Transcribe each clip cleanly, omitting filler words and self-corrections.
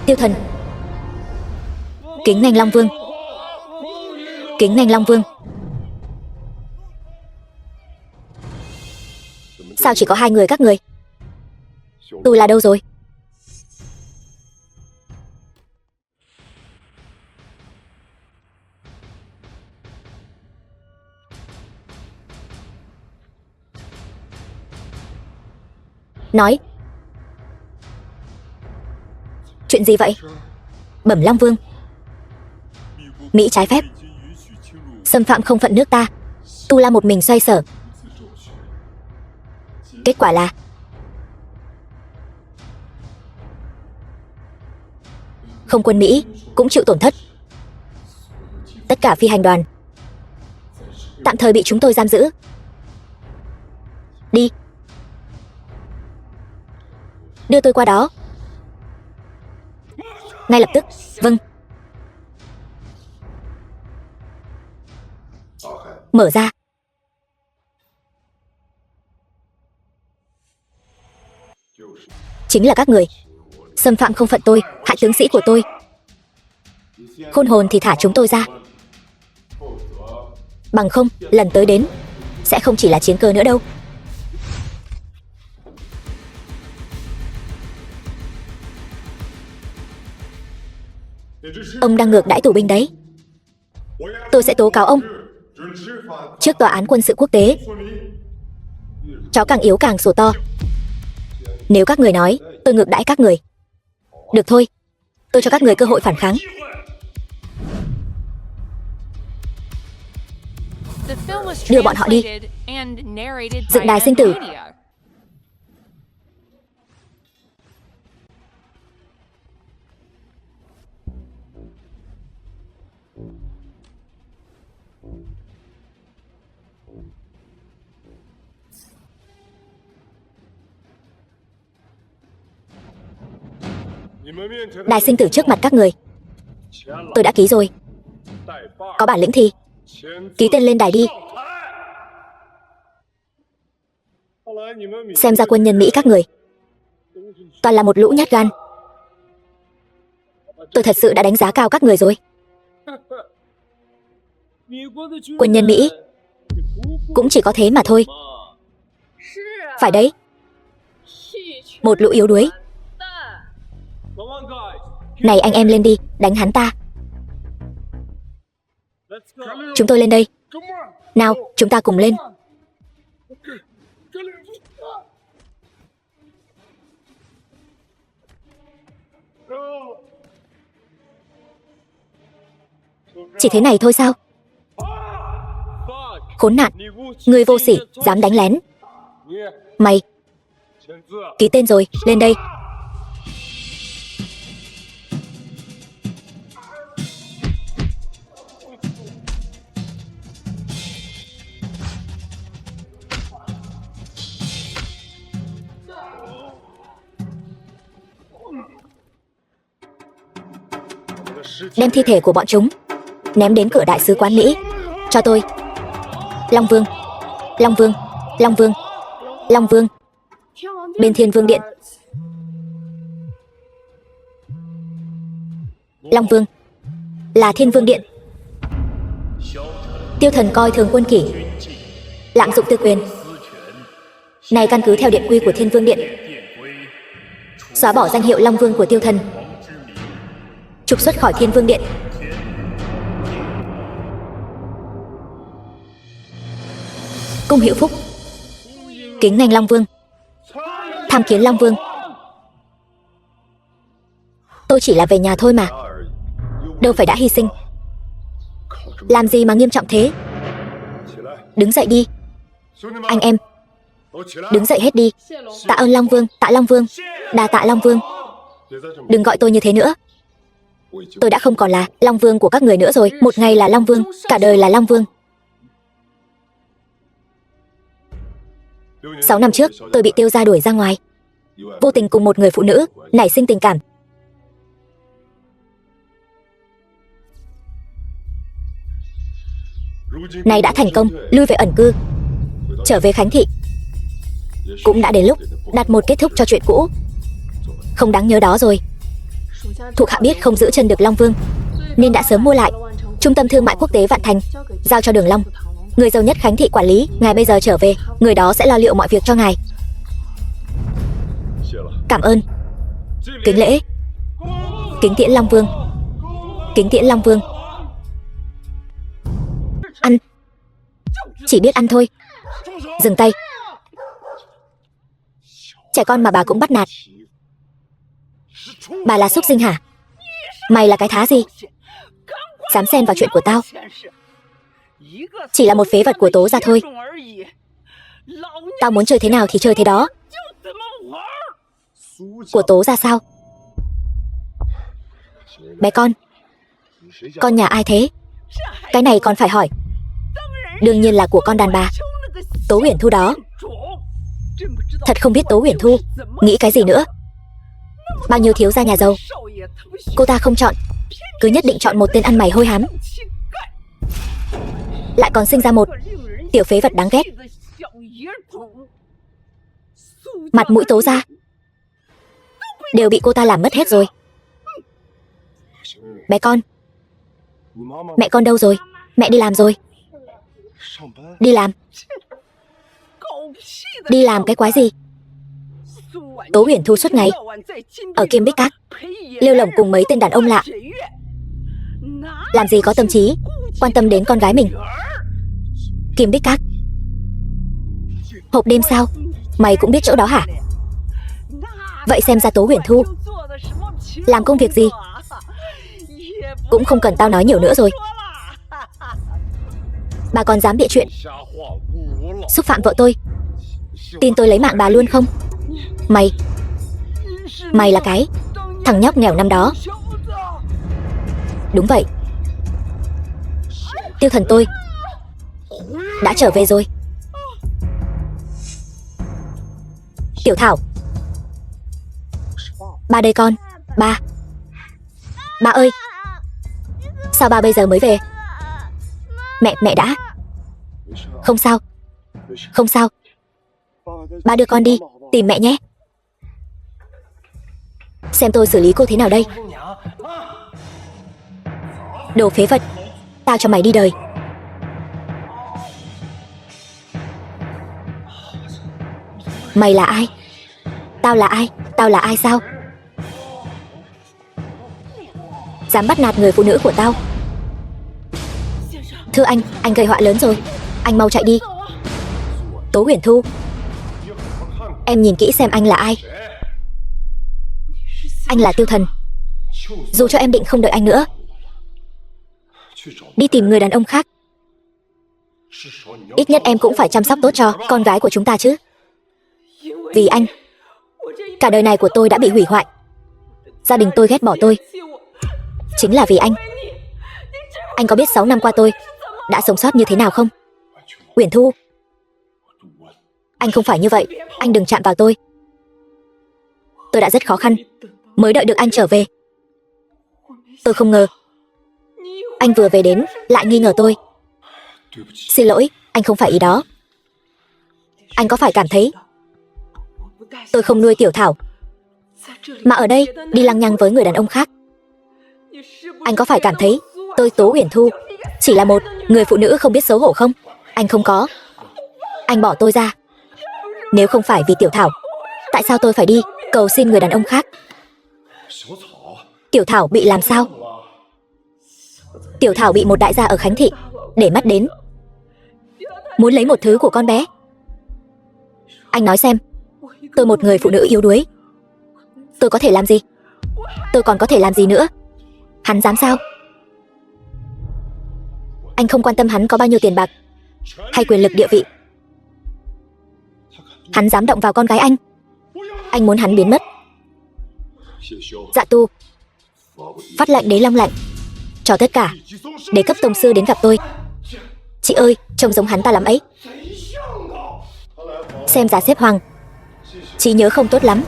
Tiêu Thần. Kính nghênh Long Vương. Kính nghênh Long Vương. Sao chỉ có hai người các người? Tôi là đâu rồi? Nói. Chuyện gì vậy? Bẩm Long Vương, Mỹ trái phép xâm phạm không phận nước ta, Tu La một mình xoay sở. Kết quả là không quân Mỹ cũng chịu tổn thất. Tất cả phi hành đoàn tạm thời bị chúng tôi giam giữ. Đi. Đưa tôi qua đó. Ngay lập tức. Vâng. Mở ra. Chính là các người xâm phạm không phận tôi, hại tướng sĩ của tôi. Khôn hồn thì thả chúng tôi ra. Bằng không, lần tới đến sẽ không chỉ là chiến cơ nữa đâu. Ông đang ngược đãi tù binh đấy. Tôi sẽ tố cáo ông trước tòa án quân sự quốc tế. Chó càng yếu càng sổ to. Nếu các người nói tôi ngược đãi các người, được thôi, tôi cho các người cơ hội phản kháng. Đưa bọn họ đi. Dựng đài sinh tử. Đài sinh tử trước mặt các người tôi đã ký rồi. Có bản lĩnh thì ký tên lên đài đi. Xem ra quân nhân Mỹ các người toàn là một lũ nhát gan. Tôi thật sự đã đánh giá cao các người rồi. Quân nhân Mỹ cũng chỉ có thế mà thôi. Phải đấy, một lũ yếu đuối. Này anh em lên đi, đánh hắn ta. Chúng tôi lên đây. Nào, chúng ta cùng lên. Chỉ thế này thôi sao? Khốn nạn, ngươi vô sỉ, dám đánh lén. Mày ký tên rồi, lên đây. Đem thi thể của bọn chúng ném đến cửa đại sứ quán Mỹ. Cho tôi. Long Vương. Long Vương. Long Vương. Long Vương. Bên Thiên Vương Điện. Long Vương. Là Thiên Vương Điện. Tiêu Thần coi thường quân kỷ, lạm dụng tư quyền. Này căn cứ theo điện quy của Thiên Vương Điện, xóa bỏ danh hiệu Long Vương của Tiêu Thần, trục xuất khỏi Thiên Vương Điện. Cung Hữu Phúc. Kính nghênh Long Vương. Tham kiến Long Vương. Tôi chỉ là về nhà thôi mà, đâu phải đã hy sinh. Làm gì mà nghiêm trọng thế? Đứng dậy đi. Anh em, đứng dậy hết đi. Tạ ơn Long Vương, tạ Long Vương, đà tạ Long Vương. Đừng gọi tôi như thế nữa. Tôi đã không còn là Long Vương của các người nữa rồi. Một ngày là Long Vương, cả đời là Long Vương. 6 năm trước, tôi bị Tiêu gia đuổi ra ngoài, vô tình cùng một người phụ nữ nảy sinh tình cảm. Nay đã thành công, lui về ẩn cư, trở về Khánh Thị. Cũng đã đến lúc đặt một kết thúc cho chuyện cũ không đáng nhớ đó rồi. Thuộc hạ biết không giữ chân được Long Vương, nên đã sớm mua lại Trung tâm Thương mại Quốc tế Vạn Thành, giao cho Đường Long, người giàu nhất Khánh Thị quản lý. Ngài bây giờ trở về, người đó sẽ lo liệu mọi việc cho ngài. Cảm ơn. Kính lễ. Kính tiễn Long Vương. Kính tiễn Long Vương. Ăn. Chỉ biết ăn thôi. Dừng tay. Trẻ con mà bà cũng bắt nạt. Bà là súc sinh hả? Mày là cái thá gì? Dám xen vào chuyện của tao? Chỉ là một phế vật của Tố gia thôi. Tao muốn chơi thế nào thì chơi thế đó. Của Tố gia sao? Bé con nhà ai thế? Cái này còn phải hỏi. Đương nhiên là của con đàn bà Tố Uyển Thu đó. Thật không biết Tố Uyển Thu nghĩ cái gì nữa. Bao nhiêu thiếu gia nhà giàu, cô ta không chọn, cứ nhất định chọn một tên ăn mày hôi hám, lại còn sinh ra một tiểu phế vật đáng ghét. Mặt mũi Tố gia đều bị cô ta làm mất hết rồi. Bé con, mẹ con đâu rồi? Mẹ đi làm rồi. Đi làm? Đi làm cái quái gì? Tố Uyển Thu suốt ngày ở Kim Bích Các lêu lổng cùng mấy tên đàn ông lạ, làm gì có tâm trí quan tâm đến con gái mình. Kim Bích Các, hộp đêm sao? Mày cũng biết chỗ đó hả? Vậy xem ra Tố Uyển Thu làm công việc gì? Cũng không cần tao nói nhiều nữa rồi. Bà còn dám bịa chuyện xúc phạm vợ tôi, tin tôi lấy mạng bà luôn không? Mày là cái thằng nhóc nghèo năm đó. Đúng vậy. Tiêu thần tôi đã trở về rồi. Tiểu Thảo, ba đây con. Ba ơi, sao ba bây giờ mới về? Mẹ đã. Không sao. Không sao. Ba đưa con đi tìm mẹ nhé. Xem tôi xử lý cô thế nào đây. Đồ phế vật, tao cho mày đi đời. Mày là ai? Tao là ai? Tao là ai sao? Dám bắt nạt người phụ nữ của tao. Thưa anh gây họa lớn rồi. Anh mau chạy đi. Tố Uyển Thu, em nhìn kỹ xem anh là ai. Anh là Tiêu Thần. Dù cho em định không đợi anh nữa, đi tìm người đàn ông khác, ít nhất em cũng phải chăm sóc tốt cho con gái của chúng ta chứ. Vì anh, cả đời này của tôi đã bị hủy hoại. Gia đình tôi ghét bỏ tôi, chính là vì anh. Anh có biết 6 năm qua tôi đã sống sót như thế nào không? Uyển Thu, anh không phải như vậy. Anh đừng chạm vào tôi. Tôi đã rất khó khăn mới đợi được anh trở về. Tôi không ngờ anh vừa về đến lại nghi ngờ tôi. Xin lỗi, anh không phải ý đó. Anh có phải cảm thấy tôi không nuôi Tiểu Thảo mà ở đây đi lăng nhăng với người đàn ông khác? Anh có phải cảm thấy tôi Tố Uyển Thu chỉ là một người phụ nữ không biết xấu hổ không? Anh không có. Anh bỏ tôi ra. Nếu không phải vì Tiểu Thảo, tại sao tôi phải đi cầu xin người đàn ông khác? Tiểu Thảo bị làm sao? Tiểu Thảo bị một đại gia ở Khánh Thị để mắt đến, muốn lấy một thứ của con bé. Anh nói xem, tôi một người phụ nữ yếu đuối, tôi có thể làm gì? Tôi còn có thể làm gì nữa? Hắn dám sao? Anh không quan tâm hắn có bao nhiêu tiền bạc hay quyền lực địa vị. Hắn dám động vào con gái anh. Anh muốn hắn biến mất. Dạ tu phát lệnh Đế Long lệnh cho tất cả đế cấp tông sư đến gặp tôi. Chị ơi, trông giống hắn ta lắm ấy. Xem ra xếp Hoàng trí nhớ không tốt lắm.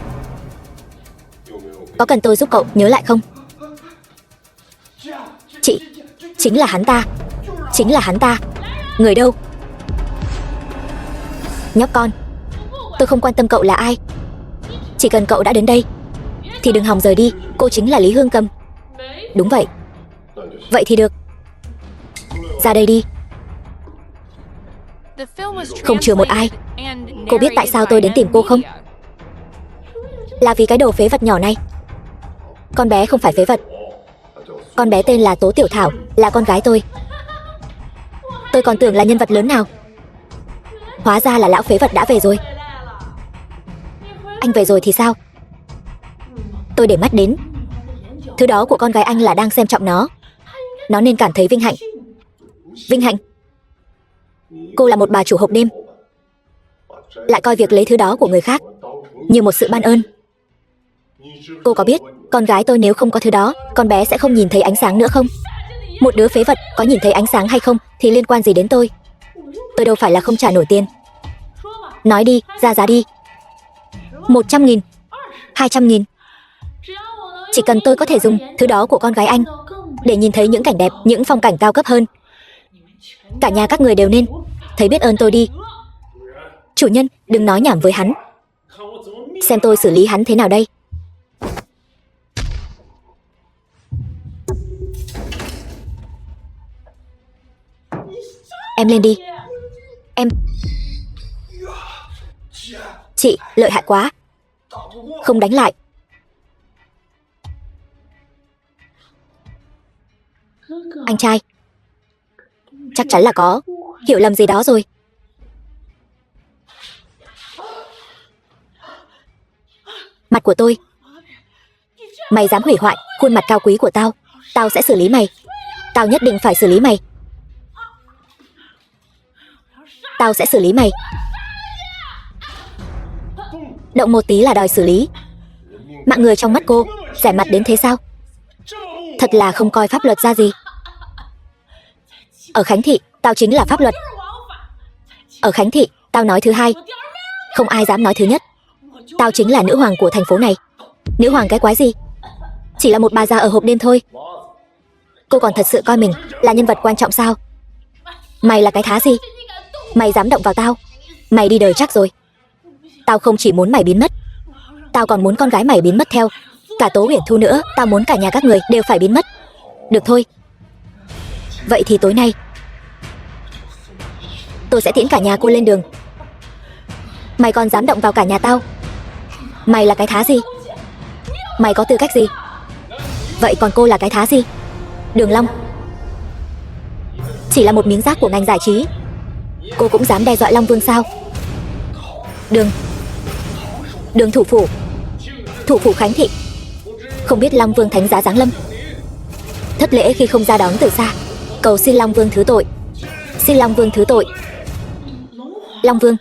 Có cần tôi giúp cậu nhớ lại không? Chị, chính là hắn ta. Chính là hắn ta. Người đâu? Nhóc con, tôi không quan tâm cậu là ai. Chỉ cần cậu đã đến đây thì đừng hòng rời đi. Cô chính là Lý Hương Cầm. Đúng vậy. Vậy thì được. Ra đây đi. Không chừa một ai. Cô biết tại sao tôi đến tìm cô không? Là vì cái đồ phế vật nhỏ này. Con bé không phải phế vật. Con bé tên là Tố Tiểu Thảo, là con gái tôi. Tôi còn tưởng là nhân vật lớn nào. Hóa ra là lão phế vật đã về rồi. Anh về rồi thì sao? Tôi để mắt đến. Thứ đó của con gái anh là đang xem trọng nó. Nó nên cảm thấy vinh hạnh. Vinh hạnh? Cô là một bà chủ hộp đêm, lại coi việc lấy thứ đó của người khác như một sự ban ơn. Cô có biết con gái tôi nếu không có thứ đó, con bé sẽ không nhìn thấy ánh sáng nữa không? Một đứa phế vật có nhìn thấy ánh sáng hay không thì liên quan gì đến tôi? Tôi đâu phải là không trả nổi tiền. Nói đi, ra giá đi. 100.000, 200.000. Chỉ cần tôi có thể dùng thứ đó của con gái anh để nhìn thấy những cảnh đẹp, những phong cảnh cao cấp hơn. Cả nhà các người đều nên thấy biết ơn tôi đi. Chủ nhân, đừng nói nhảm với hắn. Xem tôi xử lý hắn thế nào đây. Em lên đi. Em... Chị, lợi hại quá. Không đánh lại. Anh trai, chắc chắn là có hiểu lầm gì đó rồi. Mặt của tôi. Mày dám hủy hoại khuôn mặt cao quý của tao, tao sẽ xử lý mày. Tao nhất định phải xử lý mày. Tao sẽ xử lý mày. Động một tí là đòi xử lý. Mạng người trong mắt cô rẻ mặt đến thế sao? Thật là không coi pháp luật ra gì. Ở Khánh Thị, tao chính là pháp luật. Ở Khánh Thị, tao nói thứ hai, không ai dám nói thứ nhất. Tao chính là nữ hoàng của thành phố này. Nữ hoàng cái quái gì? Chỉ là một bà già ở hộp đêm thôi. Cô còn thật sự coi mình là nhân vật quan trọng sao? Mày là cái thá gì? Mày dám động vào tao? Mày đi đời chắc rồi. Tao không chỉ muốn mày biến mất, tao còn muốn con gái mày biến mất theo. Cả Tố Uyển Thu nữa. Tao muốn cả nhà các người đều phải biến mất. Được thôi. Vậy thì tối nay tôi sẽ tiễn cả nhà cô lên đường. Mày còn dám động vào cả nhà tao? Mày là cái thá gì? Mày có tư cách gì? Vậy còn cô là cái thá gì? Đường Long chỉ là một miếng rác của ngành giải trí. Cô cũng dám đe dọa Long Vương sao? Đường thủ phủ. Thủ phủ Khánh Thị. Không biết Long Vương thánh giá giáng lâm. Thất lễ khi không ra đón từ xa. Cầu xin Long Vương thứ tội. Xin Long Vương thứ tội. Long Vương?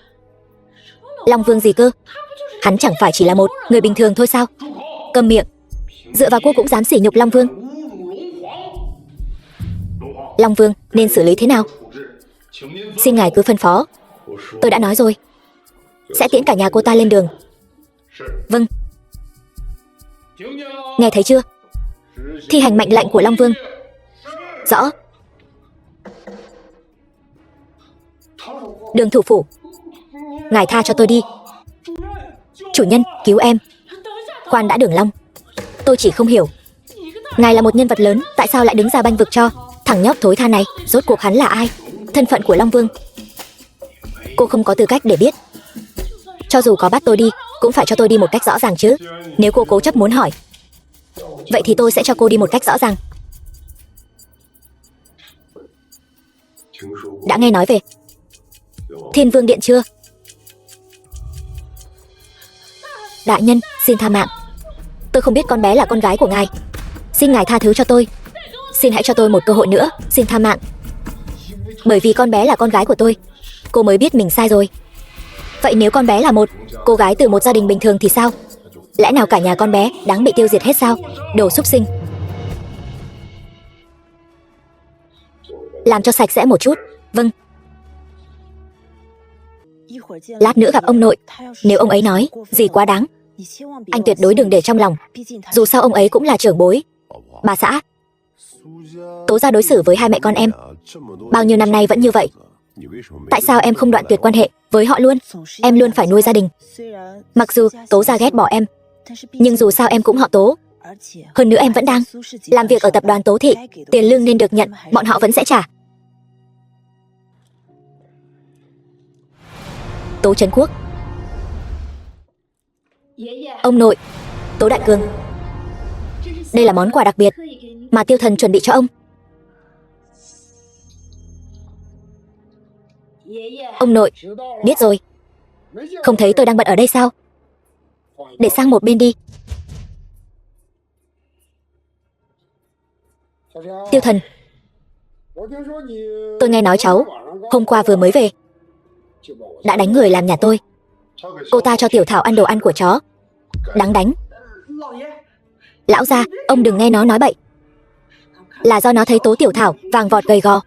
Long Vương gì cơ? Hắn chẳng phải chỉ là một người bình thường thôi sao? Câm miệng. Dựa vào cô cũng dám sỉ nhục Long Vương. Long Vương nên xử lý thế nào? Xin ngài cứ phân phó. Tôi đã nói rồi, sẽ tiễn cả nhà cô ta lên đường. Vâng. Nghe thấy chưa? Thi hành mệnh lệnh của Long Vương. Rõ. Đường thủ phủ, ngài tha cho tôi đi. Chủ nhân, cứu em. Khoan đã Đường Long, tôi chỉ không hiểu, ngài là một nhân vật lớn, tại sao lại đứng ra bênh vực cho thằng nhóc thối tha này? Rốt cuộc hắn là ai? Thân phận của Long Vương cô không có tư cách để biết. Cho dù có bắt tôi đi, cũng phải cho tôi đi một cách rõ ràng chứ. Nếu cô cố chấp muốn hỏi, vậy thì tôi sẽ cho cô đi một cách rõ ràng. Đã nghe nói về Thiên Vương Điện chưa? Đại nhân, xin tha mạng. Tôi không biết con bé là con gái của ngài. Xin ngài tha thứ cho tôi. Xin hãy cho tôi một cơ hội nữa. Xin tha mạng. Bởi vì con bé là con gái của tôi, cô mới biết mình sai rồi. Vậy nếu con bé là một cô gái từ một gia đình bình thường thì sao? Lẽ nào cả nhà con bé đáng bị tiêu diệt hết sao? Đồ súc sinh. Làm cho sạch sẽ một chút. Vâng. Lát nữa gặp ông nội, nếu ông ấy nói gì quá đáng, anh tuyệt đối đừng để trong lòng. Dù sao ông ấy cũng là trưởng bối. Bà xã, Tố gia đối xử với hai mẹ con em bao nhiêu năm nay vẫn như vậy. Tại sao em không đoạn tuyệt quan hệ với họ luôn? Em luôn phải nuôi gia đình. Mặc dù Tố gia ghét bỏ em, nhưng dù sao em cũng họ Tố. Hơn nữa em vẫn đang làm việc ở tập đoàn Tố Thị, tiền lương nên được nhận, bọn họ vẫn sẽ trả. Tố Trấn Quốc. Ông nội, Tố Đại Cường. Đây là món quà đặc biệt mà Tiêu Thần chuẩn bị cho ông. Ông nội, biết rồi. Không thấy tôi đang bận ở đây sao? Để sang một bên đi. Tiêu Thần, tôi nghe nói cháu hôm qua vừa mới về, đã đánh người làm nhà tôi. Cô ta cho Tiểu Thảo ăn đồ ăn của chó. Đáng đánh. Lão gia, ông đừng nghe nó nói bậy. Là do nó thấy Tố Tiểu Thảo vàng vọt gầy gò,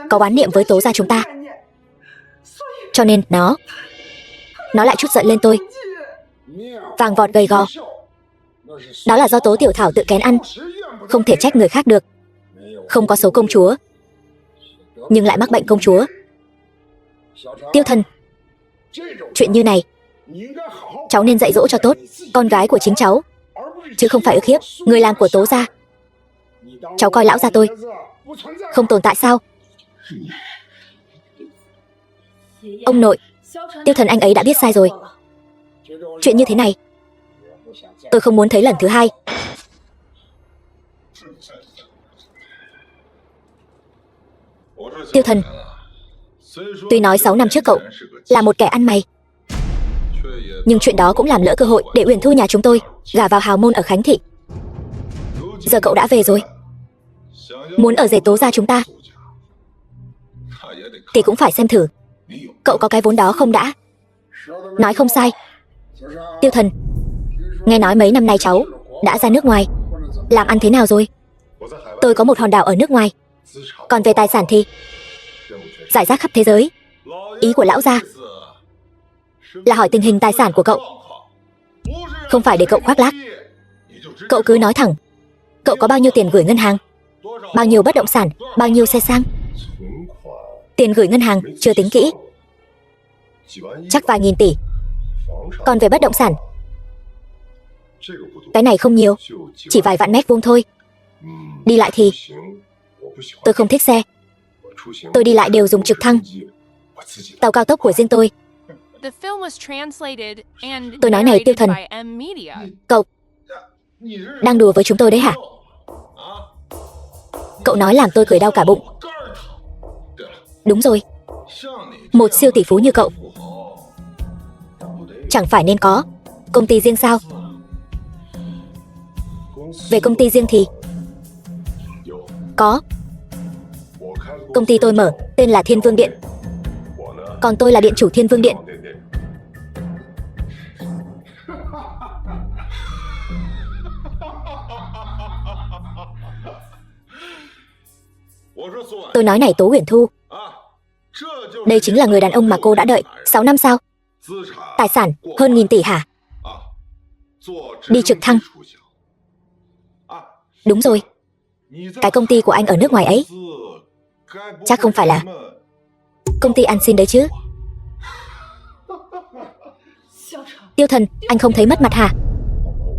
có oán niệm với Tố gia chúng ta, cho nên nó lại trút giận lên tôi. Vàng vọt gầy gò, đó là do Tố Tiểu Thảo tự kén ăn, không thể trách người khác được. Không có số công chúa, nhưng lại mắc bệnh công chúa. Tiêu Thần, chuyện như này cháu nên dạy dỗ cho tốt con gái của chính cháu, chứ không phải ức hiếp người làm của Tố gia. Cháu coi lão gia tôi không tồn tại sao? Ông nội, Tiêu Thần anh ấy đã biết sai rồi. Chuyện như thế này tôi không muốn thấy lần thứ hai. Tiêu Thần, tuy nói 6 năm trước cậu là một kẻ ăn mày, nhưng chuyện đó cũng làm lỡ cơ hội để Uyển Thu nhà chúng tôi gả vào hào môn ở Khánh Thị. Giờ cậu đã về rồi, muốn ở rể Tố gia chúng ta thì cũng phải xem thử cậu có cái vốn đó không đã. Nói không sai. Tiêu Thần, nghe nói mấy năm nay cháu đã ra nước ngoài, làm ăn thế nào rồi? Tôi có một hòn đảo ở nước ngoài, còn về tài sản thì rải rác khắp thế giới. Ý của lão gia là hỏi tình hình tài sản của cậu, không phải để cậu khoác lác. Cậu cứ nói thẳng, cậu có bao nhiêu tiền gửi ngân hàng, bao nhiêu bất động sản, bao nhiêu xe sang. Tiền gửi ngân hàng chưa tính kỹ, chắc vài nghìn tỷ. Còn về bất động sản, cái này không nhiều, chỉ vài vạn mét vuông thôi. Đi lại thì tôi không thích xe, tôi đi lại đều dùng trực thăng, tàu cao tốc của riêng tôi. Tôi nói này Tiêu Thần, cậu đang đùa với chúng tôi đấy hả? Cậu nói làm tôi cười đau cả bụng. Đúng rồi, một siêu tỷ phú như cậu chẳng phải nên có công ty riêng sao? Về công ty riêng thì có. Công ty tôi mở tên là Thiên Vương Điện, còn tôi là điện chủ Thiên Vương Điện. Tôi nói này Tố Uyển Thu, đây chính là người đàn ông mà cô đã đợi 6 năm sao? Tài sản hơn 1000 tỷ hả? Đi trực thăng. Đúng rồi, cái công ty của anh ở nước ngoài ấy chắc không phải là công ty ăn xin đấy chứ? Tiêu Thần, anh không thấy mất mặt hả?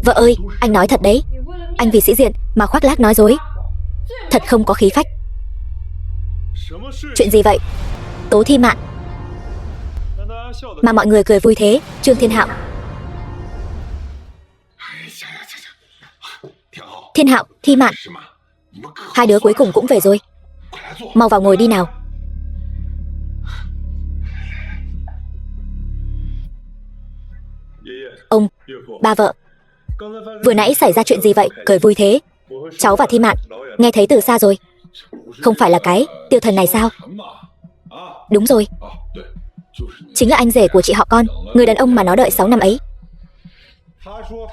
Vợ ơi, anh nói thật đấy, anh vì sĩ diện mà khoác lác nói dối, thật không có khí phách. Chuyện gì vậy? Tố Thi Mạn. Mà mọi người cười vui thế. Trương Thiên Hạo. Thiên Hạo, Thi Mạn, hai đứa cuối cùng cũng về rồi, mau vào ngồi đi nào. Ông, ba vợ, vừa nãy xảy ra chuyện gì vậy? Cười vui thế. Cháu và Thi Mạn nghe thấy từ xa rồi. Không phải là cái Tiêu Thần này sao? Đúng rồi, chính là anh rể của chị họ Con, người đàn ông mà nó đợi 6 năm ấy.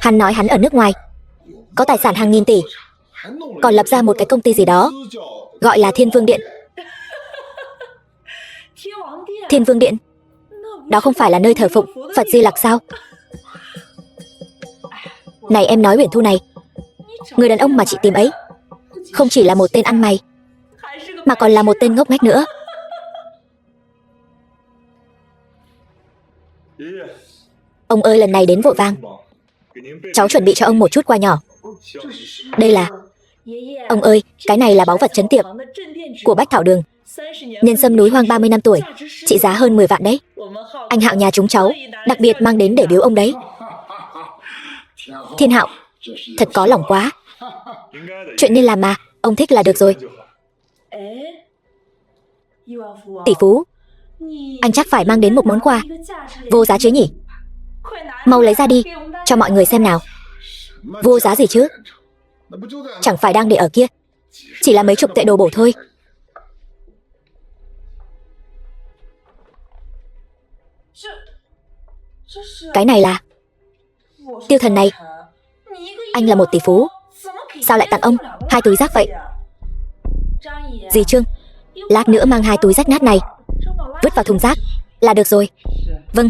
Hắn nói hắn ở nước ngoài, có tài sản hàng nghìn tỷ, còn lập ra một cái công ty gì đó gọi là Thiên Vương Điện. Thiên Vương Điện? Đó không phải là nơi thờ phụng Phật Di Lặc sao? Này em nói Uyển Thu này, người đàn ông mà chị tìm ấy không chỉ là một tên ăn mày, mà còn là một tên ngốc nghếch nữa. Ông ơi, lần này đến vội vàng, cháu chuẩn bị cho ông một chút quà nhỏ. Đây là... Ông ơi, cái này là báu vật trấn tiệp của Bách Thảo Đường. Nhân sâm núi hoang 30 năm tuổi, trị giá hơn 10 vạn đấy. Anh Hạo nhà chúng cháu đặc biệt mang đến để biếu ông đấy. Thiên Hạo, thật có lòng quá. Chuyện nên làm mà, ông thích là được rồi. Tỷ phú, anh chắc phải mang đến một món quà vô giá chứ nhỉ? Mau lấy ra đi, cho mọi người xem nào. Vô giá gì chứ? Chẳng phải đang để ở kia, chỉ là mấy chục tệ đồ bổ thôi. Cái này là... Tiêu Thần này, anh là một tỷ phú, sao lại tặng ông 2 túi rác vậy? Dì Trương, lát nữa mang 2 túi rách nát này vứt vào thùng rác là được rồi. Vâng.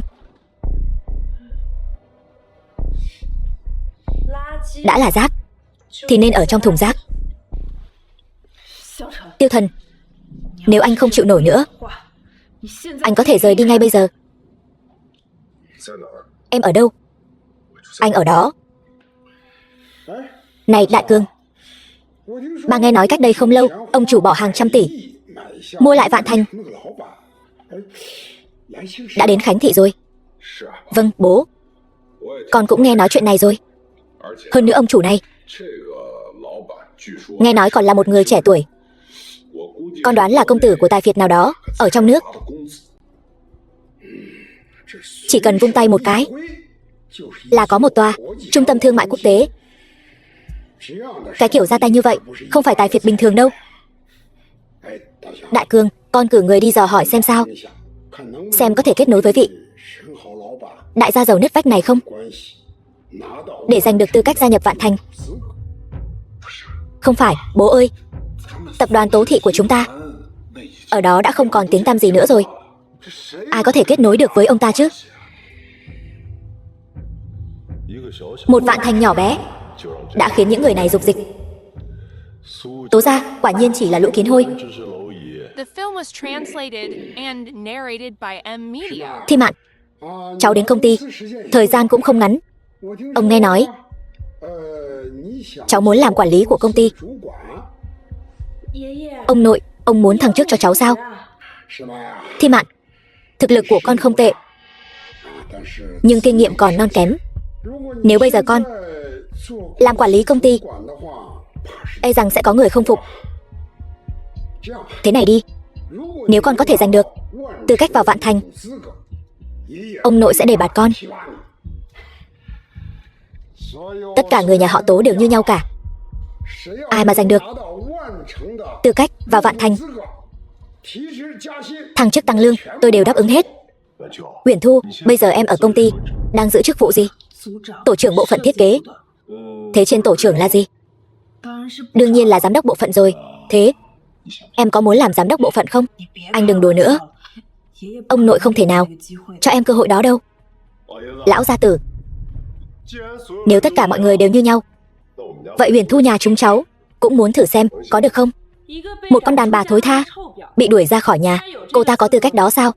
Đã là rác thì nên ở trong thùng rác. Tiêu Thần, nếu anh không chịu nổi nữa, anh có thể rời đi ngay bây giờ. Em ở đâu? Anh ở đó. Này Đại Cương, bà nghe nói cách đây không lâu ông chủ bỏ hàng trăm tỷ mua lại Vạn Thành. Đã đến Khánh Thị rồi. Vâng bố, con cũng nghe nói chuyện này rồi. Hơn nữa ông chủ này nghe nói còn là một người trẻ tuổi. Con đoán là công tử của tài phiệt nào đó ở trong nước. Chỉ cần vung tay một cái là có một tòa trung tâm thương mại quốc tế. Cái kiểu ra tay như vậy không phải tài phiệt bình thường đâu. Đại Cương, con cử người đi dò hỏi xem sao, xem có thể kết nối với vị đại gia giàu nứt vách này không, để giành được tư cách gia nhập Vạn Thành. Không phải, bố ơi, tập đoàn Tố Thị của chúng ta ở đó đã không còn tiếng tăm gì nữa rồi. Ai có thể kết nối được với ông ta chứ? Một Vạn Thành nhỏ bé đã khiến những người này dục dịch. Tố gia quả nhiên chỉ là lũ kiến hôi. Thi Mạn, cháu đến công ty thời gian cũng không ngắn. Ông nghe nói cháu muốn làm quản lý của công ty. Ông nội, ông muốn thăng chức cho cháu sao? Thi Mạn, thực lực của con không tệ, nhưng kinh nghiệm còn non kém. Nếu bây giờ con làm quản lý công ty, e rằng sẽ có người không phục. Thế này đi, nếu con có thể giành được tư cách vào Vạn Thành, ông nội sẽ đề bạt con. Tất cả người nhà họ Tố đều như nhau cả. Ai mà giành được tư cách vào Vạn Thành, thăng chức tăng lương, tôi đều đáp ứng hết. Uyển Thu, bây giờ em ở công ty đang giữ chức vụ gì? Tổ trưởng bộ phận thiết kế. Thế trên tổ trưởng là gì? Đương nhiên là giám đốc bộ phận rồi. Thế em có muốn làm giám đốc bộ phận không? Anh đừng đùa nữa, ông nội không thể nào cho em cơ hội đó đâu. Lão gia tử, nếu tất cả mọi người đều như nhau, vậy Uyển Thu nhà chúng cháu cũng muốn thử xem có được không? Một con đàn bà thối tha bị đuổi ra khỏi nhà, cô ta có tư cách đó sao?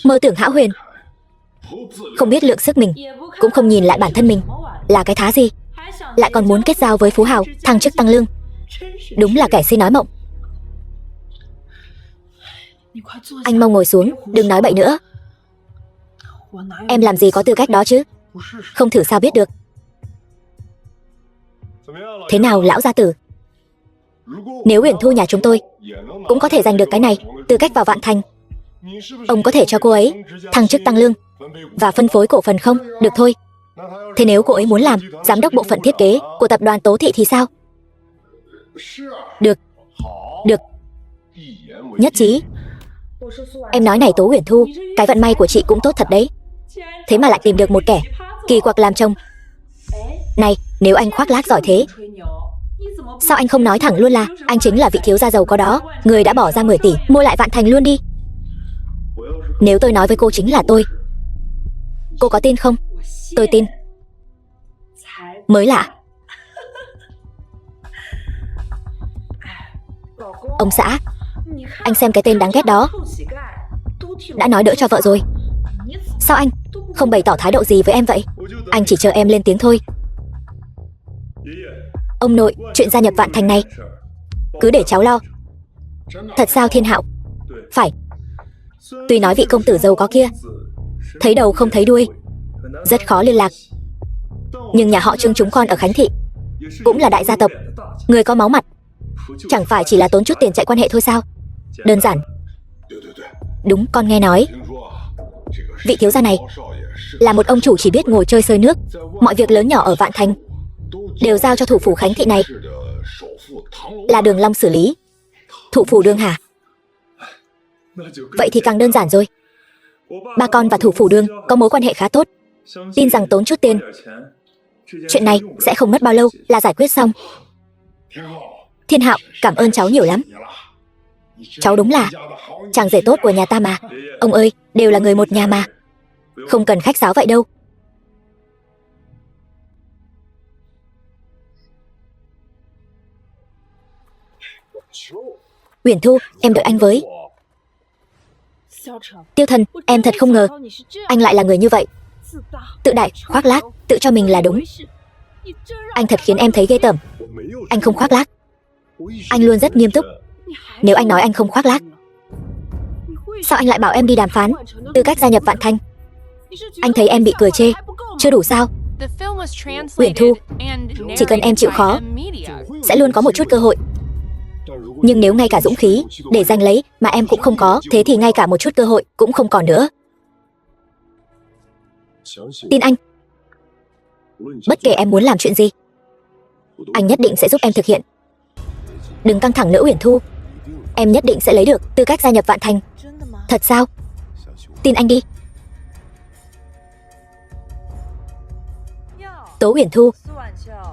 Mơ tưởng hão huyền, không biết lượng sức mình, cũng không nhìn lại bản thân mình là cái thá gì, lại còn muốn kết giao với phú hào, thăng chức tăng lương. Đúng là kẻ si nói mộng. Anh mau ngồi xuống, đừng nói bậy nữa. Em làm gì có tư cách đó chứ? Không thử sao biết được. Thế nào lão gia tử? Nếu Uyển Thu nhà chúng tôi cũng có thể giành được cái này, tư cách vào Vạn Thành, ông có thể cho cô ấy thăng chức tăng lương và phân phối cổ phần không? Được thôi. Thế nếu cô ấy muốn làm giám đốc bộ phận thiết kế của tập đoàn Tố Thị thì sao? Được. Được. Nhất trí. Em nói này Tố Uyển Thu, cái vận may của chị cũng tốt thật đấy. Thế mà lại tìm được một kẻ kỳ quặc làm chồng. Này, nếu anh khoác lác giỏi thế, sao anh không nói thẳng luôn là anh chính là vị thiếu gia giàu có đó, người đã bỏ ra 10 tỷ mua lại Vạn Thành luôn đi? Nếu tôi nói với cô chính là tôi, cô có tin không? Tôi tin. Mới lạ. Ông xã, anh xem cái tên đáng ghét đó. Đã nói đỡ cho vợ rồi, sao anh không bày tỏ thái độ gì với em vậy? Anh chỉ chờ em lên tiếng thôi. Ông nội, chuyện gia nhập Vạn Thành này cứ để cháu lo. Thật sao Thiên Hạo? Phải. Tuy nói vị công tử giàu có kia thấy đầu không thấy đuôi, rất khó liên lạc, nhưng nhà họ Trương chúng con ở Khánh Thị cũng là đại gia tộc, người có máu mặt, chẳng phải chỉ là tốn chút tiền chạy quan hệ thôi sao? Đơn giản. Đúng, con nghe nói vị thiếu gia này là một ông chủ chỉ biết ngồi chơi sơi nước, mọi việc lớn nhỏ ở Vạn Thành đều giao cho thủ phủ Khánh Thị này, là Đường Long xử lý. Thủ phủ Đường hả? Vậy thì càng đơn giản rồi. Ba con và thủ phủ Đường có mối quan hệ khá tốt, tin rằng tốn chút tiền, chuyện này sẽ không mất bao lâu là giải quyết xong. Thiên Hạo, cảm ơn cháu nhiều lắm. Cháu đúng là chàng rể tốt của nhà ta mà. Ông ơi, đều là người một nhà mà, không cần khách sáo vậy đâu. Uyển Thu, em đợi anh với. Tiêu Thần, em thật không ngờ anh lại là người như vậy. Tự đại, khoác lác, tự cho mình là đúng. Anh thật khiến em thấy ghê tởm. Anh không khoác lác, anh luôn rất nghiêm túc. Nếu anh nói anh không khoác lác, sao anh lại bảo em đi đàm phán tư cách gia nhập Vạn Thành? Anh thấy em bị cười chê, chưa đủ sao? Uyển Thu, chỉ cần em chịu khó sẽ luôn có một chút cơ hội. Nhưng nếu ngay cả dũng khí để giành lấy mà em cũng không có, thế thì ngay cả một chút cơ hội cũng không còn nữa. Tin anh, bất kể em muốn làm chuyện gì, anh nhất định sẽ giúp em thực hiện. Đừng căng thẳng nữa Uyển Thu, em nhất định sẽ lấy được tư cách gia nhập Vạn Thành. Thật sao? Tin anh đi. Tố Uyển Thu,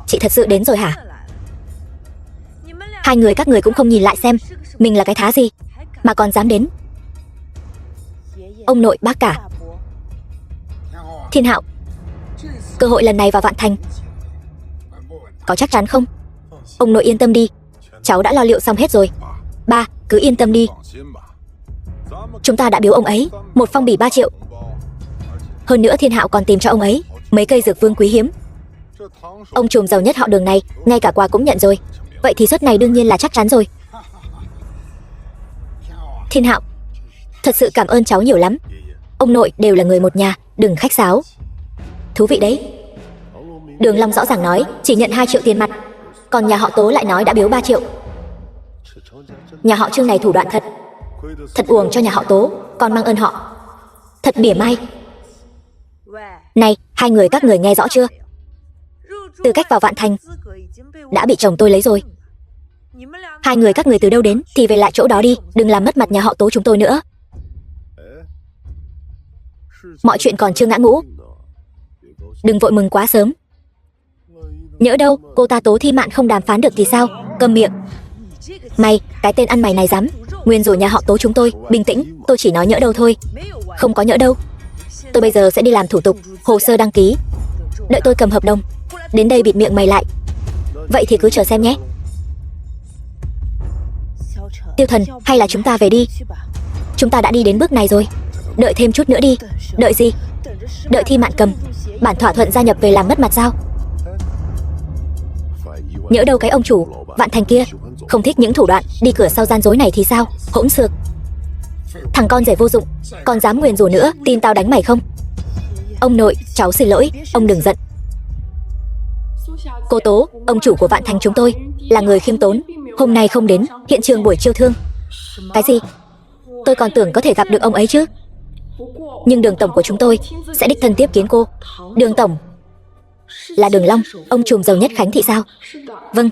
chị thật sự đến rồi hả? Hai người các người cũng không nhìn lại xem mình là cái thá gì mà còn dám đến. Ông nội bác cả. Thiên Hạo, cơ hội lần này vào Vạn Thành có chắc chắn không? Ông nội yên tâm đi, cháu đã lo liệu xong hết rồi. Ba, cứ yên tâm đi, chúng ta đã biếu ông ấy một phong bì 3 triệu. Hơn nữa Thiên Hạo còn tìm cho ông ấy mấy cây dược vương quý hiếm. Ông trùm giàu nhất họ Đường này ngay cả quà cũng nhận rồi, vậy thì suất này đương nhiên là chắc chắn rồi. Thiên Hạo, thật sự cảm ơn cháu nhiều lắm. Ông nội đều là người một nhà, đừng khách sáo. Thú vị đấy. Đường Long rõ ràng nói chỉ nhận 2 triệu tiền mặt, còn nhà họ Tố lại nói đã biếu 3 triệu. Nhà họ Trương này thủ đoạn thật, thật uổng cho nhà họ Tố, còn mang ơn họ. Thật mỉa mai. Này, hai người các người nghe rõ chưa? Tư cách vào Vạn Thành đã bị chồng tôi lấy rồi. Hai người các người từ đâu đến thì về lại chỗ đó đi, đừng làm mất mặt nhà họ Tố chúng tôi nữa. Mọi chuyện còn chưa ngã ngũ, đừng vội mừng quá sớm. Nhỡ đâu cô ta Tố Thi Mạn không đàm phán được thì sao? Câm miệng. Mày, cái tên ăn mày này dám nguyên rủa nhà họ Tố chúng tôi. Bình tĩnh, tôi chỉ nói nhỡ đâu thôi, không có nhỡ đâu. Tôi bây giờ sẽ đi làm thủ tục, hồ sơ đăng ký, đợi tôi cầm hợp đồng đến đây bịt miệng mày lại. Vậy thì cứ chờ xem nhé. Tiêu Thần, hay là chúng ta về đi. Chúng ta đã đi đến bước này rồi, đợi thêm chút nữa đi. Đợi gì? Đợi Thi Mạn cầm bản thỏa thuận gia nhập về làm mất mặt sao? Nhỡ đâu cái ông chủ Vạn Thành kia không thích những thủ đoạn đi cửa sau gian dối này thì sao? Hỗn xược. Thằng con rể vô dụng, còn dám nguyền rủa nữa, tin tao đánh mày không? Ông nội, cháu xin lỗi, ông đừng giận. Cô Tố, ông chủ của Vạn Thành chúng tôi là người khiêm tốn, hôm nay không đến hiện trường buổi chiêu thương. Cái gì? Tôi còn tưởng có thể gặp được ông ấy chứ. Nhưng Đường tổng của chúng tôi sẽ đích thân tiếp kiến cô. Đường tổng là Đường Long, ông trùm giàu nhất Khánh Thị sao? Vâng.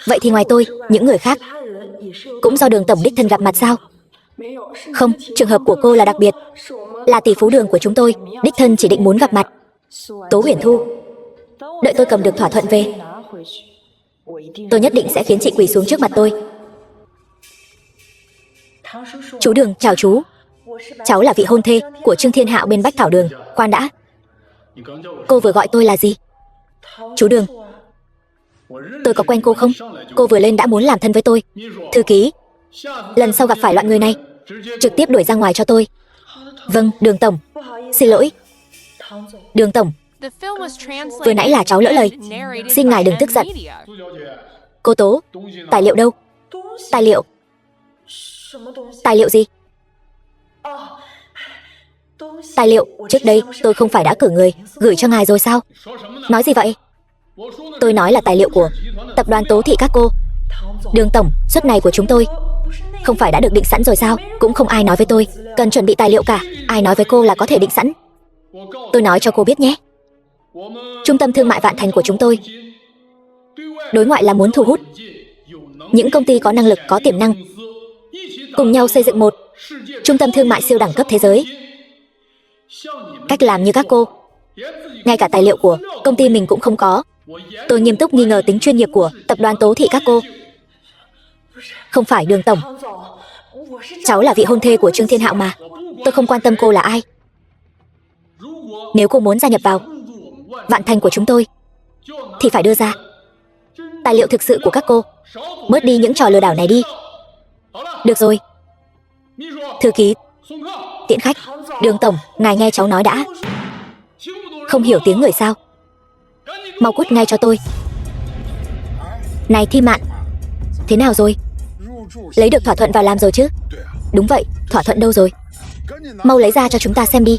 Vậy thì ngoài tôi, những người khác cũng do Đường tổng đích thân gặp mặt sao? Không, trường hợp của cô là đặc biệt, là tỷ phú Đường của chúng tôi đích thân chỉ định muốn gặp mặt. Tố Uyển Thu, đợi tôi cầm được thỏa thuận về, tôi nhất định sẽ khiến chị quỳ xuống trước mặt tôi. Chú Đường, chào chú. Cháu là vị hôn thê của Trương Thiên Hạo bên Bách Thảo Đường. Khoan đã, cô vừa gọi tôi là gì? Chú Đường, tôi có quen cô không? Cô vừa lên đã muốn làm thân với tôi. Thư ký, lần sau gặp phải loại người này trực tiếp đuổi ra ngoài cho tôi. Vâng, Đường tổng. Xin lỗi. Đường tổng, Vừa nãy là cháu lỡ lời. Xin ngài đừng tức giận. Cô Tố, tài liệu đâu? Tài liệu? Tài liệu gì? Tài liệu, trước đây tôi không phải đã cử người gửi cho ngài rồi sao? Nói gì vậy? Tôi nói là tài liệu của tập đoàn Tố Thị các cô. Đường tổng, suất này của chúng tôi không phải đã được định sẵn rồi sao? Cũng không ai nói với tôi cần chuẩn bị tài liệu cả. Ai nói với cô là có thể định sẵn? Tôi nói cho cô biết nhé. Trung tâm thương mại Vạn Thành của chúng tôi đối ngoại là muốn thu hút những công ty có năng lực, có tiềm năng, cùng nhau xây dựng một trung tâm thương mại siêu đẳng cấp thế giới. Cách làm như các cô, ngay cả tài liệu của công ty mình cũng không có. Tôi nghiêm túc nghi ngờ tính chuyên nghiệp của tập đoàn Tố Thị các cô. Không phải Đường tổng, cháu là vị hôn thê của Trương Thiên Hạo mà. Tôi không quan tâm cô là ai. Nếu cô muốn gia nhập vào Vạn Thành của chúng tôi thì phải đưa ra tài liệu thực sự của các cô. Bớt đi những trò lừa đảo này đi. Được rồi. Thư ký, tiễn khách. Đường tổng, ngài nghe cháu nói đã. Không hiểu tiếng người sao? Mau cút ngay cho tôi. Này Thi Mạn, thế nào rồi? Lấy được thỏa thuận vào làm rồi chứ? Đúng vậy, thỏa thuận đâu rồi? Mau lấy ra cho chúng ta xem đi.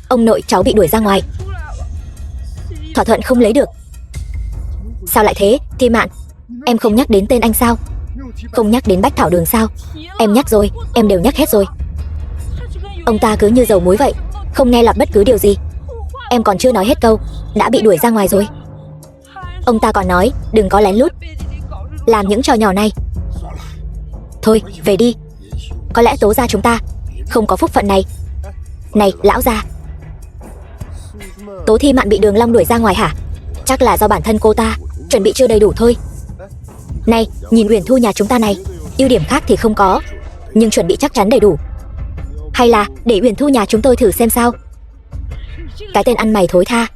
Ông nội cháu bị đuổi ra ngoài. Thỏa thuận không lấy được. Sao lại thế, Thi Mạn? Em không nhắc đến tên anh sao? Không nhắc đến Bách Thảo Đường sao? Em nhắc rồi, em đều nhắc hết rồi. Ông ta cứ như dầu muối vậy, không nghe lọt bất cứ điều gì. Em còn chưa nói hết câu đã bị đuổi ra ngoài rồi. Ông ta còn nói đừng có lén lút làm những trò nhỏ này. Thôi, về đi. Có lẽ Tố gia chúng ta không có phúc phận này. Này, lão gia. Tố Thi Mạn bị Đường Long đuổi ra ngoài hả? Chắc là do bản thân cô ta chuẩn bị chưa đầy đủ thôi. Này, nhìn Uyển Thu nhà chúng ta này, ưu điểm khác thì không có, nhưng chuẩn bị chắc chắn đầy đủ. Hay là để Uyển Thu nhà chúng tôi thử xem sao? Cái tên ăn mày thối tha,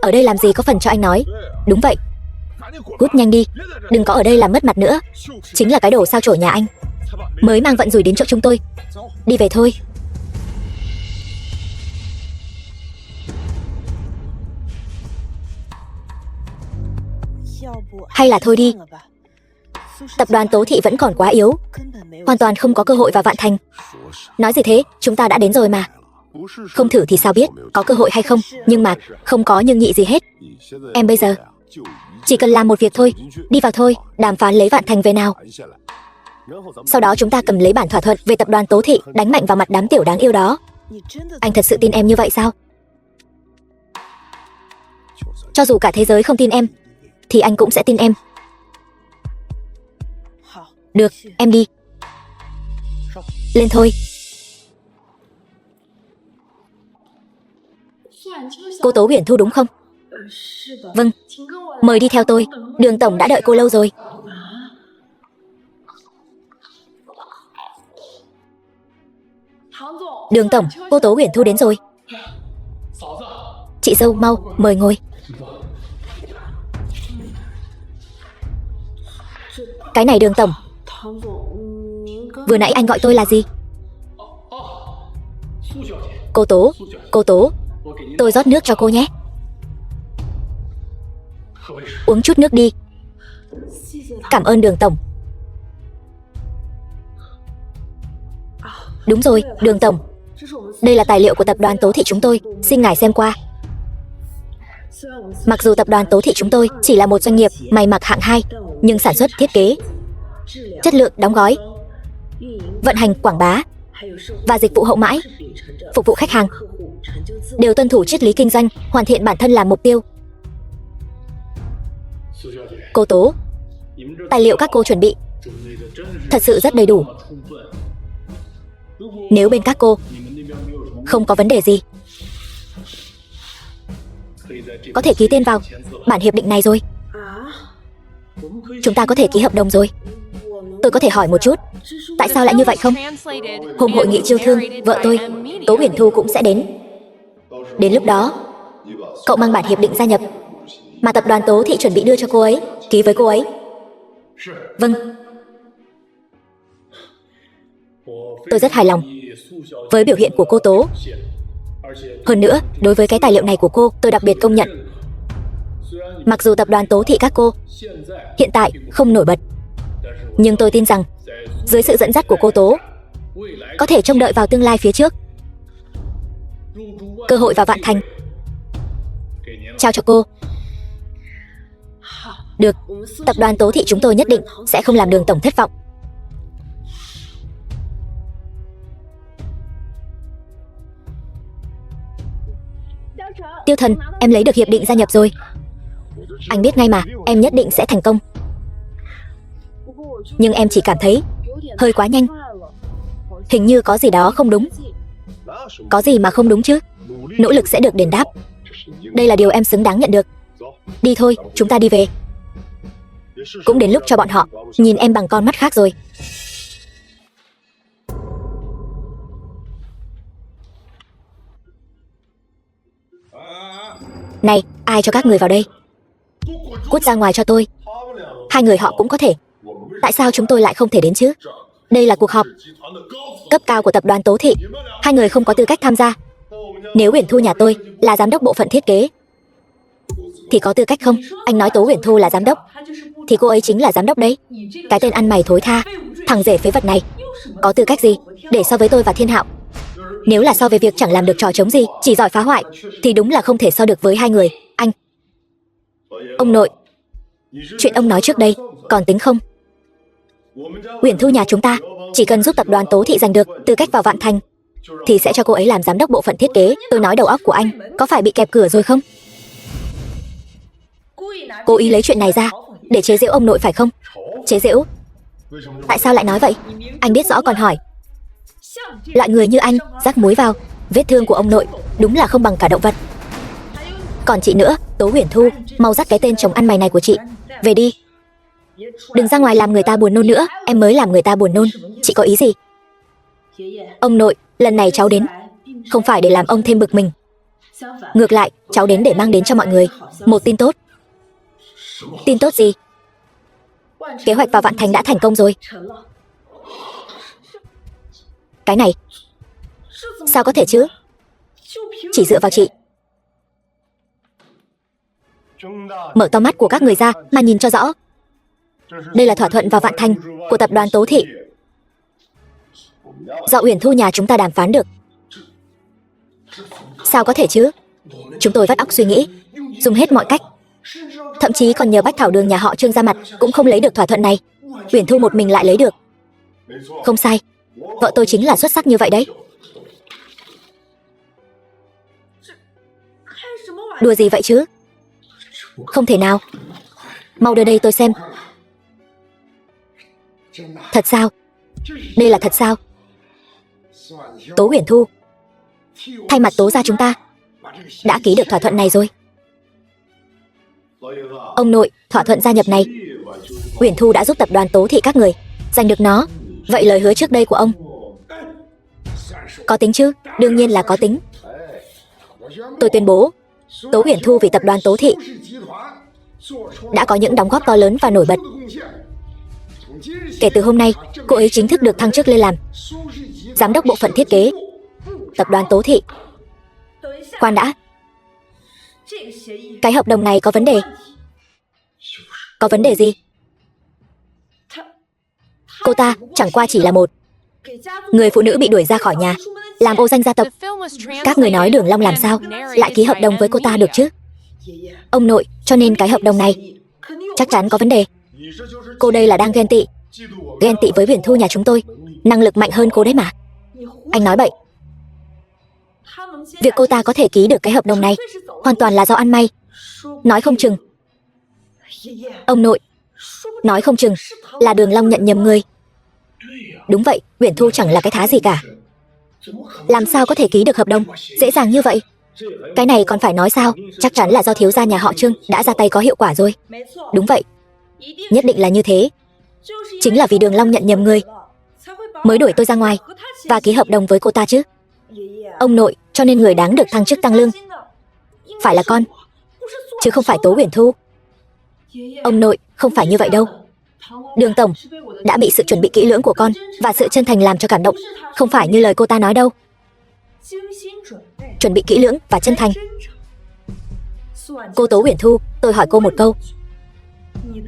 ở đây làm gì có phần cho anh nói. Đúng vậy. Cút nhanh đi, đừng có ở đây làm mất mặt nữa. Chính là cái đồ sao chổi nhà anh mới mang vận rủi đến chỗ chúng tôi. Đi về thôi. Hay là thôi đi. Tập đoàn Tố Thị vẫn còn quá yếu, hoàn toàn không có cơ hội vào Vạn Thành. Nói gì thế, chúng ta đã đến rồi mà. Không thử thì sao biết có cơ hội hay không. Nhưng mà không có nhưng nhị gì hết. Em bây giờ chỉ cần làm một việc thôi. Đi vào thôi, đàm phán lấy Vạn Thành về nào. Sau đó chúng ta cầm lấy bản thỏa thuận về tập đoàn Tố Thị, đánh mạnh vào mặt đám tiểu đáng yêu đó. Anh thật sự tin em như vậy sao? Cho dù cả thế giới không tin em thì anh cũng sẽ tin em. Được, em đi. Lên thôi. Cô Tố Uyển Thu đúng không? Vâng, mời đi theo tôi. Đường tổng đã đợi cô lâu rồi. Đường tổng, cô Tố Uyển Thu đến rồi. Chị dâu mau, mời ngồi. Cái này Đường tổng, vừa nãy anh gọi tôi là gì? Cô Tố, tôi rót nước cho cô nhé. Uống chút nước đi. Cảm ơn Đường tổng. Đúng rồi, Đường tổng, đây là tài liệu của tập đoàn Tố Thị chúng tôi, xin ngài xem qua. Mặc dù tập đoàn Tố Thị chúng tôi chỉ là một doanh nghiệp may mặc hạng 2, nhưng sản xuất, thiết kế, chất lượng, đóng gói, vận hành, quảng bá và dịch vụ hậu mãi, phục vụ khách hàng đều tuân thủ triết lý kinh doanh, hoàn thiện bản thân làm mục tiêu. Cô Tố, tài liệu các cô chuẩn bị thật sự rất đầy đủ. Nếu bên các cô không có vấn đề gì, có thể ký tên vào bản hiệp định này rồi. Chúng ta có thể ký hợp đồng rồi. Tôi có thể hỏi một chút, tại sao lại như vậy không? Hôm hội nghị chiêu thương, vợ tôi, Tố Uyển Thu cũng sẽ đến. Đến lúc đó, cậu mang bản hiệp định gia nhập mà tập đoàn Tố Thị chuẩn bị đưa cho cô ấy, ký với cô ấy. Vâng. Tôi rất hài lòng với biểu hiện của cô Tố. Hơn nữa, đối với cái tài liệu này của cô, tôi đặc biệt công nhận. Mặc dù tập đoàn Tố Thị các cô hiện tại không nổi bật, nhưng tôi tin rằng dưới sự dẫn dắt của cô Tố, có thể trông đợi vào tương lai phía trước. Cơ hội vào vạn thành trao cho cô. Được, tập đoàn Tố Thị chúng tôi nhất định sẽ không làm Đường tổng thất vọng. Tiêu Thần, em lấy được hiệp định gia nhập rồi. Anh biết ngay mà, em nhất định sẽ thành công. Nhưng em chỉ cảm thấy hơi quá nhanh. Hình như có gì đó không đúng. Có gì mà không đúng chứ? Nỗ lực sẽ được đền đáp. Đây là điều em xứng đáng nhận được. Đi thôi, chúng ta đi về. Cũng đến lúc cho bọn họ nhìn em bằng con mắt khác rồi. Này, ai cho các người vào đây? Cút ra ngoài cho tôi. Hai người họ cũng có thể. Tại sao chúng tôi lại không thể đến chứ? Đây là cuộc họp cấp cao của tập đoàn Tố Thị. Hai người không có tư cách tham gia. Nếu Uyển Thu nhà tôi là giám đốc bộ phận thiết kế thì có tư cách không? Anh nói Tố Uyển Thu là giám đốc thì cô ấy chính là giám đốc đấy. Cái tên ăn mày thối tha, thằng rể phế vật này có tư cách gì để so với tôi và Thiên Hạo? Nếu là so về việc chẳng làm được trò trống gì, chỉ giỏi phá hoại, thì đúng là không thể so được với hai người. Anh ông nội, chuyện ông nói trước đây còn tính không? Uyển Thu nhà chúng ta chỉ cần giúp tập đoàn Tố Thị giành được tư cách vào vạn thành thì sẽ cho cô ấy làm giám đốc bộ phận thiết kế. Tôi nói đầu óc của anh có phải bị kẹp cửa rồi không? Cố ý lấy chuyện này ra để chế giễu ông nội phải không? Chế giễu? Tại sao lại nói vậy? Anh biết rõ còn hỏi. Loại người như anh rắc muối vào vết thương của ông nội đúng là không bằng cả động vật. Còn chị nữa, Tố Uyển Thu, mau dắt cái tên chồng ăn mày này của chị về đi. Đừng ra ngoài làm người ta buồn nôn nữa. Em mới làm người ta buồn nôn. Chị có ý gì? Ông nội, lần này cháu đến không phải để làm ông thêm bực mình. Ngược lại, cháu đến để mang đến cho mọi người một tin tốt. Tin tốt gì? Kế hoạch vào vạn thành đã thành công rồi. Cái này sao có thể chứ? Chỉ dựa vào chị. Mở to mắt của các người ra mà nhìn cho rõ. Đây là thỏa thuận vào vạn thành của tập đoàn Tố Thị, do Uyển Thu nhà chúng ta đàm phán được. Sao có thể chứ? Chúng tôi vắt óc suy nghĩ, dùng hết mọi cách, thậm chí còn nhờ Bách Thảo Đường nhà họ Trương ra mặt cũng không lấy được thỏa thuận này. Uyển Thu một mình lại lấy được. Không sai, vợ tôi chính là xuất sắc như vậy đấy. Đùa gì vậy chứ? Không thể nào. Mau đưa đây tôi xem. Thật sao? Đây là thật sao? Tố Uyển Thu thay mặt Tố gia chúng ta đã ký được thỏa thuận này rồi. Ông nội, thỏa thuận gia nhập này Uyển Thu đã giúp tập đoàn Tố Thị các người giành được nó. Vậy lời hứa trước đây của ông có tính chứ? Đương nhiên là có tính. Tôi tuyên bố Tố Uyển Thu vì tập đoàn Tố Thị đã có những đóng góp to lớn và nổi bật. Kể từ hôm nay, cô ấy chính thức được thăng chức lên làm giám đốc bộ phận thiết kế tập đoàn Tố Thị. Khoan đã, cái hợp đồng này có vấn đề. Có vấn đề gì? Cô ta chẳng qua chỉ là một người phụ nữ bị đuổi ra khỏi nhà, làm ô danh gia tộc. Các người nói Đường Long làm sao lại ký hợp đồng với cô ta được chứ? Ông nội, cho nên cái hợp đồng này chắc chắn có vấn đề. Cô đây là đang ghen tị. Ghen tị với Uyển Thu nhà chúng tôi, năng lực mạnh hơn cô đấy mà. Anh nói bậy. Việc cô ta có thể ký được cái hợp đồng này hoàn toàn là do ăn may. Nói không chừng, ông nội, nói không chừng là Đường Long nhận nhầm người. Đúng vậy, Uyển Thu chẳng là cái thá gì cả. Làm sao có thể ký được hợp đồng dễ dàng như vậy? Cái này còn phải nói sao? Chắc chắn là do thiếu gia nhà họ Trương đã ra tay có hiệu quả rồi. Đúng vậy, nhất định là như thế. Chính là vì Đường Long nhận nhầm người mới đuổi tôi ra ngoài và ký hợp đồng với cô ta chứ. Ông nội, cho nên người đáng được thăng chức tăng lương phải là con, chứ không phải Tố Uyển Thu. Ông nội, không phải như vậy đâu. Đường tổng đã bị sự chuẩn bị kỹ lưỡng của con và sự chân thành làm cho cảm động, không phải như lời cô ta nói đâu. chuẩn bị kỹ lưỡng và chân thành. Cô Tố Uyển Thu, tôi hỏi cô một câu.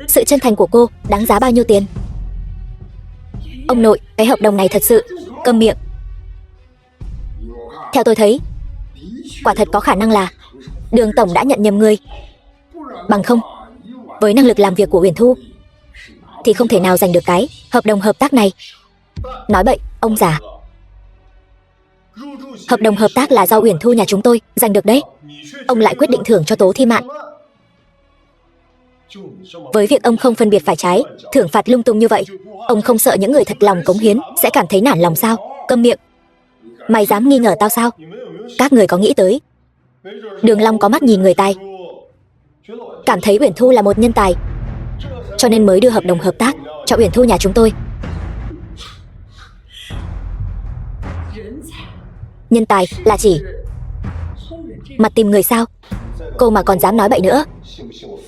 Sự chân thành của cô đáng giá bao nhiêu tiền? Ông nội, cái hợp đồng này thật sự... Câm miệng. Theo tôi thấy, quả thật có khả năng là Đường tổng đã nhận nhầm người. Bằng không, với năng lực làm việc của Uyển Thu thì không thể nào giành được cái hợp đồng hợp tác này. Nói bậy, ông già. Hợp đồng hợp tác là do Uyển Thu nhà chúng tôi giành được đấy. Ông lại quyết định thưởng cho Tố Thi Mạn. Với việc ông không phân biệt phải trái, thưởng phạt lung tung như vậy, ông không sợ những người thật lòng cống hiến sẽ cảm thấy nản lòng sao? Câm miệng. Mày dám nghi ngờ tao sao? Các người có nghĩ tới Đường Long có mắt nhìn người tài, cảm thấy Uyển Thu là một nhân tài, cho nên mới đưa hợp đồng hợp tác cho Uyển Thu nhà chúng tôi. Nhân tài là chỉ mặt tìm người sao? Cô mà còn dám nói bậy nữa,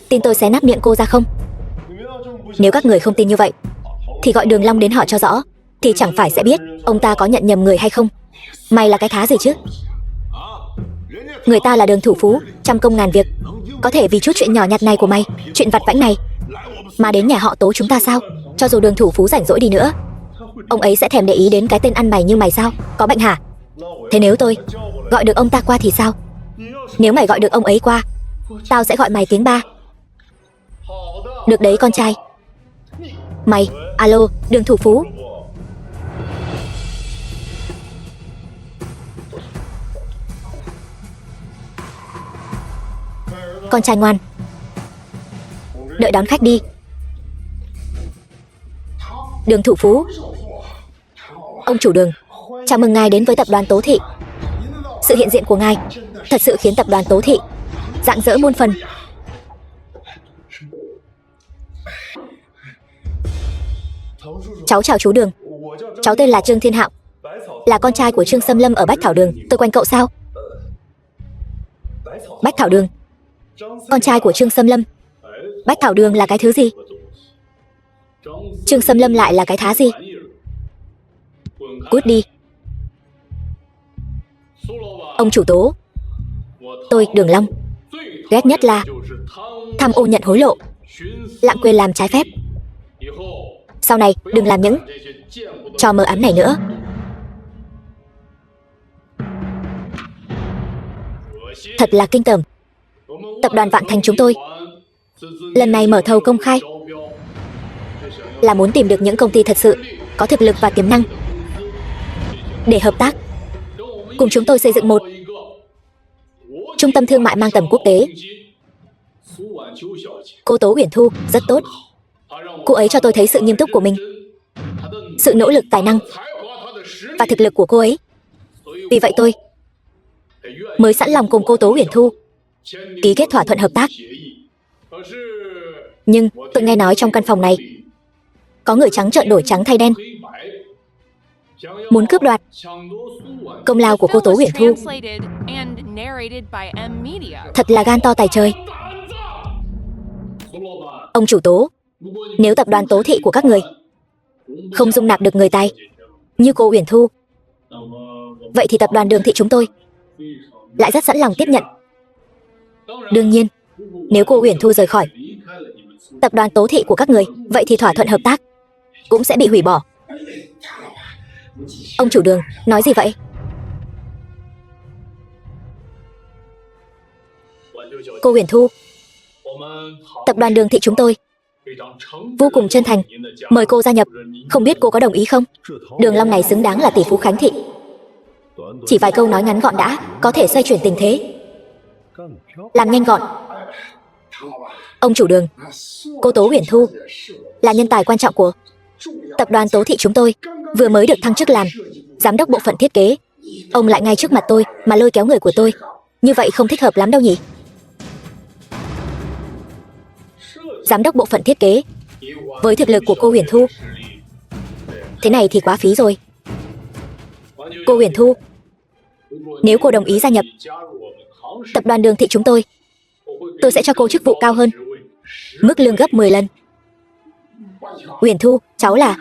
tin tôi xé nát miệng cô ra không? Nếu các người không tin như vậy thì gọi Đường Long đến hỏi cho rõ, thì chẳng phải sẽ biết ông ta có nhận nhầm người hay không. Mày là cái thá gì chứ? Người ta là Đường thủ phú, trăm công ngàn việc, có thể vì chút chuyện nhỏ nhặt này của mày, chuyện vặt vãnh này mà đến nhà họ Tố chúng ta sao? Cho dù Đường thủ phú rảnh rỗi đi nữa, ông ấy sẽ thèm để ý đến cái tên ăn mày như mày sao? Có bệnh hả? Thế nếu tôi gọi được ông ta qua thì sao? Nếu mày gọi được ông ấy qua, tao sẽ gọi mày tiếng ba. Được đấy con trai. Mày, alo, Đường thủ phú. Con trai ngoan, đợi đón khách đi. Đường thủ phú. Ông chủ Đường, chào mừng ngài đến với tập đoàn Tố Thị. Sự hiện diện của ngài thật sự khiến tập đoàn Tố Thị rạng rỡ muôn phần. Cháu chào chú Đường. Cháu tên là Trương Thiên Hạo, là con trai của Trương Sâm Lâm ở Bách Thảo Đường. Tôi quen cậu sao? Bách Thảo Đường, con trai của Trương Sâm Lâm. Bách Thảo Đường là cái thứ gì? Trương Sâm Lâm lại là cái thá gì? Cút đi. Ông chủ Tố, tôi Đường Long ghét nhất là tham ô nhận hối lộ, lạm quyền làm trái phép. Sau này đừng làm những trò mờ ám này nữa. Thật là kinh tởm. Tập đoàn Vạn Thành chúng tôi lần này mở thầu công khai là muốn tìm được những công ty thật sự có thực lực và tiềm năng để hợp tác cùng chúng tôi xây dựng một trung tâm thương mại mang tầm quốc tế. Cô Tố Uyển Thu rất tốt. Cô ấy cho tôi thấy sự nghiêm túc của mình, sự nỗ lực, tài năng và thực lực của cô ấy. Vì vậy tôi mới sẵn lòng cùng cô Tố Uyển Thu ký kết thỏa thuận hợp tác. Nhưng tôi nghe nói trong căn phòng này có người trắng trợn đổi trắng thay đen, muốn cướp đoạt công lao của cô Tố Uyển Thu. Thật là gan to tài trời. Ông chủ Tố, nếu tập đoàn Tố Thị của các người không dung nạp được người tài như cô Uyển Thu, vậy thì tập đoàn Đường Thị chúng tôi lại rất sẵn lòng tiếp nhận. Đương nhiên, nếu cô Uyển Thu rời khỏi tập đoàn Tố Thị của các người, vậy thì thỏa thuận hợp tác cũng sẽ bị hủy bỏ. Ông chủ Đường, nói gì vậy? Cô Uyển Thu, tập đoàn Đường Thị chúng tôi vô cùng chân thành mời cô gia nhập. Không biết cô có đồng ý không? Đường Long này xứng đáng là tỷ phú Khánh Thị. Chỉ vài câu nói ngắn gọn đã có thể xoay chuyển tình thế, làm nhanh gọn. Ông chủ Đường, cô Tố Uyển Thu là nhân tài quan trọng của tập đoàn Tố Thị chúng tôi, vừa mới được thăng chức làm giám đốc bộ phận thiết kế. Ông lại ngay trước mặt tôi mà lôi kéo người của tôi, như vậy không thích hợp lắm đâu nhỉ? Giám đốc bộ phận thiết kế với thực lực của cô Uyển Thu, thế này thì quá phí rồi. Cô Uyển Thu, nếu cô đồng ý gia nhập tập đoàn Đường Thị chúng tôi sẽ cho cô chức vụ cao hơn, mức lương gấp 10 lần. Uyển Thu, cháu là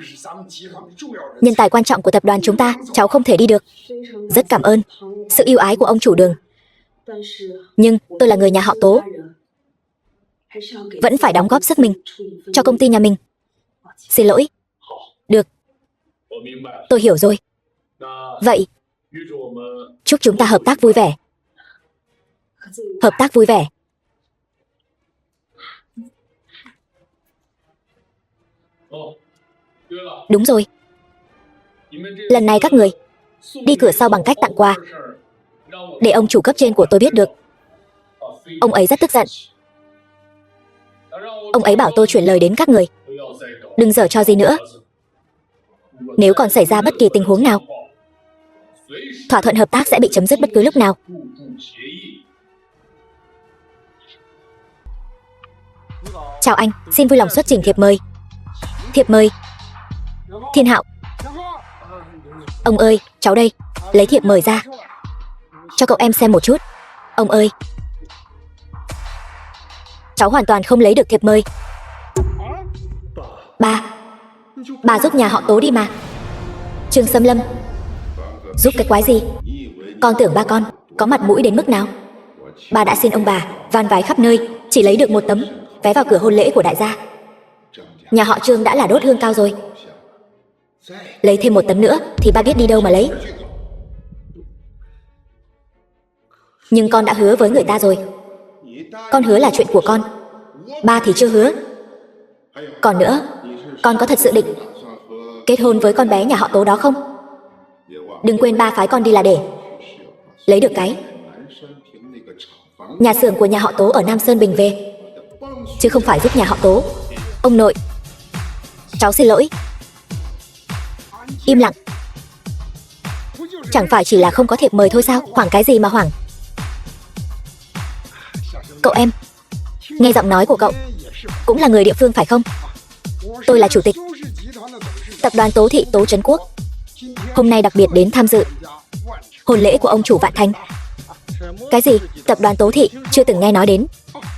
nhân tài quan trọng của tập đoàn chúng ta, cháu không thể đi được. Rất cảm ơn sự ưu ái của ông chủ Đường. Nhưng tôi là người nhà họ Tố, vẫn phải đóng góp sức mình cho công ty nhà mình. Xin lỗi. Được, tôi hiểu rồi. Vậy, chúc chúng ta hợp tác vui vẻ. Hợp tác vui vẻ. Đúng rồi. Lần này các người đi cửa sau bằng cách tặng quà, để ông chủ cấp trên của tôi biết được. Ông ấy rất tức giận. Ông ấy bảo tôi chuyển lời đến các người, đừng giở trò gì nữa. Nếu còn xảy ra bất kỳ tình huống nào, thỏa thuận hợp tác sẽ bị chấm dứt bất cứ lúc nào. Chào anh, xin vui lòng xuất trình thiệp mời. Thiệp mời. Thiên Hạo. Ông ơi, cháu đây. Lấy thiệp mời ra, cho cậu em xem một chút. Ông ơi, cháu hoàn toàn không lấy được thiệp mời. Bà giúp nhà họ Tố đi mà. Trương Sâm Lâm. Giúp cái quái gì? Con tưởng ba con có mặt mũi đến mức nào? Bà đã xin ông bà van vái khắp nơi, chỉ lấy được một tấm vé vào cửa hôn lễ của đại gia. Nhà họ Trương đã là đốt hương cao rồi, lấy thêm một tấm nữa thì ba biết đi đâu mà lấy. Nhưng con đã hứa với người ta rồi. Con hứa là chuyện của con, ba thì chưa hứa. Còn nữa, con có thật sự định kết hôn với con bé nhà họ Tố đó không? Đừng quên ba phái con đi là để lấy được cái nhà xưởng của nhà họ Tố ở Nam Sơn Bình về, chứ không phải giúp nhà họ Tố. Ông nội, cháu xin lỗi. Im lặng. Chẳng phải chỉ là không có thiệp mời thôi sao? Hoảng cái gì mà hoảng? Cậu em, nghe giọng nói của cậu cũng là người địa phương phải không? Tôi là chủ tịch tập đoàn Tố Thị Tố Trấn Quốc, hôm nay đặc biệt đến tham dự hôn lễ của ông chủ Vạn Thành. Cái gì? Tập đoàn Tố Thị? Chưa từng nghe nói đến.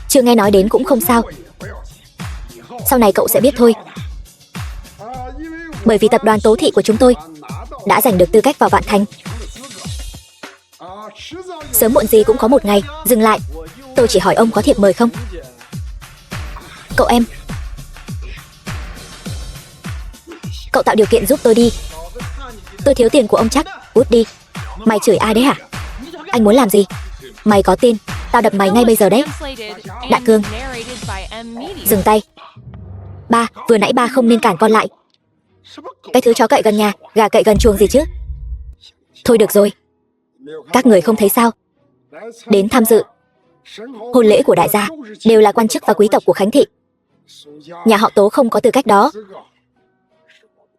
Chưa nghe nói đến cũng không sao, sau này cậu sẽ biết thôi. Bởi vì tập đoàn Tố Thị của chúng tôi đã giành được tư cách vào Vạn Thành. Sớm muộn gì cũng có một ngày. Dừng lại, tôi chỉ hỏi ông có thiệp mời không? Cậu em, cậu tạo điều kiện giúp tôi đi. Tôi thiếu tiền của ông chắc. Cút đi. Mày chửi ai đấy hả? Anh muốn làm gì? Mày có tin tao đập mày ngay bây giờ đấy. Đại Cương, dừng tay. Ba, vừa nãy ba không nên cản con lại. Cái thứ chó cậy gần nhà, gà cậy gần chuồng gì chứ? Thôi được rồi, các người không thấy sao? Đến tham dự hôn lễ của đại gia đều là quan chức và quý tộc của Khánh Thị. Nhà họ Tố không có tư cách đó,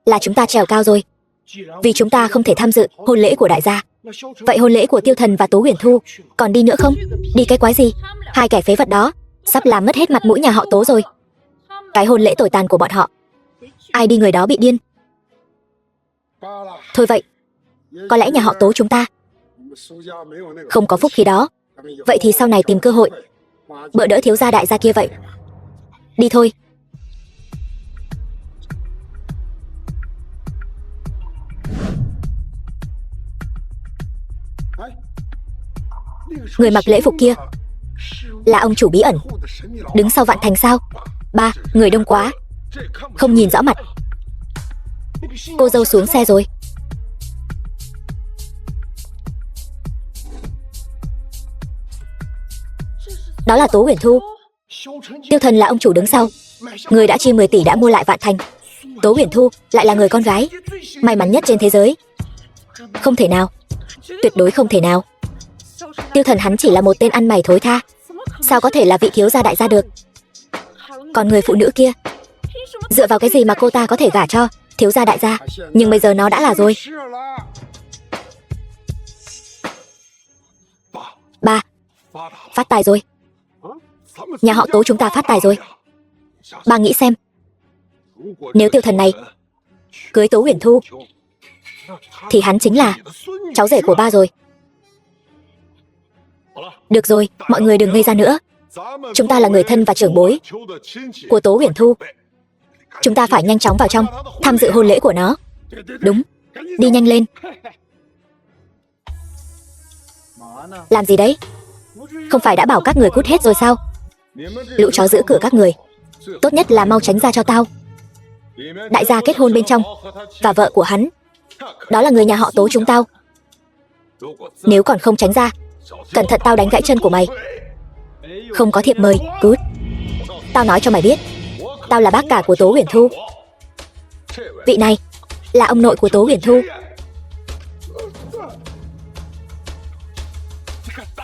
là chúng ta trèo cao rồi. Vì chúng ta không thể tham dự hôn lễ của đại gia, vậy hôn lễ của Tiêu Thần và Tố Uyển Thu còn đi nữa không? Đi cái quái gì? Hai kẻ phế vật đó sắp làm mất hết mặt mũi nhà họ Tố rồi. Cái hôn lễ tồi tàn của bọn họ, ai đi người đó bị điên. Thôi vậy, có lẽ nhà họ Tố chúng ta không có phúc khí đó. Vậy thì sau này tìm cơ hội bỡ đỡ thiếu gia đại gia kia vậy. Đi thôi. Người mặc lễ phục kia là ông chủ bí ẩn đứng sau Vạn Thành sao? Ba, người đông quá, không nhìn rõ mặt. Cô dâu xuống xe rồi. Đó là Tố Uyển Thu. Tiêu Thần là ông chủ đứng sau, người đã chi 10 tỷ đã mua lại Vạn Thành. Tố Uyển Thu lại là người con gái may mắn nhất trên thế giới. Không thể nào, tuyệt đối không thể nào. Tiêu Thần hắn chỉ là một tên ăn mày thối tha, sao có thể là vị thiếu gia đại gia được? Còn người phụ nữ kia, dựa vào cái gì mà cô ta có thể gả cho thiếu gia đại gia? Nhưng bây giờ nó đã là rồi. Ba, phát tài rồi. Nhà họ Tố chúng ta phát tài rồi. Ba nghĩ xem, nếu Tiêu Thần này cưới Tố Uyển Thu thì hắn chính là cháu rể của ba rồi. Được rồi, mọi người đừng ngây ra nữa. Chúng ta là người thân và trưởng bối của Tố Uyển Thu. Chúng ta phải nhanh chóng vào trong, tham dự hôn lễ của nó. Đúng, đi nhanh lên. Làm gì đấy? Không phải đã bảo các người cút hết rồi sao? Lũ chó giữ cửa các người, tốt nhất là mau tránh ra cho tao. Đại gia kết hôn bên trong, và vợ của hắn, đó là người nhà họ Tố chúng tao. Nếu còn không tránh ra, cẩn thận tao đánh gãy chân của mày. Không có thiệp mời, cút. Tao nói cho mày biết, tao là bác cả của Tố Uyển Thu. Vị này là ông nội của Tố Uyển Thu.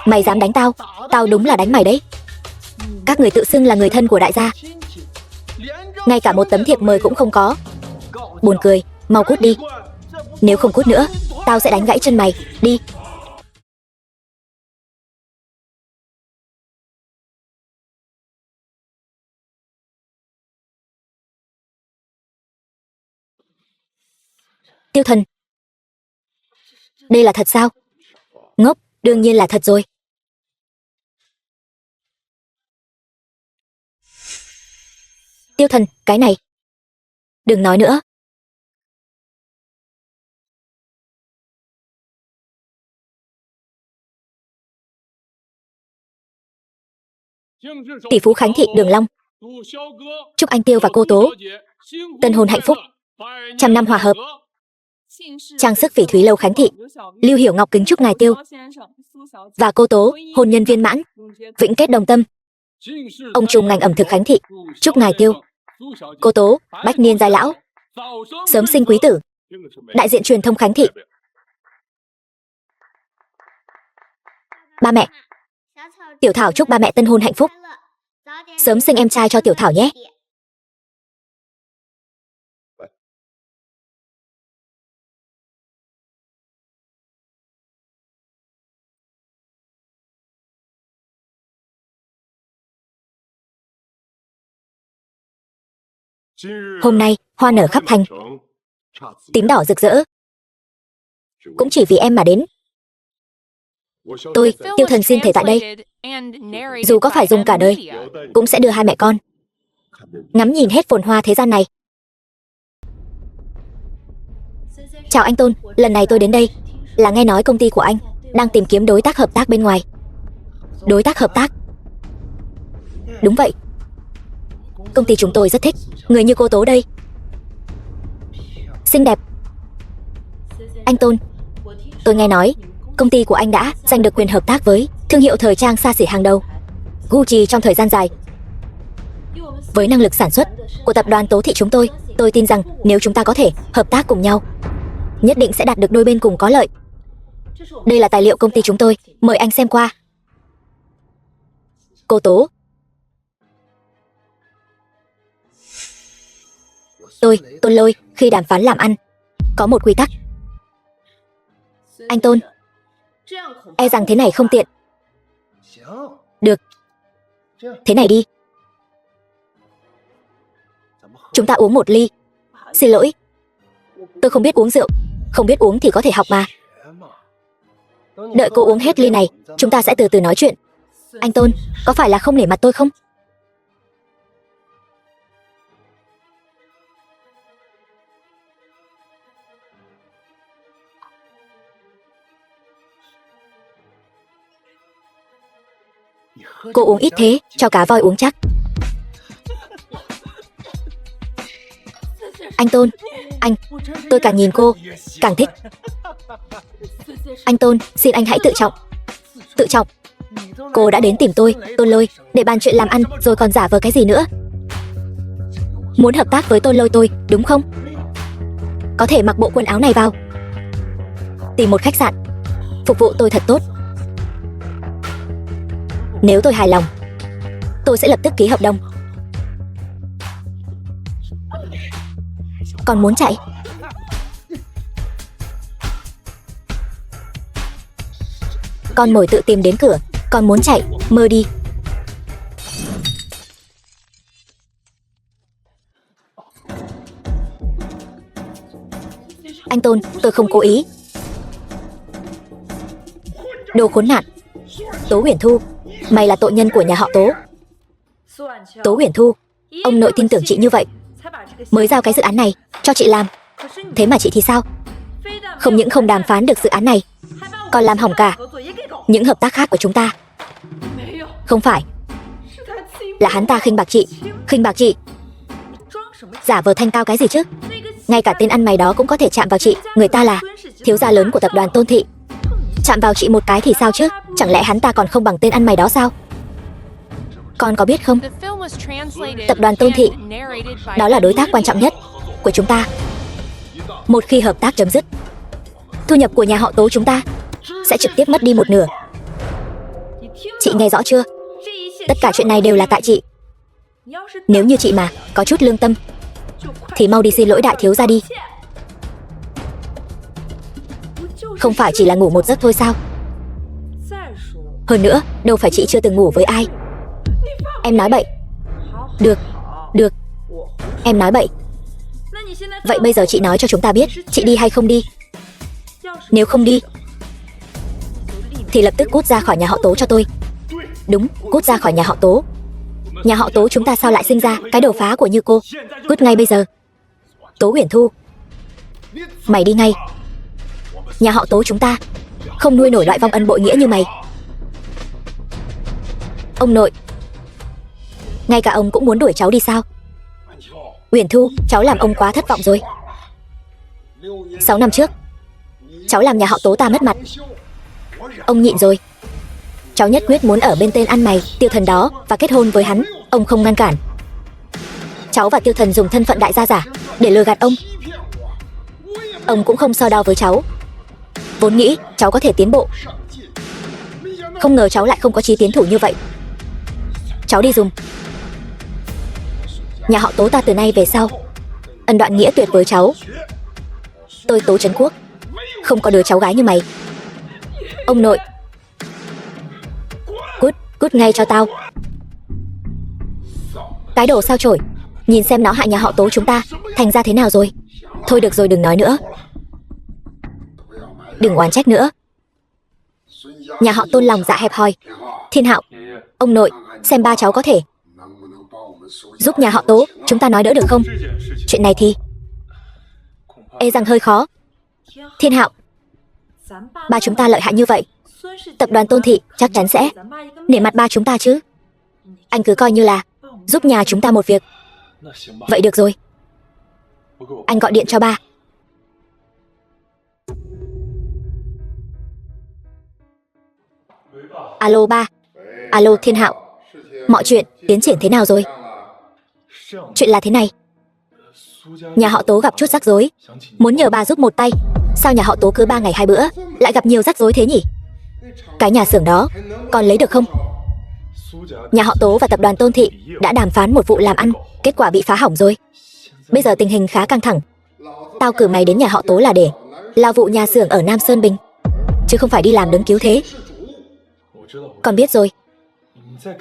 Mày dám đánh tao, tao đúng là đánh mày đấy. Các người tự xưng là người thân của đại gia, ngay cả một tấm thiệp mời cũng không có. Buồn cười, mau cút đi. Nếu không cút nữa, tao sẽ đánh gãy chân mày. Đi. Tiêu Thần, đây là thật sao? Ngốc, đương nhiên là thật rồi. Tiêu Thần, cái này đừng nói nữa. Tỷ phú Khánh Thị Đường Long, chúc anh Tiêu và cô Tố tân hôn hạnh phúc, trăm năm hòa hợp. Trang sức Phỉ Thúy Lâu Khánh Thị, Lưu Hiểu Ngọc kính chúc ngài Tiêu và cô Tố hôn nhân viên mãn, vĩnh kết đồng tâm. Ông trùm ngành ẩm thực Khánh Thị, chúc ngài Tiêu, cô Tố bách niên giai lão, sớm sinh quý tử. Đại diện truyền thông Khánh Thị. Ba mẹ, Tiểu Thảo chúc ba mẹ tân hôn hạnh phúc, sớm sinh em trai cho Tiểu Thảo nhé. Hôm nay hoa nở khắp thành, tím đỏ rực rỡ, cũng chỉ vì em mà đến. Tôi, Tiêu Thần xin thể tại đây, dù có phải dùng cả đời, cũng sẽ đưa hai mẹ con ngắm nhìn hết phồn hoa thế gian này. Chào anh Tôn, lần này tôi đến đây là nghe nói công ty của anh đang tìm kiếm đối tác hợp tác bên ngoài. Đối tác hợp tác? Đúng vậy. Công ty chúng tôi rất thích người như cô Tố đây. Xinh đẹp. Anh Tôn, tôi nghe nói công ty của anh đã giành được quyền hợp tác với thương hiệu thời trang xa xỉ hàng đầu Gucci trong thời gian dài. Với năng lực sản xuất của tập đoàn Tố Thị chúng tôi tin rằng nếu chúng ta có thể hợp tác cùng nhau, nhất định sẽ đạt được đôi bên cùng có lợi. Đây là tài liệu công ty chúng tôi, mời anh xem qua. Cô Tố, Tôn Lôi, khi đàm phán làm ăn có một quy tắc. Anh Tôn, e rằng thế này không tiện. Được, thế này đi, chúng ta uống một ly. Xin lỗi, tôi không biết uống rượu. Không biết uống thì có thể học mà. Đợi cô uống hết ly này, chúng ta sẽ từ từ nói chuyện. Anh Tôn, có phải là không nể mặt tôi không? Cô uống ít thế, cho cá voi uống chắc. Anh Tôn, tôi càng nhìn cô càng thích. Anh Tôn, xin anh hãy tự trọng. Tự trọng? Cô đã đến tìm tôi, Tôn Lôi, để bàn chuyện làm ăn rồi còn giả vờ cái gì nữa? Muốn hợp tác với Tôn Lôi tôi, đúng không? Có thể mặc bộ quần áo này vào, tìm một khách sạn, phục vụ tôi thật tốt. Nếu tôi hài lòng, tôi sẽ lập tức ký hợp đồng. Còn muốn chạy? Con mồi tự tìm đến cửa, còn muốn chạy, mơ đi. Anh Tôn, tôi không cố ý. Đồ khốn nạn. Tố Uyển Thu, mày là tội nhân của nhà họ Tố. Tố Uyển Thu, ông nội tin tưởng chị như vậy, mới giao cái dự án này cho chị làm. Thế mà chị thì sao? Không những không đàm phán được dự án này, còn làm hỏng cả những hợp tác khác của chúng ta. Không phải, là hắn ta khinh bạc chị. Khinh bạc chị? Giả vờ thanh cao cái gì chứ? Ngay cả tên ăn mày đó cũng có thể chạm vào chị. Người ta là thiếu gia lớn của tập đoàn Tôn Thị, chạm vào chị một cái thì sao chứ? Chẳng lẽ hắn ta còn không bằng tên ăn mày đó sao? Con có biết không, tập đoàn Tôn Thị đó là đối tác quan trọng nhất của chúng ta. Một khi hợp tác chấm dứt, thu nhập của nhà họ Tố chúng ta sẽ trực tiếp mất đi một nửa. Chị nghe rõ chưa? Tất cả chuyện này đều là tại chị. Nếu như chị mà có chút lương tâm thì mau đi xin lỗi đại thiếu gia đi. Không phải chỉ là ngủ một giấc thôi sao? Hơn nữa, đâu phải chị chưa từng ngủ với ai. Em nói bậy. Được, được, em nói bậy. Vậy bây giờ chị nói cho chúng ta biết, chị đi hay không đi? Nếu không đi thì lập tức cút ra khỏi nhà họ Tố cho tôi. Đúng, cút ra khỏi nhà họ Tố. Nhà họ Tố chúng ta sao lại sinh ra cái đầu phá của như cô? Cút ngay bây giờ. Tố Uyển Thu, mày đi ngay. Nhà họ Tố chúng ta không nuôi nổi loại vong ân bội nghĩa như mày. Ông nội, ngay cả ông cũng muốn đuổi cháu đi sao? Uyển Thu, cháu làm ông quá thất vọng rồi. 6 năm trước, cháu làm nhà họ Tố ta mất mặt. Ông nhịn rồi. Cháu nhất quyết muốn ở bên tên ăn mày Tiêu Thần đó và kết hôn với hắn. Ông không ngăn cản. Cháu và Tiêu Thần dùng thân phận đại gia giả để lừa gạt ông. Ông cũng không so đo với cháu. Vốn nghĩ cháu có thể tiến bộ, không ngờ cháu lại không có chí tiến thủ như vậy. Cháu đi dùng. Nhà họ Tố ta từ nay về sau ân đoạn nghĩa tuyệt với cháu. Tôi Tố Trấn Quốc không có đứa cháu gái như mày. Ông nội, cút, cút ngay cho tao. Cái đồ sao chổi, nhìn xem nó hại nhà họ Tố chúng ta thành ra thế nào rồi. Thôi được rồi, đừng nói nữa, đừng oán trách nữa. Nhà họ Tôn lòng dạ hẹp hòi. Thiên Hạo, ông nội, xem ba cháu có thể giúp nhà họ Tố chúng ta nói đỡ được không? Chuyện này thì e rằng hơi khó. Thiên Hạo, ba chúng ta lợi hại như vậy, tập đoàn Tôn Thị chắc chắn sẽ nể mặt ba chúng ta chứ. Anh cứ coi như là giúp nhà chúng ta một việc. Vậy được rồi, anh gọi điện cho ba. Alo ba. Alo Thiên Hạo, mọi chuyện tiến triển thế nào rồi? Chuyện là thế này, nhà họ Tố gặp chút rắc rối, muốn nhờ bà giúp một tay. Sao nhà họ Tố cứ 3 ngày 2 bữa lại gặp nhiều rắc rối thế nhỉ? Cái nhà xưởng đó còn lấy được không? Nhà họ Tố và tập đoàn Tôn Thị đã đàm phán một vụ làm ăn, kết quả bị phá hỏng rồi. Bây giờ tình hình khá căng thẳng. Tao cử mày đến nhà họ Tố là để lao vụ nhà xưởng ở Nam Sơn Bình, chứ không phải đi làm đứng cứu thế. Con biết rồi.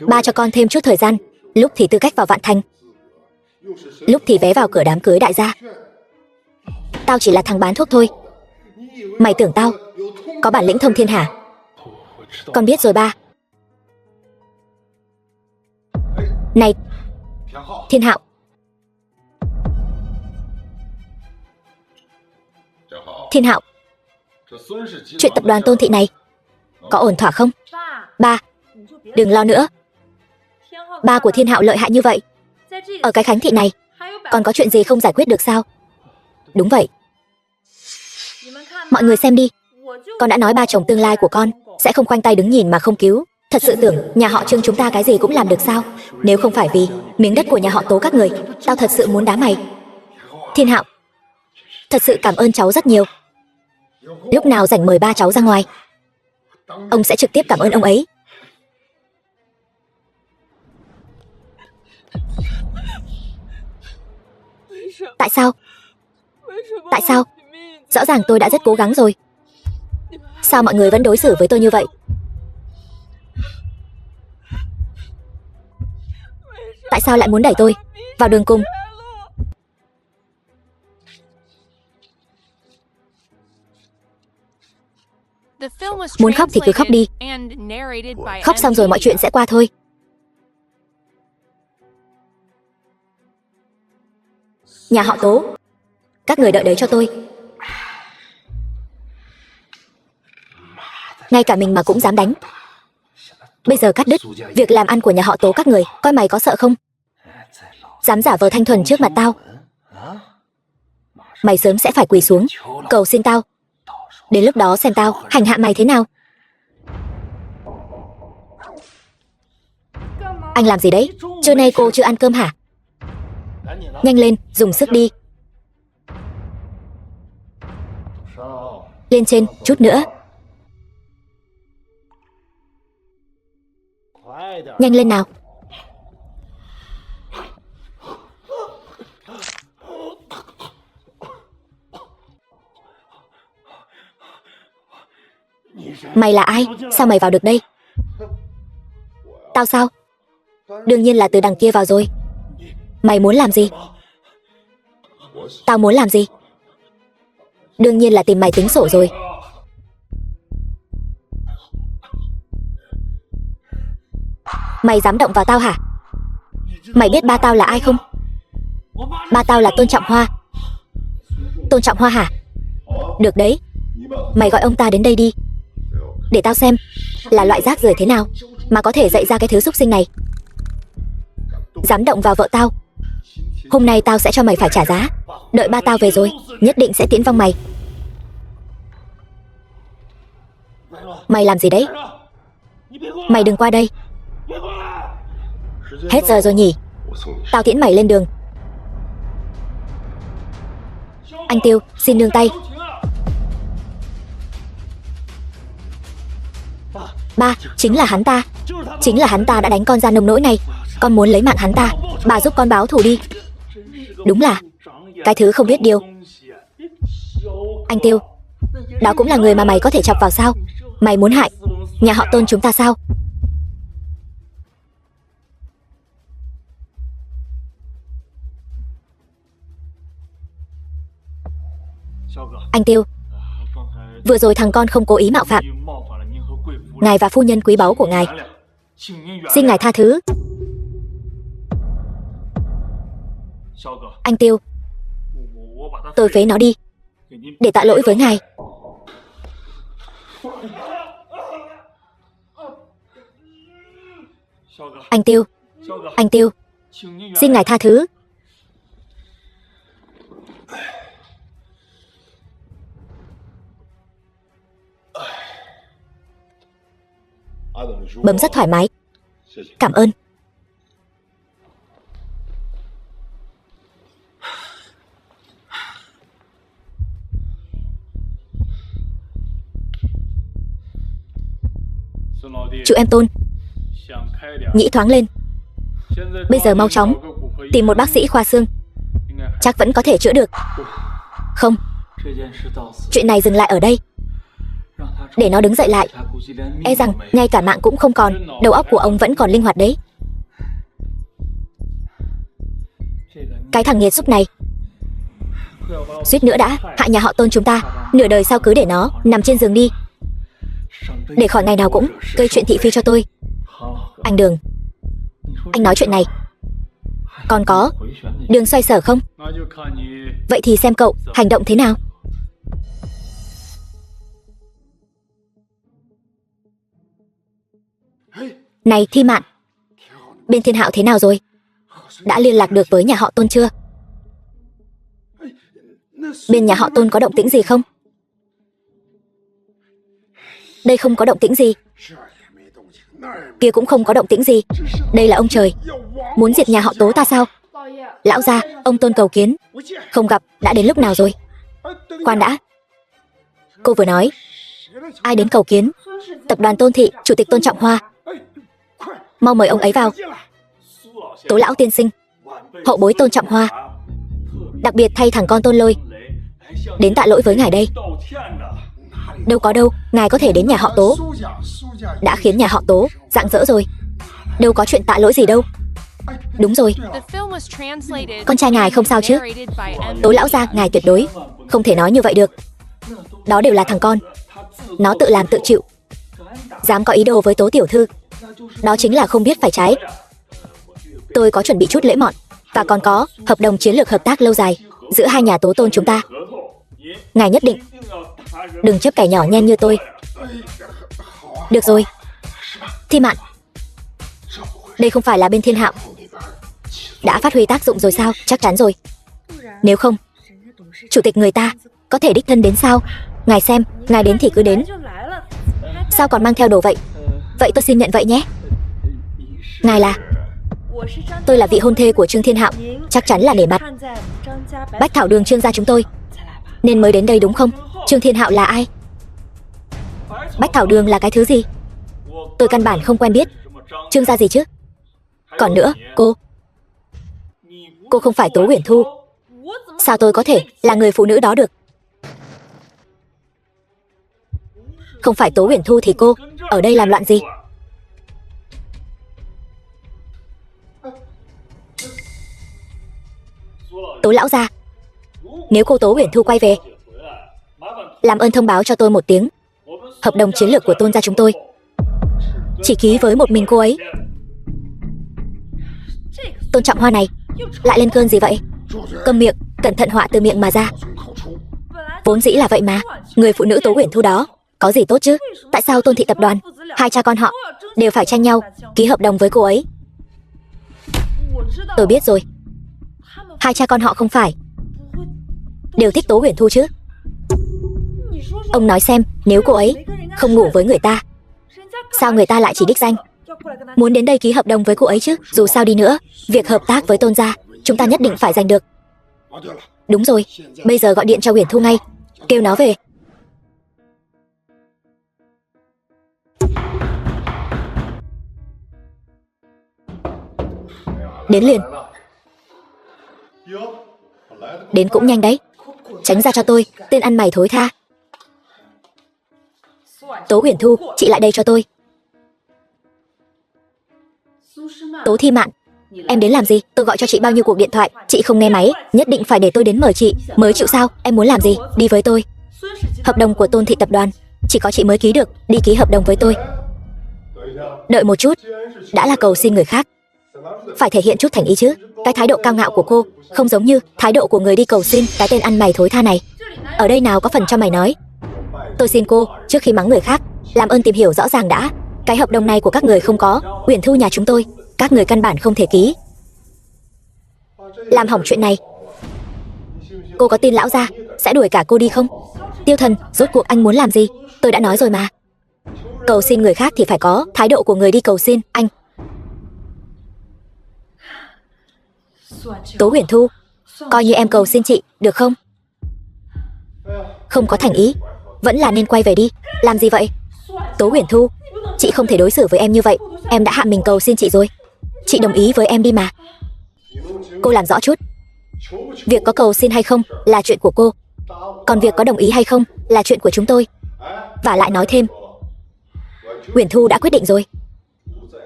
Ba cho con thêm chút thời gian, lúc thì tư cách vào Vạn Thành, lúc thì vé vào cửa đám cưới đại gia. Tao chỉ là thằng bán thuốc thôi. Mày tưởng tao có bản lĩnh thông thiên hả? Con biết rồi ba. Này Thiên Hạo, Thiên Hạo, chuyện tập đoàn Tôn Thị này có ổn thỏa không? Ba, đừng lo nữa. Ba của Thiên Hạo lợi hại như vậy, ở cái Khánh Thị này còn có chuyện gì không giải quyết được sao? Đúng vậy. Mọi người xem đi, con đã nói ba chồng tương lai của con sẽ không khoanh tay đứng nhìn mà không cứu. Thật sự tưởng nhà họ Trương chúng ta cái gì cũng làm được sao? Nếu không phải vì miếng đất của nhà họ Tố các người, tao thật sự muốn đá mày. Thiên Hạo, thật sự cảm ơn cháu rất nhiều. Lúc nào rảnh mời ba cháu ra ngoài, ông sẽ trực tiếp cảm ơn ông ấy. Tại sao? Tại sao? Rõ ràng tôi đã rất cố gắng rồi. Sao mọi người vẫn đối xử với tôi như vậy? Tại sao lại muốn đẩy tôi vào đường cùng? Muốn khóc thì cứ khóc đi. Khóc xong rồi mọi chuyện sẽ qua thôi. Nhà họ Tố, các người đợi đấy cho tôi. Ngay cả mình mà cũng dám đánh. Bây giờ cắt đứt việc làm ăn của nhà họ Tố các người, coi mày có sợ không? Dám giả vờ thanh thuần trước mặt tao, mày sớm sẽ phải quỳ xuống cầu xin tao. Đến lúc đó xem tao hành hạ mày thế nào. Anh làm gì đấy? Trưa nay cô chưa ăn cơm hả? Nhanh lên, dùng sức đi. Lên trên, chút nữa. Nhanh lên nào. Mày là ai? Sao mày vào được đây? Tao sao? Đương nhiên là từ đằng kia vào rồi. Mày muốn làm gì? Tao muốn làm gì? Đương nhiên là tìm mày tính sổ rồi. Mày dám động vào tao hả? Mày biết ba tao là ai không? Ba tao là Tôn Trọng Hoa. Tôn Trọng Hoa hả? Được đấy, mày gọi ông ta đến đây đi, để tao xem là loại rác rưởi thế nào mà có thể dạy ra cái thứ xúc sinh này. Dám động vào vợ tao, hôm nay tao sẽ cho mày phải trả giá. Đợi ba tao về rồi, nhất định sẽ tiễn vong mày. Mày làm gì đấy? Mày đừng qua đây. Hết giờ rồi nhỉ? Tao tiễn mày lên đường. Anh Tiêu, xin nương tay. Ba, chính là hắn ta. Chính là hắn ta đã đánh con ra nông nỗi này. Con muốn lấy mạng hắn ta. Bà giúp con báo thù đi. Đúng là cái thứ không biết điều. Anh Tiêu, đó cũng là người mà mày có thể chọc vào sao? Mày muốn hại nhà họ Tôn chúng ta sao? Anh Tiêu, vừa rồi thằng con không cố ý mạo phạm ngài và phu nhân quý báu của ngài. Xin ngài tha thứ. Anh Tiêu, tôi phế nó đi để tạ lỗi với ngài. Anh Tiêu, anh Tiêu, xin ngài tha thứ. Bấm rất thoải mái. Cảm ơn. Chú em Tôn, nghĩ thoáng lên. Bây giờ mau chóng tìm một bác sĩ khoa xương, chắc vẫn có thể chữa được. Không, chuyện này dừng lại ở đây, để nó đứng dậy lại. E rằng ngay cả mạng cũng không còn. Đầu óc của ông vẫn còn linh hoạt đấy. Cái thằng nghiệt xúc này suýt nữa đã hại nhà họ Tôn chúng ta. Nửa đời sau cứ để nó nằm trên giường đi, để khỏi ngày nào cũng gây chuyện thị phi cho tôi. Anh Đường, anh nói chuyện này còn có đường xoay sở không? Vậy thì xem cậu hành động thế nào. Này Thi Mạn, bên Thiên Hạo thế nào rồi? Đã liên lạc được với nhà họ Tôn chưa? Bên nhà họ Tôn có động tĩnh gì không? Đây không có động tĩnh gì, kia cũng không có động tĩnh gì. Đây là ông trời muốn diệt nhà họ Tố ta sao? Lão gia, ông Tôn cầu kiến. Không gặp đã đến lúc nào rồi? Khoan đã, cô vừa nói ai đến cầu kiến? Tập đoàn Tôn Thị, chủ tịch Tôn Trọng Hoa. Mau mời ông ấy vào. Tố lão tiên sinh, hậu bối Tôn Trọng Hoa đặc biệt thay thằng con Tôn Lôi đến tạ lỗi với ngài đây. Đâu có đâu, ngài có thể đến nhà họ Tố, đã khiến nhà họ Tố rạng rỡ rồi. Đâu có chuyện tạ lỗi gì đâu. Đúng rồi, con trai ngài không sao chứ? Tố lão gia, ngài tuyệt đối không thể nói như vậy được. Đó đều là thằng con, nó tự làm tự chịu. Dám có ý đồ với Tố tiểu thư, đó chính là không biết phải trái. Tôi có chuẩn bị chút lễ mọn Và còn có hợp đồng chiến lược hợp tác lâu dài giữa hai nhà Tố Tôn chúng ta. Ngài nhất định đừng chấp kẻ nhỏ nhen như tôi. Được rồi. Thi Mạn, đây không phải là bên Thiên Hạo đã phát huy tác dụng rồi sao? Chắc chắn rồi. Nếu không, chủ tịch người ta có thể đích thân đến sao? Ngài xem, ngài đến thì cứ đến. Sao còn mang theo đồ vậy? Vậy tôi xin nhận vậy nhé. Ngài là? Tôi là vị hôn thê của Trương Thiên Hạo. Chắc chắn là nể mặt Bách Thảo Đường Trương gia chúng tôi nên mới đến đây đúng không? Trương Thiên Hạo là ai? Bách Thảo Đường là cái thứ gì? Tôi căn bản không quen biết. Trương gia gì chứ? Còn nữa, cô không phải Tố Uyển Thu. Sao tôi có thể là người phụ nữ đó được? Không phải Tố Uyển Thu thì cô ở đây làm loạn gì? Tố lão gia, nếu cô Tố Uyển Thu quay về, làm ơn thông báo cho tôi một tiếng. Hợp đồng chiến lược của Tôn gia chúng tôi chỉ ký với một mình cô ấy. Tôn Trọng Hoa này lại lên cơn gì vậy? Câm miệng, cẩn thận họa từ miệng mà ra. Vốn dĩ là vậy mà. Người phụ nữ Tố Uyển Thu đó có gì tốt chứ? Tại sao Tôn thị tập đoàn, hai cha con họ đều phải tranh nhau ký hợp đồng với cô ấy? Tôi biết rồi. Hai cha con họ không phải đều thích Tố Uyển Thu chứ? Ông nói xem, nếu cô ấy không ngủ với người ta, sao người ta lại chỉ đích danh muốn đến đây ký hợp đồng với cô ấy chứ? Dù sao đi nữa, việc hợp tác với Tôn gia chúng ta nhất định phải giành được. Đúng rồi, bây giờ gọi điện cho Uyển Thu ngay, kêu nó về. Đến liền. Đến cũng nhanh đấy. Tránh ra cho tôi, tên ăn mày thối tha. Tố Uyển Thu, chị lại đây cho tôi. Tố Thi Mạn, em đến làm gì? Tôi gọi cho chị bao nhiêu cuộc điện thoại, chị không nghe máy, nhất định phải để tôi đến mời chị mới chịu sao? Em muốn làm gì? Đi với tôi. Hợp đồng của Tôn thị tập đoàn chỉ có chị mới ký được, đi ký hợp đồng với tôi. Đợi một chút, đã là cầu xin người khác, phải thể hiện chút thành ý chứ. Cái thái độ cao ngạo của cô không giống như thái độ của người đi cầu xin. Cái tên ăn mày thối tha này, ở đây nào có phần cho mày nói. Tôi xin cô, trước khi mắng người khác, làm ơn tìm hiểu rõ ràng đã. Cái hợp đồng này của các người không có Uyển Thu nhà chúng tôi, các người căn bản không thể ký. Làm hỏng chuyện này, cô có tin lão gia sẽ đuổi cả cô đi không? Tiêu Thần, rốt cuộc anh muốn làm gì? Tôi đã nói rồi mà, cầu xin người khác thì phải có thái độ của người đi cầu xin. Anh Tố Uyển Thu, coi như em cầu xin chị, được không? Không có thành ý, vẫn là nên quay về đi. Làm gì vậy? Tố Uyển Thu, chị không thể đối xử với em như vậy. Em đã hạ mình cầu xin chị rồi, chị đồng ý với em đi mà. Cô làm rõ chút. Việc có cầu xin hay không là chuyện của cô, còn việc có đồng ý hay không là chuyện của chúng tôi. Và lại nói thêm, Uyển Thu đã quyết định rồi,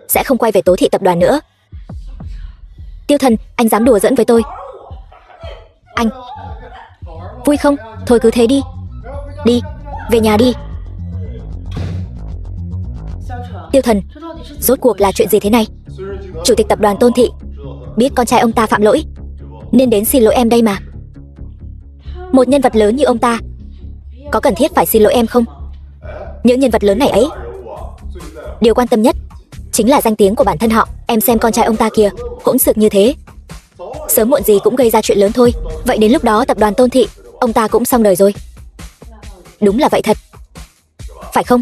sẽ không quay về Tố thị tập đoàn nữa. Tiêu Thần, anh dám đùa giỡn với tôi? Anh vui không? Thôi cứ thế đi. Đi, về nhà đi. Tiêu Thần, rốt cuộc là chuyện gì thế này? Chủ tịch tập đoàn Tôn thị biết con trai ông ta phạm lỗi nên đến xin lỗi em đây mà. Một nhân vật lớn như ông ta có cần thiết phải xin lỗi em không? Những nhân vật lớn này ấy, điều quan tâm nhất chính là danh tiếng của bản thân họ. Em xem con trai ông ta kìa, hỗn xược như thế, sớm muộn gì cũng gây ra chuyện lớn thôi. Vậy đến lúc đó tập đoàn Tôn thị ông ta cũng xong đời rồi. Đúng là vậy thật, phải không?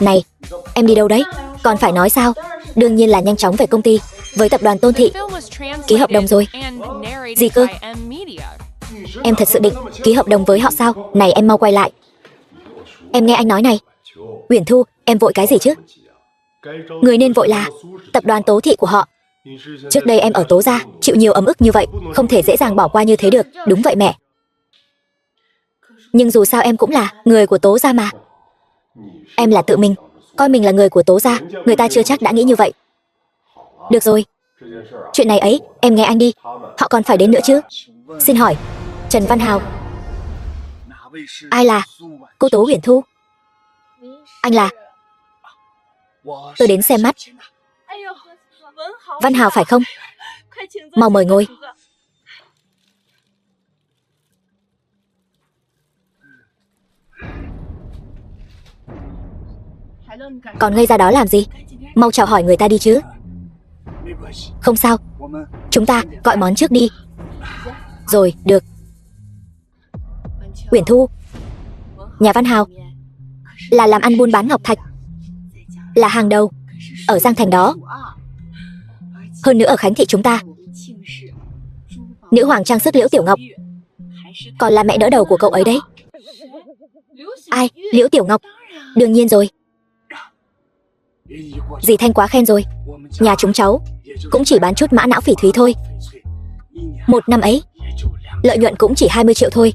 Này, em đi đâu đấy? Còn phải nói sao? Đương nhiên là nhanh chóng về công ty với tập đoàn Tôn thị, ký hợp đồng rồi. Gì cơ? Em thật sự định ký hợp đồng với họ sao? Này em mau quay lại. Em nghe anh nói này. Uyển Thu, em vội cái gì chứ? Người nên vội là tập đoàn Tố thị của họ. Trước đây em ở Tố gia chịu nhiều ấm ức như vậy, không thể dễ dàng bỏ qua như thế được. Đúng vậy mẹ, nhưng dù sao em cũng là người của Tố gia mà. Em là tự mình coi mình là người của Tố gia, người ta chưa chắc đã nghĩ như vậy. Được rồi, chuyện này ấy, em nghe anh đi, họ còn phải đến nữa chứ. Xin hỏi, Trần Văn Hào. Ai là cô Tố Uyển Thu? Anh là? Tôi đến xem mắt. Văn Hào phải không? Mau mời ngồi. Còn ngây ra đó làm gì? Mau chào hỏi người ta đi chứ. Không sao, chúng ta gọi món trước đi. Rồi, được. Uyển Thu, nhà Văn Hào là làm ăn buôn bán ngọc thạch, là hàng đầu ở Giang Thành đó. Hơn nữa ở Khánh Thị chúng ta, nữ hoàng trang sức Liễu Tiểu Ngọc còn là mẹ đỡ đầu của cậu ấy đấy. Ai? Liễu Tiểu Ngọc? Đương nhiên rồi. Dì Thanh quá khen rồi. Nhà chúng cháu cũng chỉ bán chút mã não phỉ thúy thôi. Một năm ấy lợi nhuận cũng chỉ 20 triệu thôi,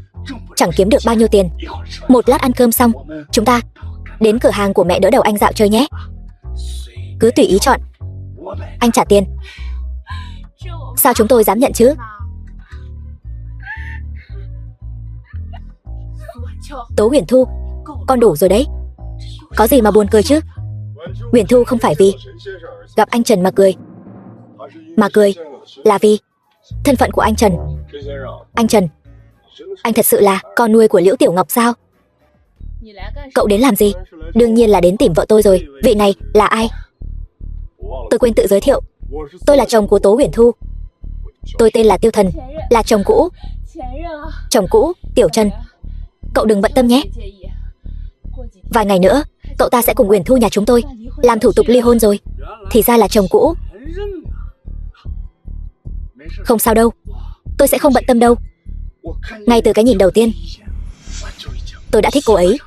chẳng kiếm được bao nhiêu tiền. Một lát ăn cơm xong, chúng ta đến cửa hàng của mẹ đỡ đầu anh dạo chơi nhé. Cứ tùy ý chọn, anh trả tiền. Sao chúng tôi dám nhận chứ? Tố Uyển Thu, con đủ rồi đấy. Có gì mà buồn cười chứ? Uyển Thu không phải vì gặp anh Trần mà cười, mà cười là vì thân phận của anh Trần. Anh Trần, anh thật sự là con nuôi của Liễu Tiểu Ngọc sao? Cậu đến làm gì? Đương nhiên là đến tìm vợ tôi rồi. Vị này là ai? Tôi quên tự giới thiệu. Tôi là chồng của Tố Uyển Thu. Tôi tên là Tiêu Thần, là chồng cũ. Chồng cũ, Tiểu Trần. Cậu đừng bận tâm nhé. Vài ngày nữa, cậu ta sẽ cùng Uyển Thu nhà chúng tôi làm thủ tục ly hôn rồi. Thì ra là chồng cũ. Không sao đâu, tôi sẽ không bận tâm đâu. Ngay từ cái nhìn đầu tiên, tôi đã thích cô ấy.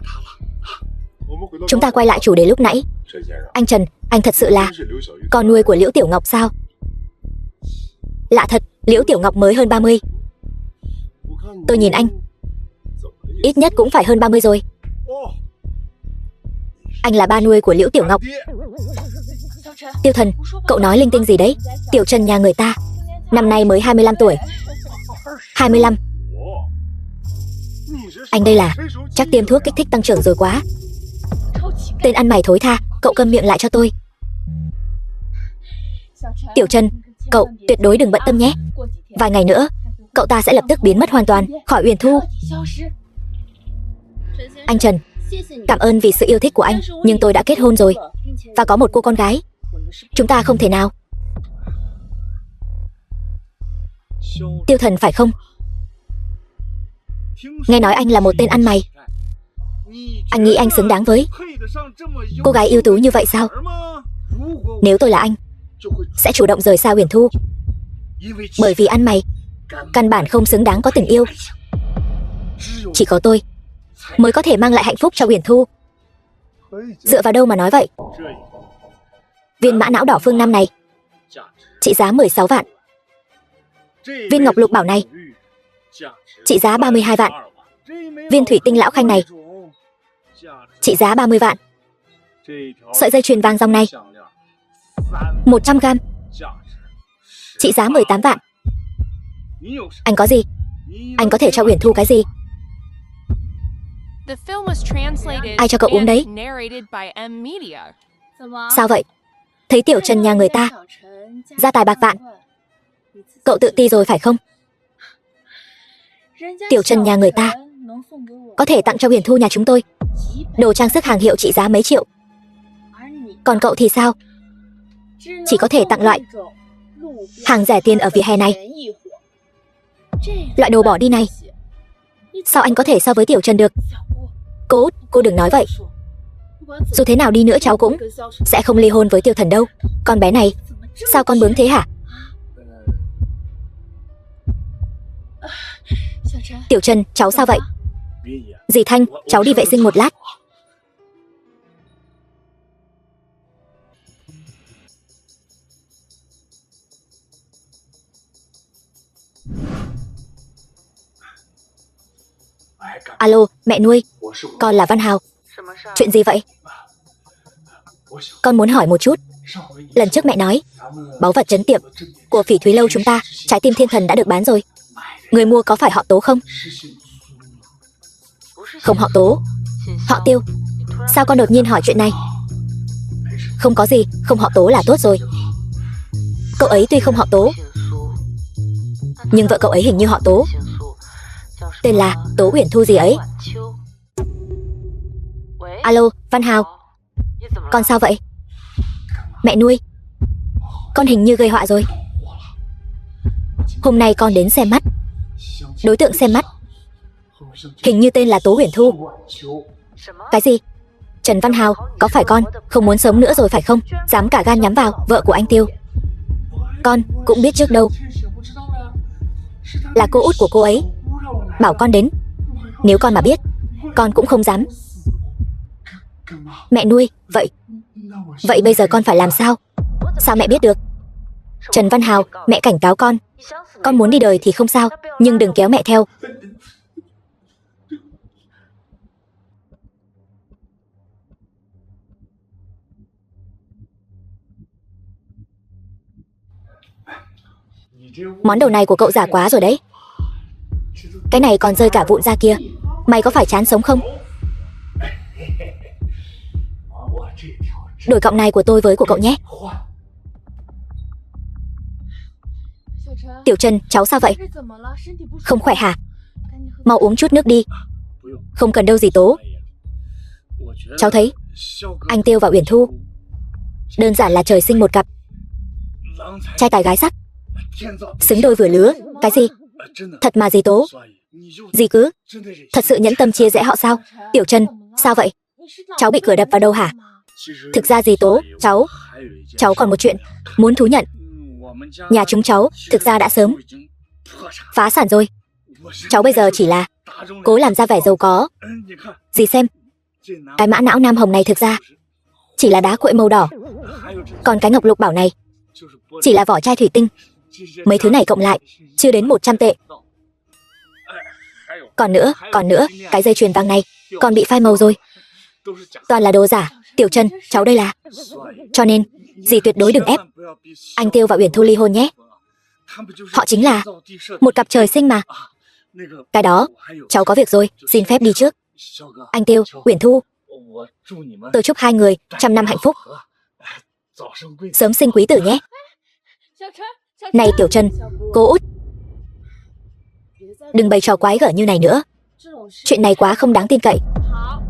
Chúng ta quay lại chủ đề lúc nãy. Anh Trần, anh thật sự là con nuôi của Liễu Tiểu Ngọc sao? Lạ thật, Liễu Tiểu Ngọc mới hơn 30. Tôi nhìn anh, ít nhất cũng phải hơn 30 rồi. Anh là ba nuôi của Liễu Tiểu Ngọc. Tiêu Thần, cậu nói linh tinh gì đấy? Tiểu Trần nhà người ta năm nay mới 25 tuổi. 25. Anh đây là chắc tiêm thuốc kích thích tăng trưởng rồi quá. Tên ăn mày thối tha, cậu câm miệng lại cho tôi. Tiểu Trần, cậu tuyệt đối đừng bận tâm nhé. Vài ngày nữa, cậu ta sẽ lập tức biến mất hoàn toàn khỏi Uyển Thu. Anh Trần, cảm ơn vì sự yêu thích của anh, nhưng tôi đã kết hôn rồi và có một cô con gái. Chúng ta không thể nào. Tiêu Thần phải không? Nghe nói anh là một tên ăn mày. Anh nghĩ anh xứng đáng với cô gái ưu tú như vậy sao? Nếu tôi là anh, sẽ chủ động rời xa Uyển Thu. Bởi vì ăn mày căn bản không xứng đáng có tình yêu. Chỉ có tôi mới có thể mang lại hạnh phúc cho Uyển Thu. Dựa vào đâu mà nói vậy? Viên mã não đỏ phương Nam này trị giá 16 vạn. Viên ngọc lục bảo này trị giá 32 vạn. Viên thủy tinh lão khanh này trị giá 30 vạn. Sợi dây chuyền vàng dòng này 100 gram trị giá 18 vạn. Anh có gì? Anh có thể cho Uyển Thu cái gì? Ai cho cậu uống đấy? Sao vậy? Thấy Tiểu Trần nhà người ta gia tài bạc vạn, cậu tự ti rồi phải không? Tiểu Trần nhà người ta có thể tặng cho Uyển Thu nhà chúng tôi đồ trang sức hàng hiệu trị giá mấy triệu. Còn cậu thì sao? Chỉ có thể tặng loại hàng rẻ tiền ở vỉa hè này. Loại đồ bỏ đi này, sao anh có thể so với Tiểu Trần được? Cô đừng nói vậy. Dù thế nào đi nữa cháu cũng sẽ không ly hôn với Tiêu Thần đâu. Con bé này, sao con bướng thế hả? Tiểu Trần, cháu sao vậy? Dì Thanh, cháu đi vệ sinh một lát. Alo, mẹ nuôi, con là Văn Hào. Chuyện gì vậy? Con muốn hỏi một chút. Lần trước mẹ nói báu vật trấn tiệm của Phỉ Thúy Lâu chúng ta, trái tim thiên thần đã được bán rồi. Người mua có phải họ Tố không? Không họ Tố, họ Tiêu. Sao con đột nhiên hỏi chuyện này? Không có gì, không họ Tố là tốt rồi. Cậu ấy tuy không họ Tố, nhưng vợ cậu ấy hình như họ Tố, tên là Tố Uyển Thu gì ấy. Alo, Văn Hào. Con sao vậy? Mẹ nuôi, con hình như gây họa rồi. Hôm nay con đến xem mắt. Đối tượng xem mắt hình như tên là Tố Uyển Thu. Cái gì? Trần Văn Hào, có phải con không muốn sống nữa rồi phải không? Dám cả gan nhắm vào vợ của anh Tiêu. Con cũng biết trước đâu. Là cô út của cô ấy bảo con đến. Nếu con mà biết, con cũng không dám. Mẹ nuôi, vậy bây giờ con phải làm sao? Sao mẹ biết được? Trần Văn Hào, mẹ cảnh cáo con muốn đi đời thì không sao, nhưng đừng kéo mẹ theo. Món đồ này của cậu giả quá rồi đấy. Cái này còn rơi cả vụn ra kia. Mày có phải chán sống không? Đổi cọng này của tôi với của cậu nhé. Tiểu Trần, cháu sao vậy? Không khỏe hả? Mau uống chút nước đi. Không cần đâu dì Tố. Cháu thấy anh Tiêu và Uyển Thu đơn giản là trời sinh một cặp, trai tài gái sắc, xứng đôi vừa lứa. Cái gì? Thật mà dì Tố. Dì cứ thật sự nhẫn tâm chia rẽ họ sao? Tiểu Trần, sao vậy? Cháu bị cửa đập vào đầu hả? Thực ra dì Tố, cháu còn một chuyện muốn thú nhận. Nhà chúng cháu thực ra đã sớm phá sản rồi. Cháu bây giờ chỉ là cố làm ra vẻ giàu có. Dì xem, cái mã não nam hồng này thực ra chỉ là đá cuội màu đỏ, còn cái ngọc lục bảo này chỉ là vỏ chai thủy tinh. Mấy thứ này cộng lại chưa đến 100 tệ. Còn nữa, cái dây chuyền vàng này còn bị phai màu rồi. Toàn là đồ giả. Tiểu Trần, cháu đây là... Cho nên, dì tuyệt đối đừng ép anh Tiêu và Uyển Thu ly hôn nhé. Họ chính là một cặp trời sinh mà. Cái đó, cháu có việc rồi, xin phép đi trước. Anh Tiêu, Uyển Thu, tôi chúc hai người trăm năm hạnh phúc, sớm sinh quý tử nhé. Này Tiểu Trần, cô út, đừng bày trò quái gở như này nữa. Chuyện này quá không đáng tin cậy.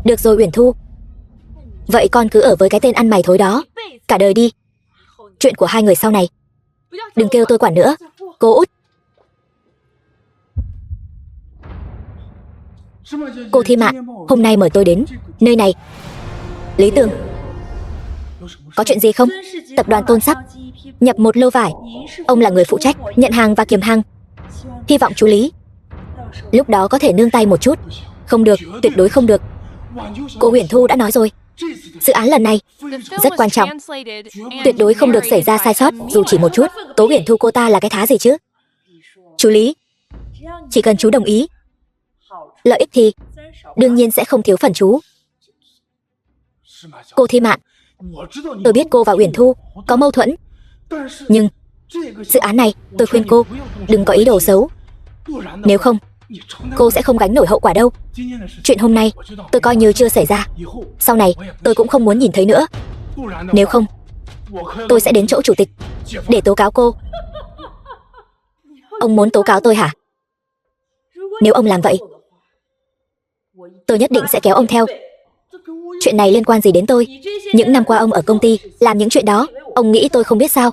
Được rồi Uyển Thu, vậy con cứ ở với cái tên ăn mày thối đó cả đời đi. Chuyện của hai người sau này đừng kêu tôi quản nữa. Cô út. Cô Thi Mạn hôm nay mời tôi đến nơi này. Lý Tường, có chuyện gì không? Tập đoàn Tôn Sắc nhập một lô vải, ông là người phụ trách nhận hàng và kiểm hàng. Hy vọng chú Lý lúc đó có thể nương tay một chút. Không được, tuyệt đối không được. Cô Uyển Thu đã nói rồi, dự án lần này rất quan trọng, tuyệt đối không được xảy ra sai sót dù chỉ một chút. Tố Uyển Thu cô ta là cái thá gì chứ? Chú Lý, chỉ cần chú đồng ý, lợi ích thì đương nhiên sẽ không thiếu phần chú. Cô Thi Mạn, tôi biết cô và Uyển Thu có mâu thuẫn, nhưng dự án này tôi khuyên cô đừng có ý đồ xấu. Nếu không, cô sẽ không gánh nổi hậu quả đâu. Chuyện hôm nay tôi coi như chưa xảy ra, sau này tôi cũng không muốn nhìn thấy nữa. Nếu không, tôi sẽ đến chỗ chủ tịch để tố cáo cô. Ông muốn tố cáo tôi hả? Nếu ông làm vậy, tôi nhất định sẽ kéo ông theo. Chuyện này liên quan gì đến tôi? Những năm qua ông ở công ty làm những chuyện đó, ông nghĩ tôi không biết sao?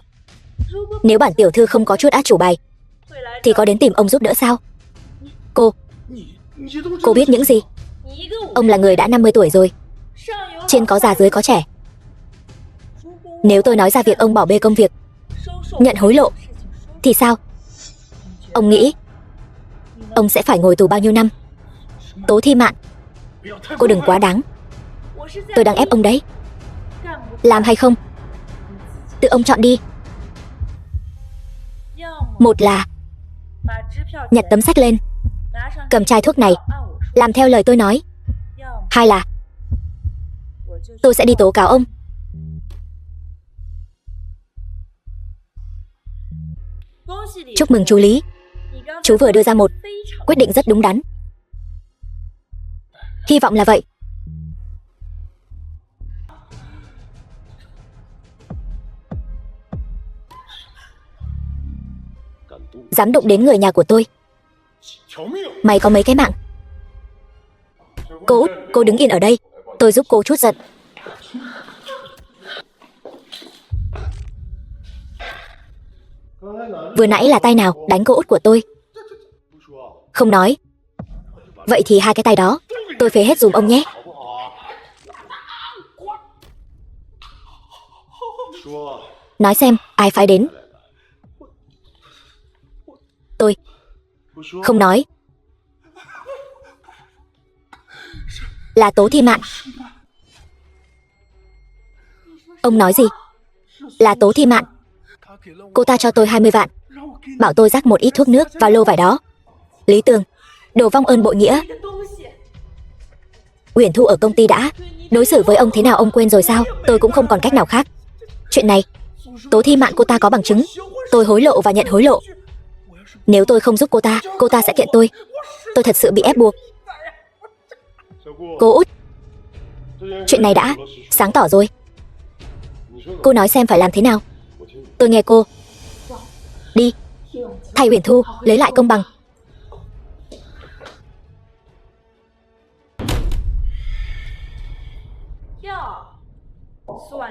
Nếu bản tiểu thư không có chút át chủ bài thì có đến tìm ông giúp đỡ sao? Cô biết những gì? Ông là người đã 50 tuổi rồi, trên có già dưới có trẻ. Nếu tôi nói ra việc ông bỏ bê công việc, nhận hối lộ thì sao? Ông nghĩ ông sẽ phải ngồi tù bao nhiêu năm? Tố Thi Mạn, cô đừng quá đáng. Tôi đang ép ông đấy. Làm hay không, tự ông chọn đi. Một là nhặt tấm sách lên, cầm chai thuốc này, làm theo lời tôi nói. Hai là tôi sẽ đi tố cáo ông. Chúc mừng chú Lý, chú vừa đưa ra một quyết định rất đúng đắn. Hy vọng là vậy. Dám đụng đến người nhà của tôi, mày có mấy cái mạng. Cô Út, cô đứng yên ở đây, tôi giúp cô chút giận. Vừa nãy là tay nào đánh cô Út của tôi? Không nói. Vậy thì hai cái tay đó tôi phế hết dùm ông nhé. Nói xem ai phái đến. Tôi. Không nói. Là Tố Thi Mạn. Ông nói gì? Là Tố Thi Mạn. Cô ta cho tôi 20 vạn, bảo tôi rắc một ít thuốc nước vào lô vải đó. Lý Tường, đồ vong ơn bội nghĩa. Uyển Thu ở công ty đã đối xử với ông thế nào ông quên rồi sao? Tôi cũng không còn cách nào khác. Chuyện này Tố Thi Mạn cô ta có bằng chứng. Tôi hối lộ và nhận hối lộ. Nếu tôi không giúp cô ta sẽ kiện tôi. Tôi thật sự bị ép buộc. Cô Út, chuyện này đã sáng tỏ rồi. Cô nói xem phải làm thế nào. Tôi nghe cô. Đi, thay Uyển Thu lấy lại công bằng.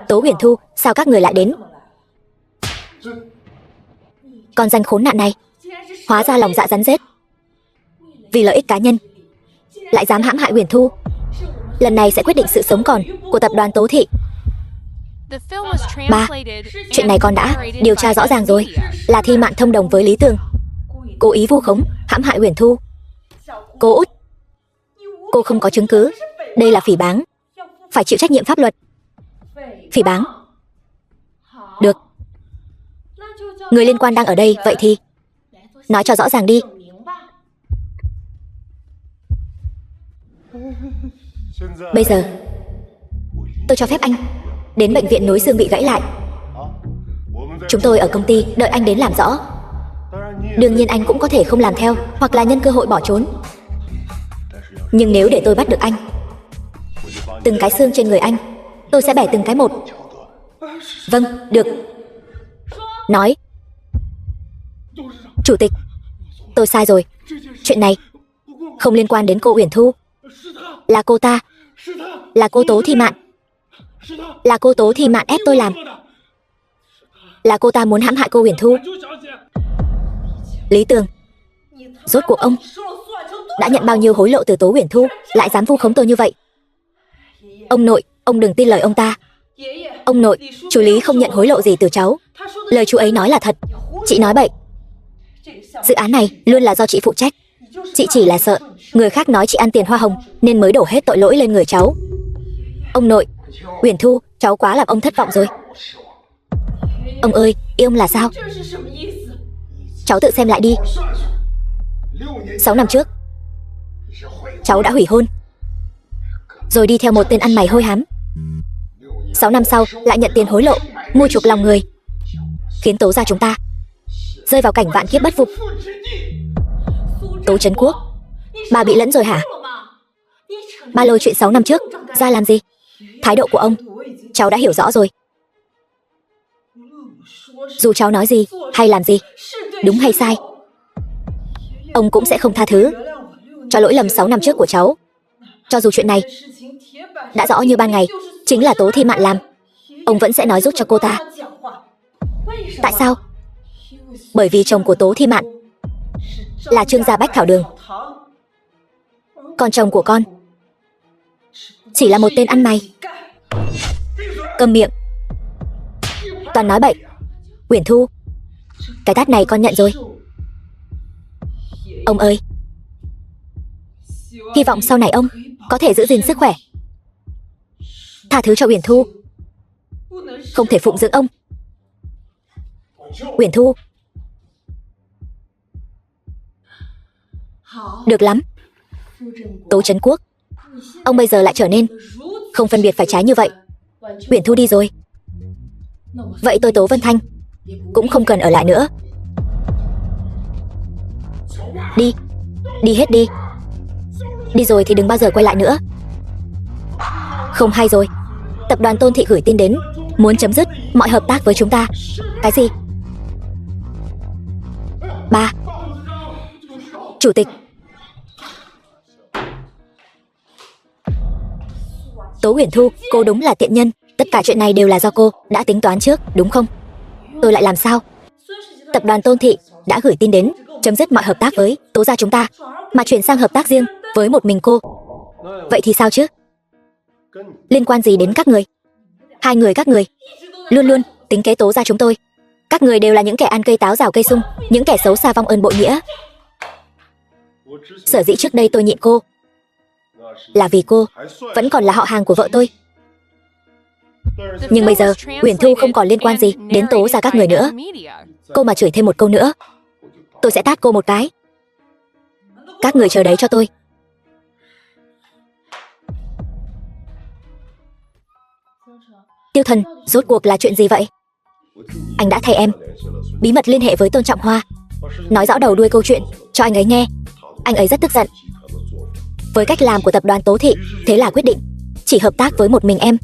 Tố Uyển Thu, sao các người lại đến? Con danh khốn nạn này, hóa ra lòng dạ rắn rết. Vì lợi ích cá nhân lại dám hãm hại Uyển Thu. Lần này sẽ quyết định sự sống còn của tập đoàn Tố Thị. Ba, chuyện này con đã điều tra rõ ràng rồi. Là Thi Mạn thông đồng với Lý Tường, cố ý vu khống hãm hại Uyển Thu. Cô Út, cô không có chứng cứ. Đây là phỉ báng, phải chịu trách nhiệm pháp luật. Phỉ báng. Được, người liên quan đang ở đây, vậy thì nói cho rõ ràng đi. Bây giờ tôi cho phép anh đến bệnh viện nối xương bị gãy lại. Chúng tôi ở công ty đợi anh đến làm rõ. Đương nhiên anh cũng có thể không làm theo, hoặc là nhân cơ hội bỏ trốn. Nhưng nếu để tôi bắt được anh, từng cái xương trên người anh tôi sẽ bẻ từng cái một. Vâng, được. Nói. Chủ tịch, tôi sai rồi. Chuyện này không liên quan đến cô Uyển Thu. Là cô ta. Là cô Tố Thi Mạn. Là cô Tố Thi Mạn ép tôi làm. Là cô ta muốn hãm hại cô Uyển Thu. Lý Tường, rốt cuộc ông đã nhận bao nhiêu hối lộ từ Tố Uyển Thu, lại dám vu khống tôi như vậy? Ông nội, ông đừng tin lời ông ta. Ông nội, chú Lý không nhận hối lộ gì từ cháu. Lời chú ấy nói là thật. Chị nói bậy. Dự án này luôn là do chị phụ trách. Chị chỉ là sợ người khác nói chị ăn tiền hoa hồng nên mới đổ hết tội lỗi lên người cháu. Ông nội, Uyển Thu, cháu quá làm ông thất vọng rồi. Ông ơi, ý ông là sao? Cháu tự xem lại đi. 6 năm trước cháu đã hủy hôn, rồi đi theo một tên ăn mày hôi hám. 6 năm sau lại nhận tiền hối lộ, mua chuộc lòng người, khiến Tố gia chúng ta rơi vào cảnh vạn kiếp bất phục. Tố Trấn Quốc, bà bị lẫn rồi hả? Ba lôi chuyện 6 năm trước ra làm gì? Thái độ của ông cháu đã hiểu rõ rồi. Dù cháu nói gì hay làm gì, đúng hay sai, ông cũng sẽ không tha thứ cho lỗi lầm 6 năm trước của cháu. Cho dù chuyện này đã rõ như ban ngày chính là Tố Thi Mạn làm, ông vẫn sẽ nói giúp cho cô ta. Tại sao? Bởi vì chồng của Tố Thi Mạn là Trương gia Bách Thảo Đường, còn chồng của con chỉ là một tên ăn mày. Câm miệng, toàn nói bậy. Uyển Thu, cái tát này con nhận rồi. Ông ơi, hy vọng sau này ông có thể giữ gìn sức khỏe, tha thứ cho Uyển Thu. Không thể phụng dưỡng ông. Uyển Thu. Được lắm. Tố Trấn Quốc, ông bây giờ lại trở nên không phân biệt phải trái như vậy. Uyển Thu đi rồi, vậy tôi Tố Vân Thanh cũng không cần ở lại nữa. Đi, đi hết đi. Đi rồi thì đừng bao giờ quay lại nữa. Không hay rồi. Tập đoàn Tôn Thị gửi tin đến, muốn chấm dứt mọi hợp tác với chúng ta. Cái gì? Ba, Chủ tịch. Tố Uyển Thu, cô đúng là tiện nhân. Tất cả chuyện này đều là do cô đã tính toán trước, đúng không? Tôi lại làm sao? Tập đoàn Tôn Thị đã gửi tin đến chấm dứt mọi hợp tác với Tố gia chúng ta, mà chuyển sang hợp tác riêng với một mình cô. Vậy thì sao chứ? Liên quan gì đến các người? Hai người các người luôn luôn tính kế Tố gia chúng tôi. Các người đều là những kẻ ăn cây táo rào cây sung, những kẻ xấu xa vong ơn bội nghĩa. Sở dĩ trước đây tôi nhịn cô là vì cô vẫn còn là họ hàng của vợ tôi. Nhưng bây giờ Uyển Thu không còn liên quan gì đến Tố gia các người nữa. Cô mà chửi thêm một câu nữa, tôi sẽ tát cô một cái. Các người chờ đấy cho tôi. Tiêu Thần, rốt cuộc là chuyện gì vậy? Anh đã thay em bí mật liên hệ với Tôn Trọng Hoa, nói rõ đầu đuôi câu chuyện cho anh ấy nghe. Anh ấy rất tức giận với cách làm của tập đoàn Tố Thị, thế là quyết định chỉ hợp tác với một mình em.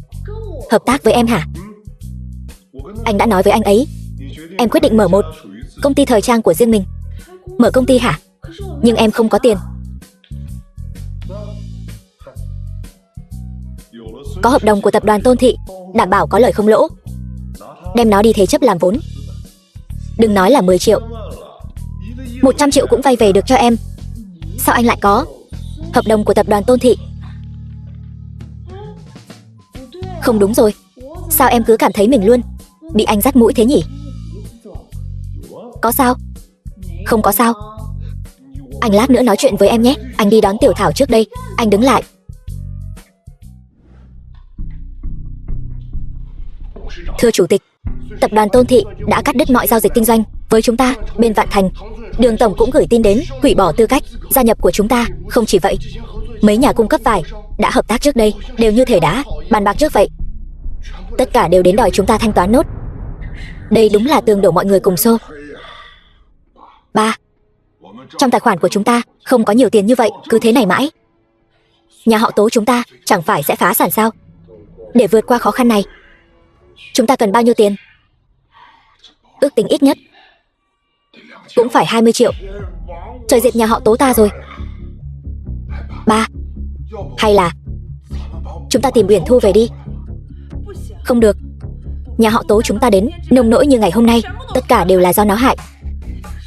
Hợp tác với em hả? Anh đã nói với anh ấy em quyết định mở một công ty thời trang của riêng mình. Mở công ty hả? Nhưng em không có tiền. Có hợp đồng của tập đoàn Tôn Thị, đảm bảo có lời không lỗ. Đem nó đi thế chấp làm vốn. Đừng nói là 10 triệu, 100 triệu cũng vay về được cho em. Sao anh lại có hợp đồng của tập đoàn Tôn Thị? Không đúng rồi. Sao em cứ cảm thấy mình luôn bị anh dắt mũi thế nhỉ? Có sao? Không có sao. Anh lát nữa nói chuyện với em nhé. Anh đi đón Tiểu Thảo trước đây. Anh đứng lại. Thưa Chủ tịch, tập đoàn Tôn Thị đã cắt đứt mọi giao dịch kinh doanh với chúng ta. Bên Vạn Thành, Đường Tổng cũng gửi tin đến hủy bỏ tư cách gia nhập của chúng ta. Không chỉ vậy, mấy nhà cung cấp vải đã hợp tác trước đây đều như thể đã bàn bạc trước vậy. Tất cả đều đến đòi chúng ta thanh toán nốt. Đây đúng là tường đổ mọi người cùng xô. Ba, trong tài khoản của chúng ta không có nhiều tiền như vậy. Cứ thế này mãi, nhà họ Tố chúng ta chẳng phải sẽ phá sản sao? Để vượt qua khó khăn này, chúng ta cần bao nhiêu tiền? Ước tính ít nhất cũng phải 20 triệu. Trời diệt nhà họ Tố ta rồi. Ba, hay là chúng ta tìm Uyển Thu về đi? Không được. Nhà họ Tố chúng ta đến nông nỗi như ngày hôm nay, tất cả đều là do nó hại.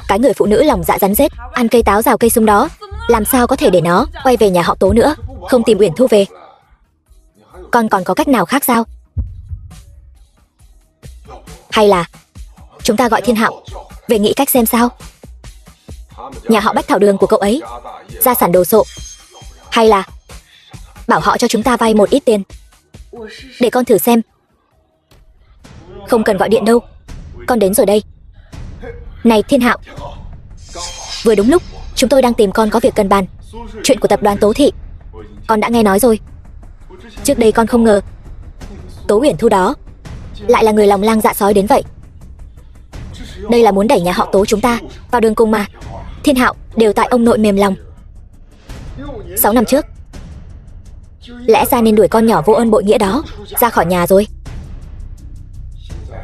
Cái người phụ nữ lòng dạ rắn rết, ăn cây táo rào cây sung đó, làm sao có thể để nó quay về nhà họ Tố nữa? Không tìm Uyển Thu về, con còn có cách nào khác sao? Hay là chúng ta gọi Thiên Hạo về nghĩ cách xem sao? Nhà họ Bách Thảo Đường của cậu ấy gia sản đồ sộ. Hay là bảo họ cho chúng ta vay một ít tiền, để con thử xem. Không cần gọi điện đâu, con đến rồi đây. Này Thiên Hạo, vừa đúng lúc chúng tôi đang tìm con có việc cần bàn. Chuyện của tập đoàn Tố Thị con đã nghe nói rồi. Trước đây con không ngờ Tố Uyển Thu đó lại là người lòng lang dạ sói đến vậy. Đây là muốn đẩy nhà họ Tố chúng ta vào đường cùng mà. Thiên Hạo, đều tại ông nội mềm lòng. 6 năm trước, lẽ ra nên đuổi con nhỏ vô ơn bội nghĩa đó ra khỏi nhà rồi.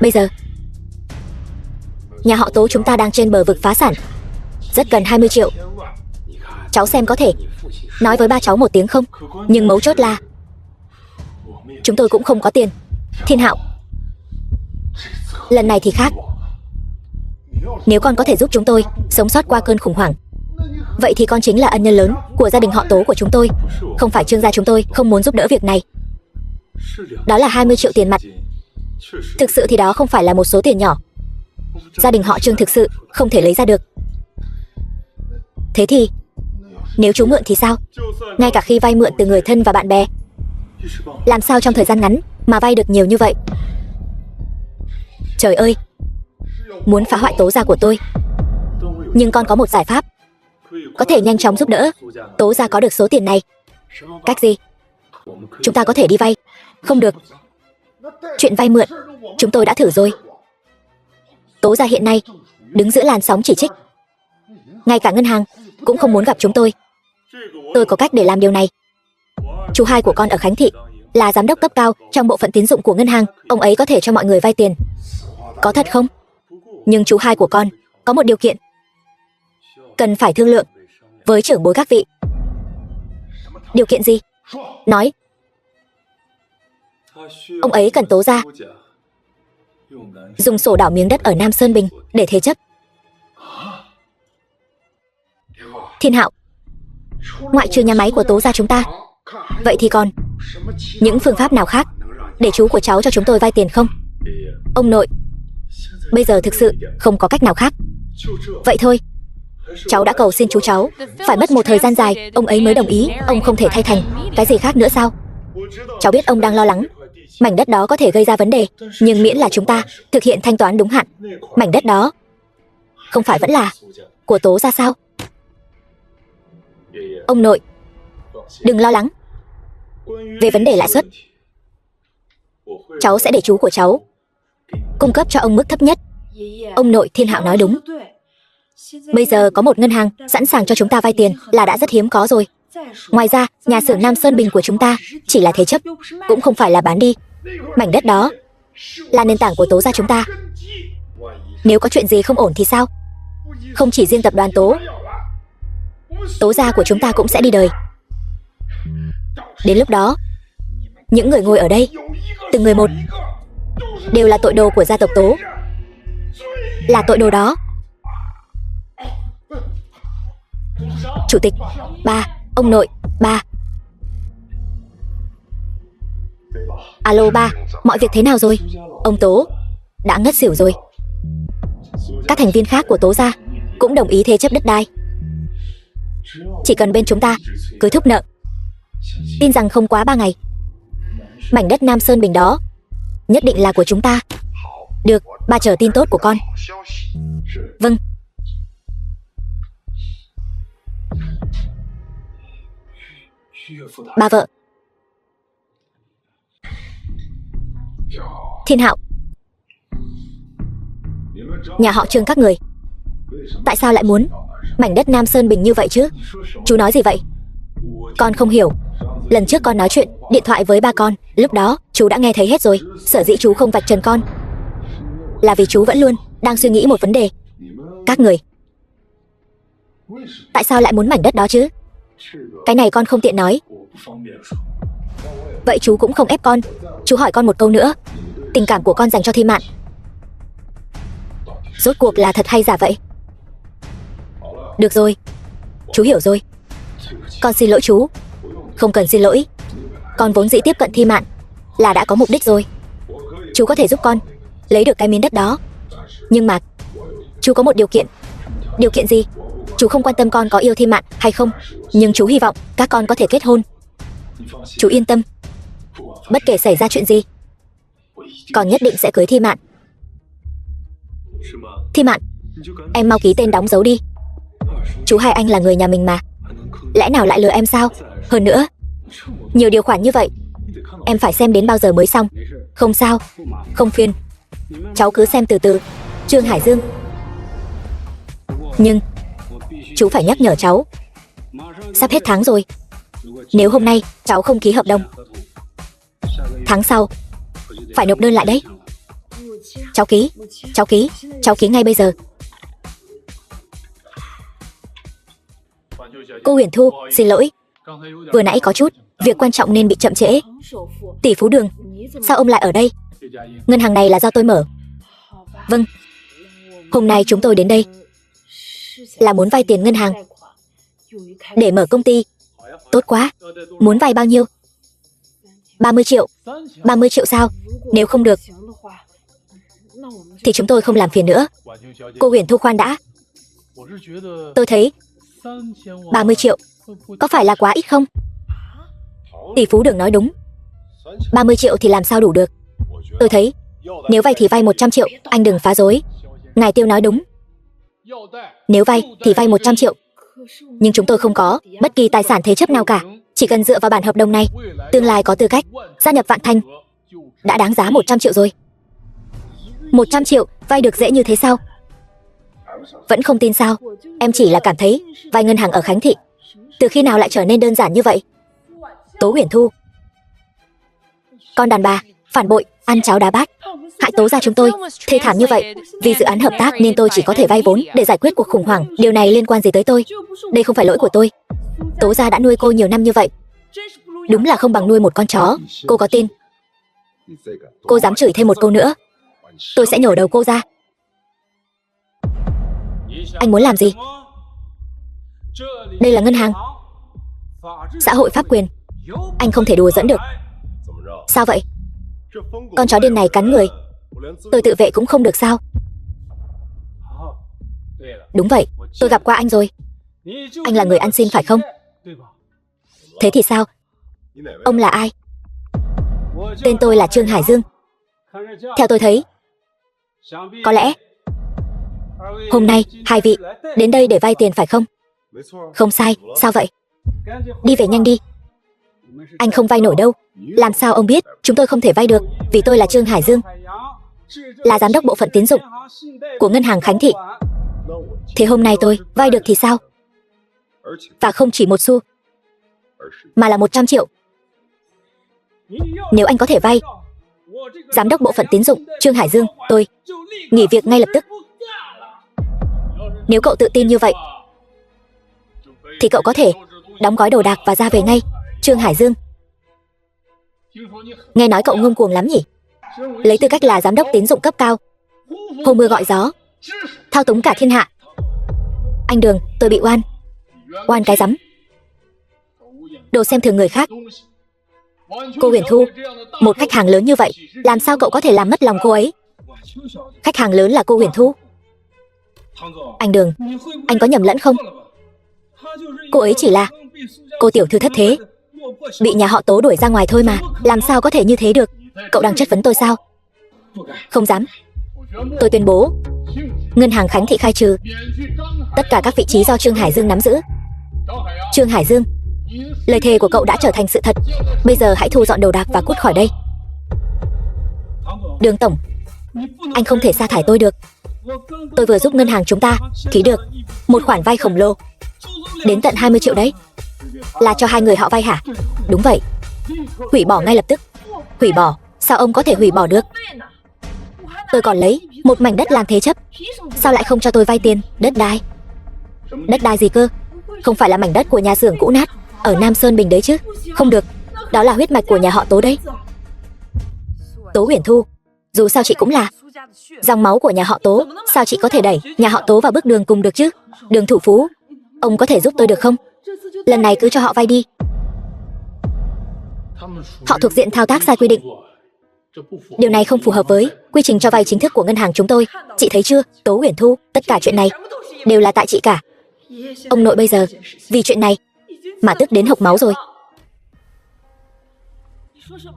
Bây giờ nhà họ Tố chúng ta đang trên bờ vực phá sản, rất cần 20 triệu. Cháu xem có thể nói với ba cháu một tiếng không? Nhưng mấu chốt là chúng tôi cũng không có tiền. Thiên Hạo, lần này thì khác. Nếu con có thể giúp chúng tôi sống sót qua cơn khủng hoảng, vậy thì con chính là ân nhân lớn của gia đình họ Tố của chúng tôi. Không phải Trương gia chúng tôi không muốn giúp đỡ việc này. Đó là 20 triệu tiền mặt. Thực sự thì đó không phải là một số tiền nhỏ. Gia đình họ Trương thực sự không thể lấy ra được. Thế thì nếu chú mượn thì sao? Ngay cả khi vay mượn từ người thân và bạn bè, làm sao trong thời gian ngắn mà vay được nhiều như vậy? Trời ơi, muốn phá hoại Tố gia của tôi. Nhưng con có một giải pháp có thể nhanh chóng giúp đỡ Tố gia có được số tiền này. Cách gì? Chúng ta có thể đi vay. Không được. Chuyện vay mượn chúng tôi đã thử rồi. Tố gia hiện nay đứng giữa làn sóng chỉ trích. Ngay cả ngân hàng cũng không muốn gặp chúng tôi. Tôi có cách để làm điều này. Chú hai của con ở Khánh Thị là giám đốc cấp cao trong bộ phận tín dụng của ngân hàng. Ông ấy có thể cho mọi người vay tiền. Có thật không? Nhưng chú hai của con có một điều kiện cần phải thương lượng. với trưởng bối các vị. Điều kiện gì? Nói. Ông ấy cần Tố gia dùng sổ đỏ miếng đất ở Nam Sơn Bình để thế chấp. Thiên Hạo, ngoại trừ nhà máy của Tố gia chúng ta, vậy thì còn những phương pháp nào khác để chú của cháu cho chúng tôi vay tiền không? Ông nội, bây giờ thực sự không có cách nào khác. Vậy thôi, cháu đã cầu xin chú cháu, phải mất một thời gian dài ông ấy mới đồng ý. Ông không thể thay thành cái gì khác nữa sao? Cháu biết ông đang lo lắng mảnh đất đó có thể gây ra vấn đề, nhưng miễn là chúng ta thực hiện thanh toán đúng hạn, mảnh đất đó không phải vẫn là của Tố gia sao? Ông nội, đừng lo lắng. Về vấn đề lãi suất, cháu sẽ để chú của cháu cung cấp cho ông mức thấp nhất. Ông nội, Thiên Hạo nói đúng. Bây giờ có một ngân hàng sẵn sàng cho chúng ta vay tiền là đã rất hiếm có rồi. Ngoài ra, nhà xưởng Nam Sơn Bình của chúng ta chỉ là thế chấp, cũng không phải là bán đi. Mảnh đất đó là nền tảng của Tố gia chúng ta. Nếu có chuyện gì không ổn thì sao? Không chỉ riêng tập đoàn Tố gia của chúng ta cũng sẽ đi đời. Đến lúc đó, những người ngồi ở đây, từng người một, đều là tội đồ của gia tộc Tố. Là tội đồ đó. Chủ tịch, ba, ông nội, ba. Alo ba, mọi việc thế nào rồi? Ông Tố đã ngất xỉu rồi. Các thành viên khác của Tố gia cũng đồng ý thế chấp đất đai. Chỉ cần bên chúng ta cứ thúc nợ, tin rằng không quá 3 ngày, mảnh đất Nam Sơn Bình đó nhất định là của chúng ta. Được, ba chờ tin tốt của con. Vâng. Ba vợ. Thiên Hạo, nhà họ Trương các người tại sao lại muốn mảnh đất Nam Sơn Bình như vậy chứ? Chú nói gì vậy? Con không hiểu. Lần trước con nói chuyện điện thoại với ba con, lúc đó chú đã nghe thấy hết rồi. Sở dĩ chú không vạch trần con là vì chú vẫn luôn đang suy nghĩ một vấn đề. Các người tại sao lại muốn mảnh đất đó chứ? Cái này con không tiện nói. Vậy chú cũng không ép con. Chú hỏi con một câu nữa. Tình cảm của con dành cho Thi Mạn rốt cuộc là thật hay giả vậy? Được rồi, chú hiểu rồi. Con xin lỗi chú. Không cần xin lỗi. Con vốn dĩ tiếp cận Thi Mạn là đã có mục đích rồi. Chú có thể giúp con lấy được cái miếng đất đó, nhưng mà chú có một điều kiện. Điều kiện gì? Chú không quan tâm con có yêu Thi Mạn hay không, nhưng chú hy vọng các con có thể kết hôn. Chú yên tâm, bất kể xảy ra chuyện gì, con nhất định sẽ cưới Thi Mạn. Thi Mạn, em mau ký tên đóng dấu đi. Chú hai anh là người nhà mình mà, lẽ nào lại lừa em sao? Hơn nữa, nhiều điều khoản như vậy, em phải xem đến bao giờ mới xong? Không sao, không phiền. Cháu cứ xem từ từ. Trương Hải Dương. Nhưng chú phải nhắc nhở cháu, sắp hết tháng rồi. Nếu hôm nay cháu không ký hợp đồng, tháng sau phải nộp đơn lại đấy. Cháu ký, cháu ký, cháu ký ngay bây giờ. Cô Huyền Thu, xin lỗi. Vừa nãy có chút việc quan trọng nên bị chậm trễ. Tỷ phú Đường, sao ông lại ở đây? Ngân hàng này là do tôi mở. Vâng. Hôm nay chúng tôi đến đây là muốn vay tiền ngân hàng để mở công ty. Tốt quá. Muốn vay bao nhiêu? 30 triệu. 30 triệu sao? Nếu không được thì chúng tôi không làm phiền nữa. Cô Huyền Thu khoan đã. Tôi thấy 30 triệu có phải là quá ít không? Tỷ phú Đường nói đúng. 30 triệu thì làm sao đủ được? Tôi thấy nếu vay thì vay 100 triệu. Anh đừng phá rối. Ngài Tiêu nói đúng. Nếu vay thì vay 100 triệu. Nhưng chúng tôi không có bất kỳ tài sản thế chấp nào cả. Chỉ cần dựa vào bản hợp đồng này, tương lai có tư cách gia nhập Vạn Thành đã đáng giá 100 triệu rồi. 100 triệu vay được dễ như thế sao? Vẫn không tin sao? Em chỉ là cảm thấy vay ngân hàng ở Khánh Thị từ khi nào lại trở nên đơn giản như vậy? Tố Huyền Thu, con đàn bà phản bội, ăn cháo đá bát. hại Tố gia chúng tôi thê thảm như vậy. Vì dự án hợp tác nên tôi chỉ có thể vay vốn để giải quyết cuộc khủng hoảng. Điều này liên quan gì tới tôi? Đây không phải lỗi của tôi. Tố gia đã nuôi cô nhiều năm như vậy, đúng là không bằng nuôi một con chó. Cô có tin? Cô dám chửi thêm một câu nữa, tôi sẽ nhổ đầu cô ra. Anh muốn làm gì? Đây là ngân hàng, xã hội pháp quyền, anh không thể đùa dẫn được. Sao vậy? Con chó điên này cắn người, tôi tự vệ cũng không được sao? Đúng vậy, tôi gặp qua anh rồi. Anh là người ăn xin phải không? Thế thì sao? Ông là ai? Tên tôi là Trương Hải Dương. Theo tôi thấy, có lẽ hôm nay hai vị đến đây để vay tiền phải không? Không sai. Sao vậy? Đi về nhanh đi. Anh không vay nổi đâu. Làm sao ông biết chúng tôi không thể vay được? Vì tôi là Trương Hải Dương, là giám đốc bộ phận tín dụng của ngân hàng Khánh Thị. Thế hôm nay tôi vay được thì sao? Và không chỉ một xu, mà là 100 triệu. Nếu anh có thể vay, giám đốc bộ phận tín dụng Trương Hải Dương, tôi nghỉ việc ngay lập tức. Nếu cậu tự tin như vậy, thì cậu có thể đóng gói đồ đạc và ra về ngay. Trương Hải Dương, nghe nói cậu ngông cuồng lắm nhỉ? Lấy tư cách là giám đốc tín dụng cấp cao, hô mưa gọi gió, thao túng cả thiên hạ. Anh Đường, tôi bị oan. Oan cái rắm. Đồ xem thường người khác. Cô Huyền Thu, một khách hàng lớn như vậy, làm sao cậu có thể làm mất lòng cô ấy? Khách hàng lớn là cô Huyền Thu. Anh Đường, anh có nhầm lẫn không? Cô ấy chỉ là cô tiểu thư thất thế, bị nhà họ Tố đuổi ra ngoài thôi mà. Làm sao có thể như thế được? Cậu đang chất vấn tôi sao? Không dám. Tôi tuyên bố ngân hàng Khánh Thị khai trừ tất cả các vị trí do Trương Hải Dương nắm giữ. Trương Hải Dương, lời thề của cậu đã trở thành sự thật. Bây giờ hãy thu dọn đồ đạc và cút khỏi đây. Đường tổng, anh không thể sa thải tôi được. Tôi vừa giúp ngân hàng chúng ta ký được một khoản vay khổng lồ, đến tận 20 triệu đấy. Là cho hai người họ vay hả? Đúng vậy. Hủy bỏ ngay lập tức. Hủy bỏ? Sao ông có thể hủy bỏ được? Tôi còn lấy một mảnh đất làm thế chấp, sao lại không cho tôi vay tiền? Đất đai? Đất đai gì cơ? Không phải là mảnh đất của nhà xưởng cũ nát ở Nam Sơn Bình đấy chứ? Không được, đó là huyết mạch của nhà họ Tố đấy. Tố Huyền Thu, dù sao chị cũng là dòng máu của nhà họ Tố, sao chị có thể đẩy nhà họ Tố vào bước đường cùng được chứ? Đường thủ phú, ông có thể giúp tôi được không? Lần này cứ cho họ vay đi. Họ thuộc diện thao tác sai quy định. Điều này không phù hợp với quy trình cho vay chính thức của ngân hàng chúng tôi. Chị thấy chưa, Tố Huyền Thu, tất cả chuyện này đều là tại chị cả. Ông nội bây giờ vì chuyện này mà tức đến hộc máu rồi.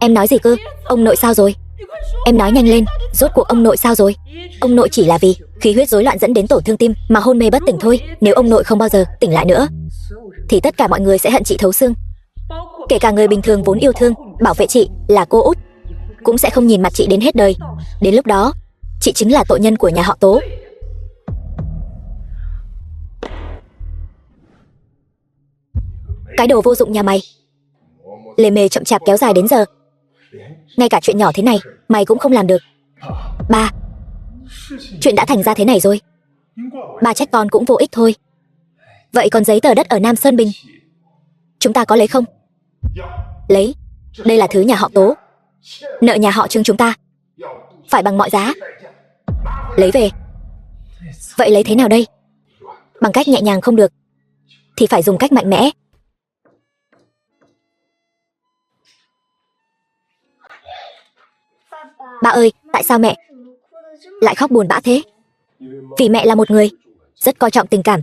Em nói gì cơ? Ông nội sao rồi? Em nói nhanh lên, rốt cuộc ông nội sao rồi? Ông nội chỉ là vì khí huyết rối loạn dẫn đến tổn thương tim mà hôn mê bất tỉnh thôi. Nếu ông nội không bao giờ tỉnh lại nữa, thì tất cả mọi người sẽ hận chị thấu xương. Kể cả người bình thường vốn yêu thương, bảo vệ chị là cô út, cũng sẽ không nhìn mặt chị đến hết đời. Đến lúc đó, chị chính là tội nhân của nhà họ Tố. Cái đồ vô dụng nhà mày, lề mề chậm chạp kéo dài đến giờ, ngay cả chuyện nhỏ thế này mày cũng không làm được. Ba, chuyện đã thành ra thế này rồi, ba trách con cũng vô ích thôi. Vậy còn giấy tờ đất ở Nam Sơn Bình, chúng ta có lấy không? Lấy. Đây là thứ nhà họ Tố, nợ nhà họ Trương chúng ta, phải bằng mọi giá lấy về. Vậy lấy thế nào đây? Bằng cách nhẹ nhàng không được, thì phải dùng cách mạnh mẽ. Ba ơi, tại sao mẹ lại khóc buồn bã thế? Vì mẹ là một người rất coi trọng tình cảm.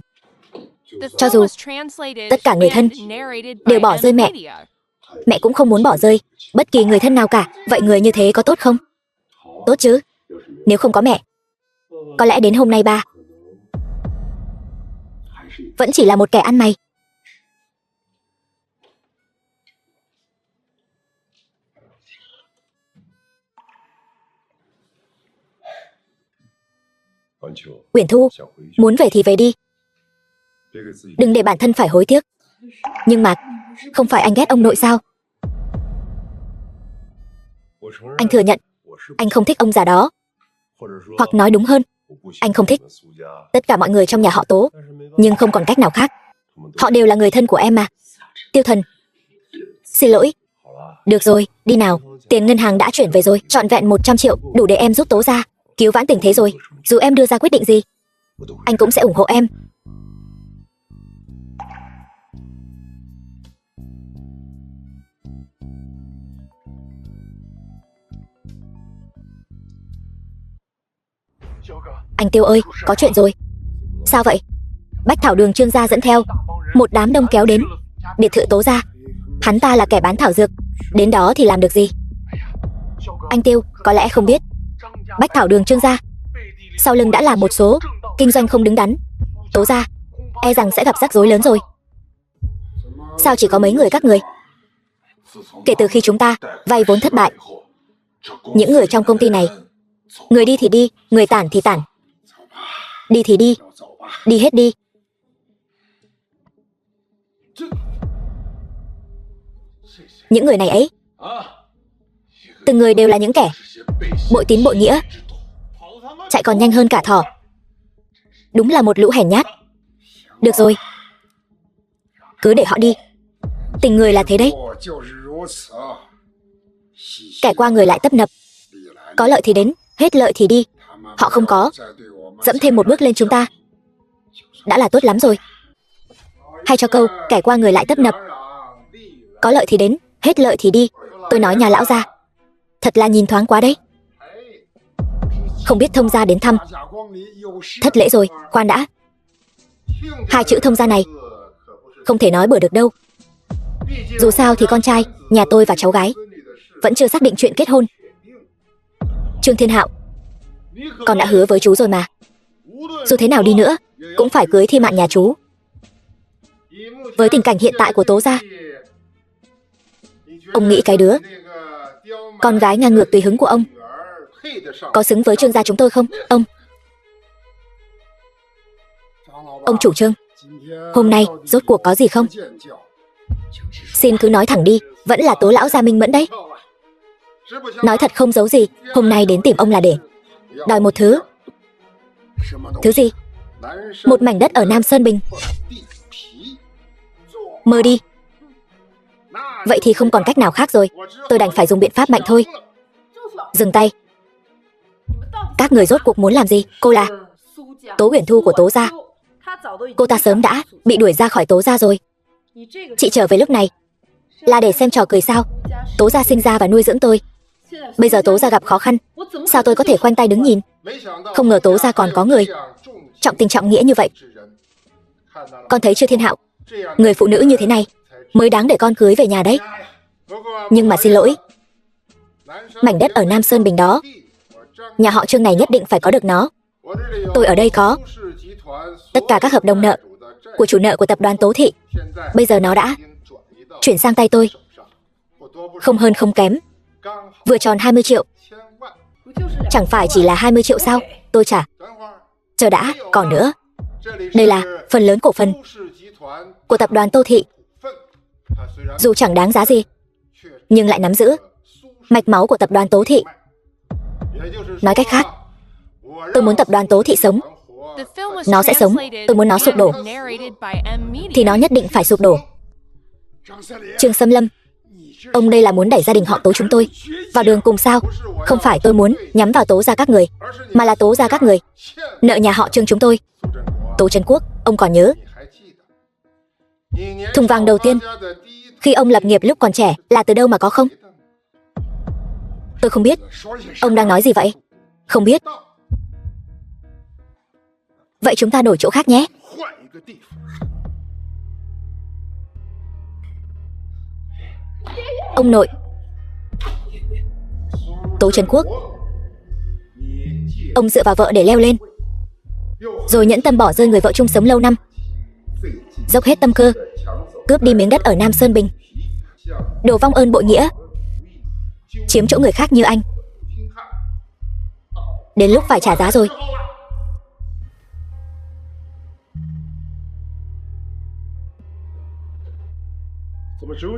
Cho dù tất cả người thân đều bỏ rơi mẹ, mẹ cũng không muốn bỏ rơi bất kỳ người thân nào cả. Vậy người như thế có tốt không? Tốt chứ. Nếu không có mẹ, có lẽ đến hôm nay ba vẫn chỉ là một kẻ ăn mày. Uyển Thu, muốn về thì về đi, đừng để bản thân phải hối tiếc. Nhưng mà không phải anh ghét ông nội sao? Anh thừa nhận Anh không thích ông già đó. Hoặc nói đúng hơn, anh không thích tất cả mọi người trong nhà họ Tố. Nhưng không còn cách nào khác. Họ đều là người thân của em mà. Tiêu Thần, xin lỗi. Được rồi, đi nào. Tiền ngân hàng đã chuyển về rồi, trọn vẹn 100 triệu, đủ để em giúp Tố ra cứu vãn tình thế rồi. Dù em đưa ra quyết định gì, anh cũng sẽ ủng hộ em. Anh Tiêu ơi, có chuyện rồi. Sao vậy? Bách Thảo Đường Trương gia dẫn theo một đám đông kéo đến biệt thự Tố gia. Hắn ta là kẻ bán thảo dược, đến đó thì làm được gì? Anh Tiêu có lẽ không biết, Bách Thảo Đường Trương gia sau lưng đã làm một số kinh doanh không đứng đắn. Tố gia e rằng sẽ gặp rắc rối lớn rồi. Sao chỉ có mấy người các người? Kể từ khi chúng ta vay vốn thất bại, những người trong công ty này, người đi thì đi, người tản thì tản. Đi thì đi, đi hết đi. Những người này ấy, từng người đều là những kẻ bội tín bội nghĩa, chạy còn nhanh hơn cả thỏ. Đúng là một lũ hèn nhát. Được rồi, cứ để họ đi. Tình người là thế đấy. Kẻ qua người lại tấp nập. Có lợi thì đến, hết lợi thì đi. Họ không có dẫm thêm một bước lên chúng ta đã là tốt lắm rồi. Hay cho câu kẻ qua người lại tấp nập, có lợi thì đến, hết lợi thì đi. Tôi nói nhà lão gia thật là nhìn thoáng quá đấy. Không biết thông gia đến thăm. Thất lễ rồi, khoan đã. Hai chữ thông gia này không thể nói bừa được đâu. Dù sao thì con trai nhà tôi và cháu gái vẫn chưa xác định chuyện kết hôn. Trương Thiên Hạo, con đã hứa với chú rồi mà. Dù thế nào đi nữa cũng phải cưới Thi Mạn nhà chú. Với tình cảnh hiện tại của Tố gia, ông nghĩ cái đứa con gái ngang ngược tùy hứng của ông có xứng với Trương gia chúng tôi không? Ông chủ Trương, hôm nay rốt cuộc có gì không? Xin cứ nói thẳng đi, vẫn là Tố lão gia minh mẫn đấy. Nói thật không giấu gì, hôm nay đến tìm ông là để đòi một thứ. Thứ gì? Một mảnh đất ở Nam Sơn Bình. Mơ đi. Vậy thì không còn cách nào khác rồi, tôi đành phải dùng biện pháp mạnh thôi. Dừng tay. Các người rốt cuộc muốn làm gì? Cô là Tố Uyển Thu của Tố gia. Cô ta sớm đã bị đuổi ra khỏi Tố gia rồi. Chị trở về lúc này là để xem trò cười sao? Tố gia sinh ra và nuôi dưỡng tôi. Bây giờ Tố gia gặp khó khăn, sao tôi có thể khoanh tay đứng nhìn? Không ngờ Tố gia còn có người trọng tình trọng nghĩa như vậy. Con thấy chưa Thiên Hạo, người phụ nữ như thế này mới đáng để con cưới về nhà đấy. Nhưng mà xin lỗi, mảnh đất ở Nam Sơn Bình đó, nhà họ Trương này nhất định phải có được nó. Tôi ở đây có tất cả các hợp đồng nợ của chủ nợ của tập đoàn Tố Thị. Bây giờ nó đã chuyển sang tay tôi. Không hơn không kém, vừa tròn 20 triệu. Chẳng phải chỉ là 20 triệu sao? Tôi trả. Chờ đã, còn nữa. Đây là phần lớn cổ phần của tập đoàn Tô Thị. Dù chẳng đáng giá gì, nhưng lại nắm giữ mạch máu của tập đoàn Tố Thị. Nói cách khác, tôi muốn tập đoàn Tố Thị sống. Nó sẽ sống. Tôi muốn nó sụp đổ thì nó nhất định phải sụp đổ. Trương Sâm Lâm, ông đây là muốn đẩy gia đình họ Tố chúng tôi vào đường cùng sao? Không phải tôi muốn nhắm vào Tố gia các người, mà là Tố gia các người nợ nhà họ Trương chúng tôi. Tố Trấn Quốc, ông còn nhớ thùng vàng đầu tiên khi ông lập nghiệp lúc còn trẻ là từ đâu mà có không? Tôi không biết. Ông đang nói gì vậy? Không biết. Vậy chúng ta đổi chỗ khác nhé. Ông nội. Tố Trấn Quốc, ông dựa vào vợ để leo lên, rồi nhẫn tâm bỏ rơi người vợ chung sống lâu năm, dốc hết tâm cơ cướp đi miếng đất ở Nam Sơn Bình. Đồ vong ơn bội nghĩa, chiếm chỗ người khác như anh. Đến lúc phải trả giá rồi.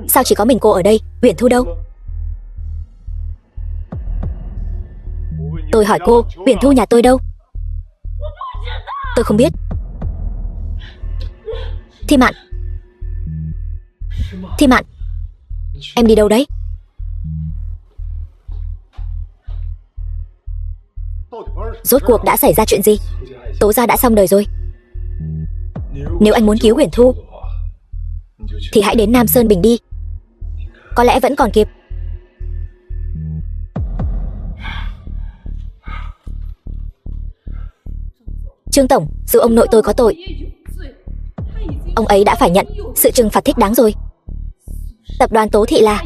Sao chỉ có mình cô ở đây? Uyển Thu đâu? Tôi hỏi cô, Uyển Thu nhà tôi đâu? Tôi không biết. Thi Mạn. Thi Mạn, em đi đâu đấy? Rốt cuộc đã xảy ra chuyện gì? Tố gia đã xong đời rồi. Nếu anh muốn cứu Uyển Thu thì hãy đến Nam Sơn Bình đi. Có lẽ vẫn còn kịp. Trương tổng, dù ông nội tôi có tội, ông ấy đã phải nhận sự trừng phạt thích đáng rồi. Tập đoàn Tố Thị là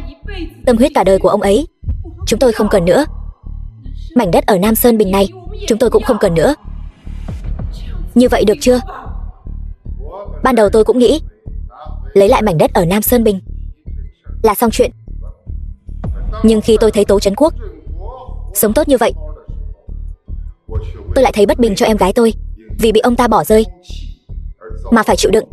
tâm huyết cả đời của ông ấy. Chúng tôi không cần nữa. Mảnh đất ở Nam Sơn Bình này chúng tôi cũng không cần nữa. Như vậy được chưa? Ban đầu tôi cũng nghĩ lấy lại mảnh đất ở Nam Sơn Bình là xong chuyện. Nhưng khi tôi thấy Tố Trấn Quốc sống tốt như vậy, tôi lại thấy bất bình cho em gái tôi, vì bị ông ta bỏ rơi mà phải chịu đựng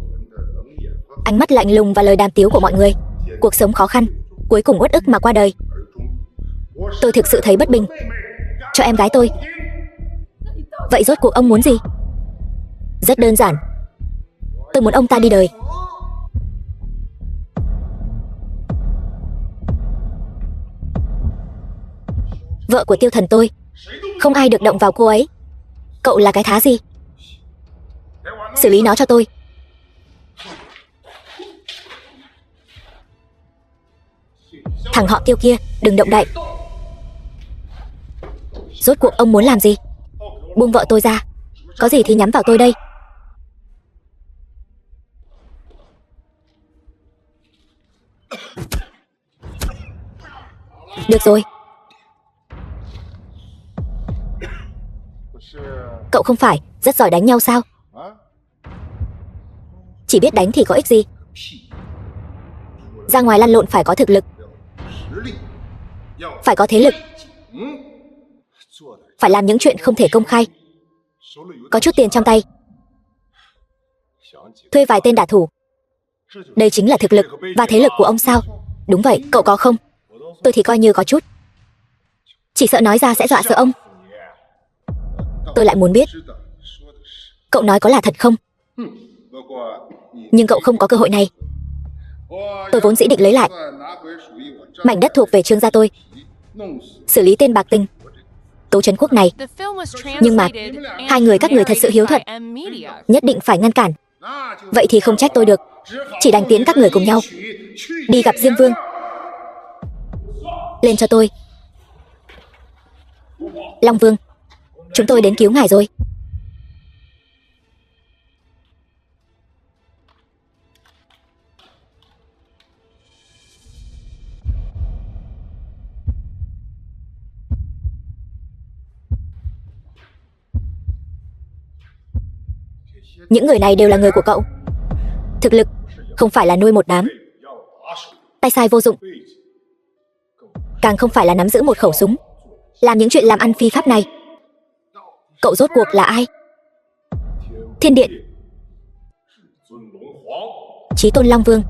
ánh mắt lạnh lùng và lời đàm tiếu của mọi người. Cuộc sống khó khăn, cuối cùng uất ức mà qua đời. Tôi thực sự thấy bất bình cho em gái tôi. Vậy rốt cuộc ông muốn gì? Rất đơn giản. Tôi muốn ông ta đi đời. Vợ của Tiêu Thần tôi, không ai được động vào cô ấy. Cậu là cái thá gì? Xử lý nó cho tôi. Thằng họ Tiêu kia, đừng động đậy. Rốt cuộc ông muốn làm gì? Buông vợ tôi ra. Có gì thì nhắm vào tôi đây. Được rồi. Cậu không phải rất giỏi đánh nhau sao? Chỉ biết đánh thì có ích gì? Ra ngoài lăn lộn phải có thực lực, phải có thế lực, phải làm những chuyện không thể công khai, có chút tiền trong tay, thuê vài tên đả thủ. Đây chính là thực lực và thế lực của ông sao? Đúng vậy, cậu có không? Tôi thì coi như có chút. Chỉ sợ nói ra sẽ dọa sợ ông. Tôi lại muốn biết cậu nói có là thật không? Nhưng cậu không có cơ hội này. Tôi vốn dĩ định lấy lại mảnh đất thuộc về Trương gia tôi, xử lý tên bạc tình Tố Trấn Quốc này. Nhưng mà hai người các người thật sự hiếu thuận, nhất định phải ngăn cản. Vậy thì không trách tôi được, chỉ đành tiễn các người cùng nhau đi gặp Diêm Vương. Lên cho tôi. Long Vương, chúng tôi đến cứu ngài rồi. Những người này đều là người của cậu. Thực lực không phải là nuôi một đám tay sai vô dụng, càng không phải là nắm giữ một khẩu súng, làm những chuyện làm ăn phi pháp này. Cậu rốt cuộc là ai? Thiên Điện, Chí Tôn Long Vương.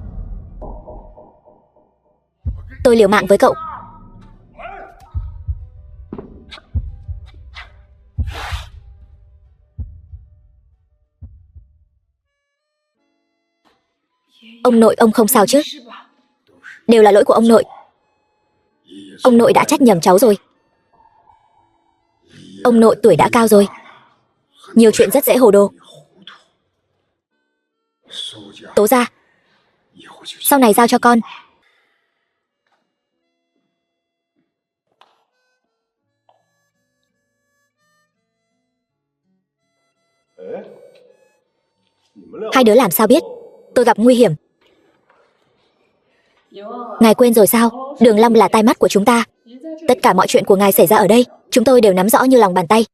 Tôi liều mạng với cậu. Ông nội ông không sao chứ? Đều là lỗi của ông nội. Ông nội đã trách nhầm cháu rồi. Ông nội tuổi đã cao rồi, nhiều chuyện rất dễ hồ đồ. Tố gia, sau này giao cho con. Hai đứa làm sao biết tôi gặp nguy hiểm? Ngài quên rồi sao? Đường Long là tai mắt của chúng ta. Tất cả mọi chuyện của ngài xảy ra ở đây chúng tôi đều nắm rõ như lòng bàn tay.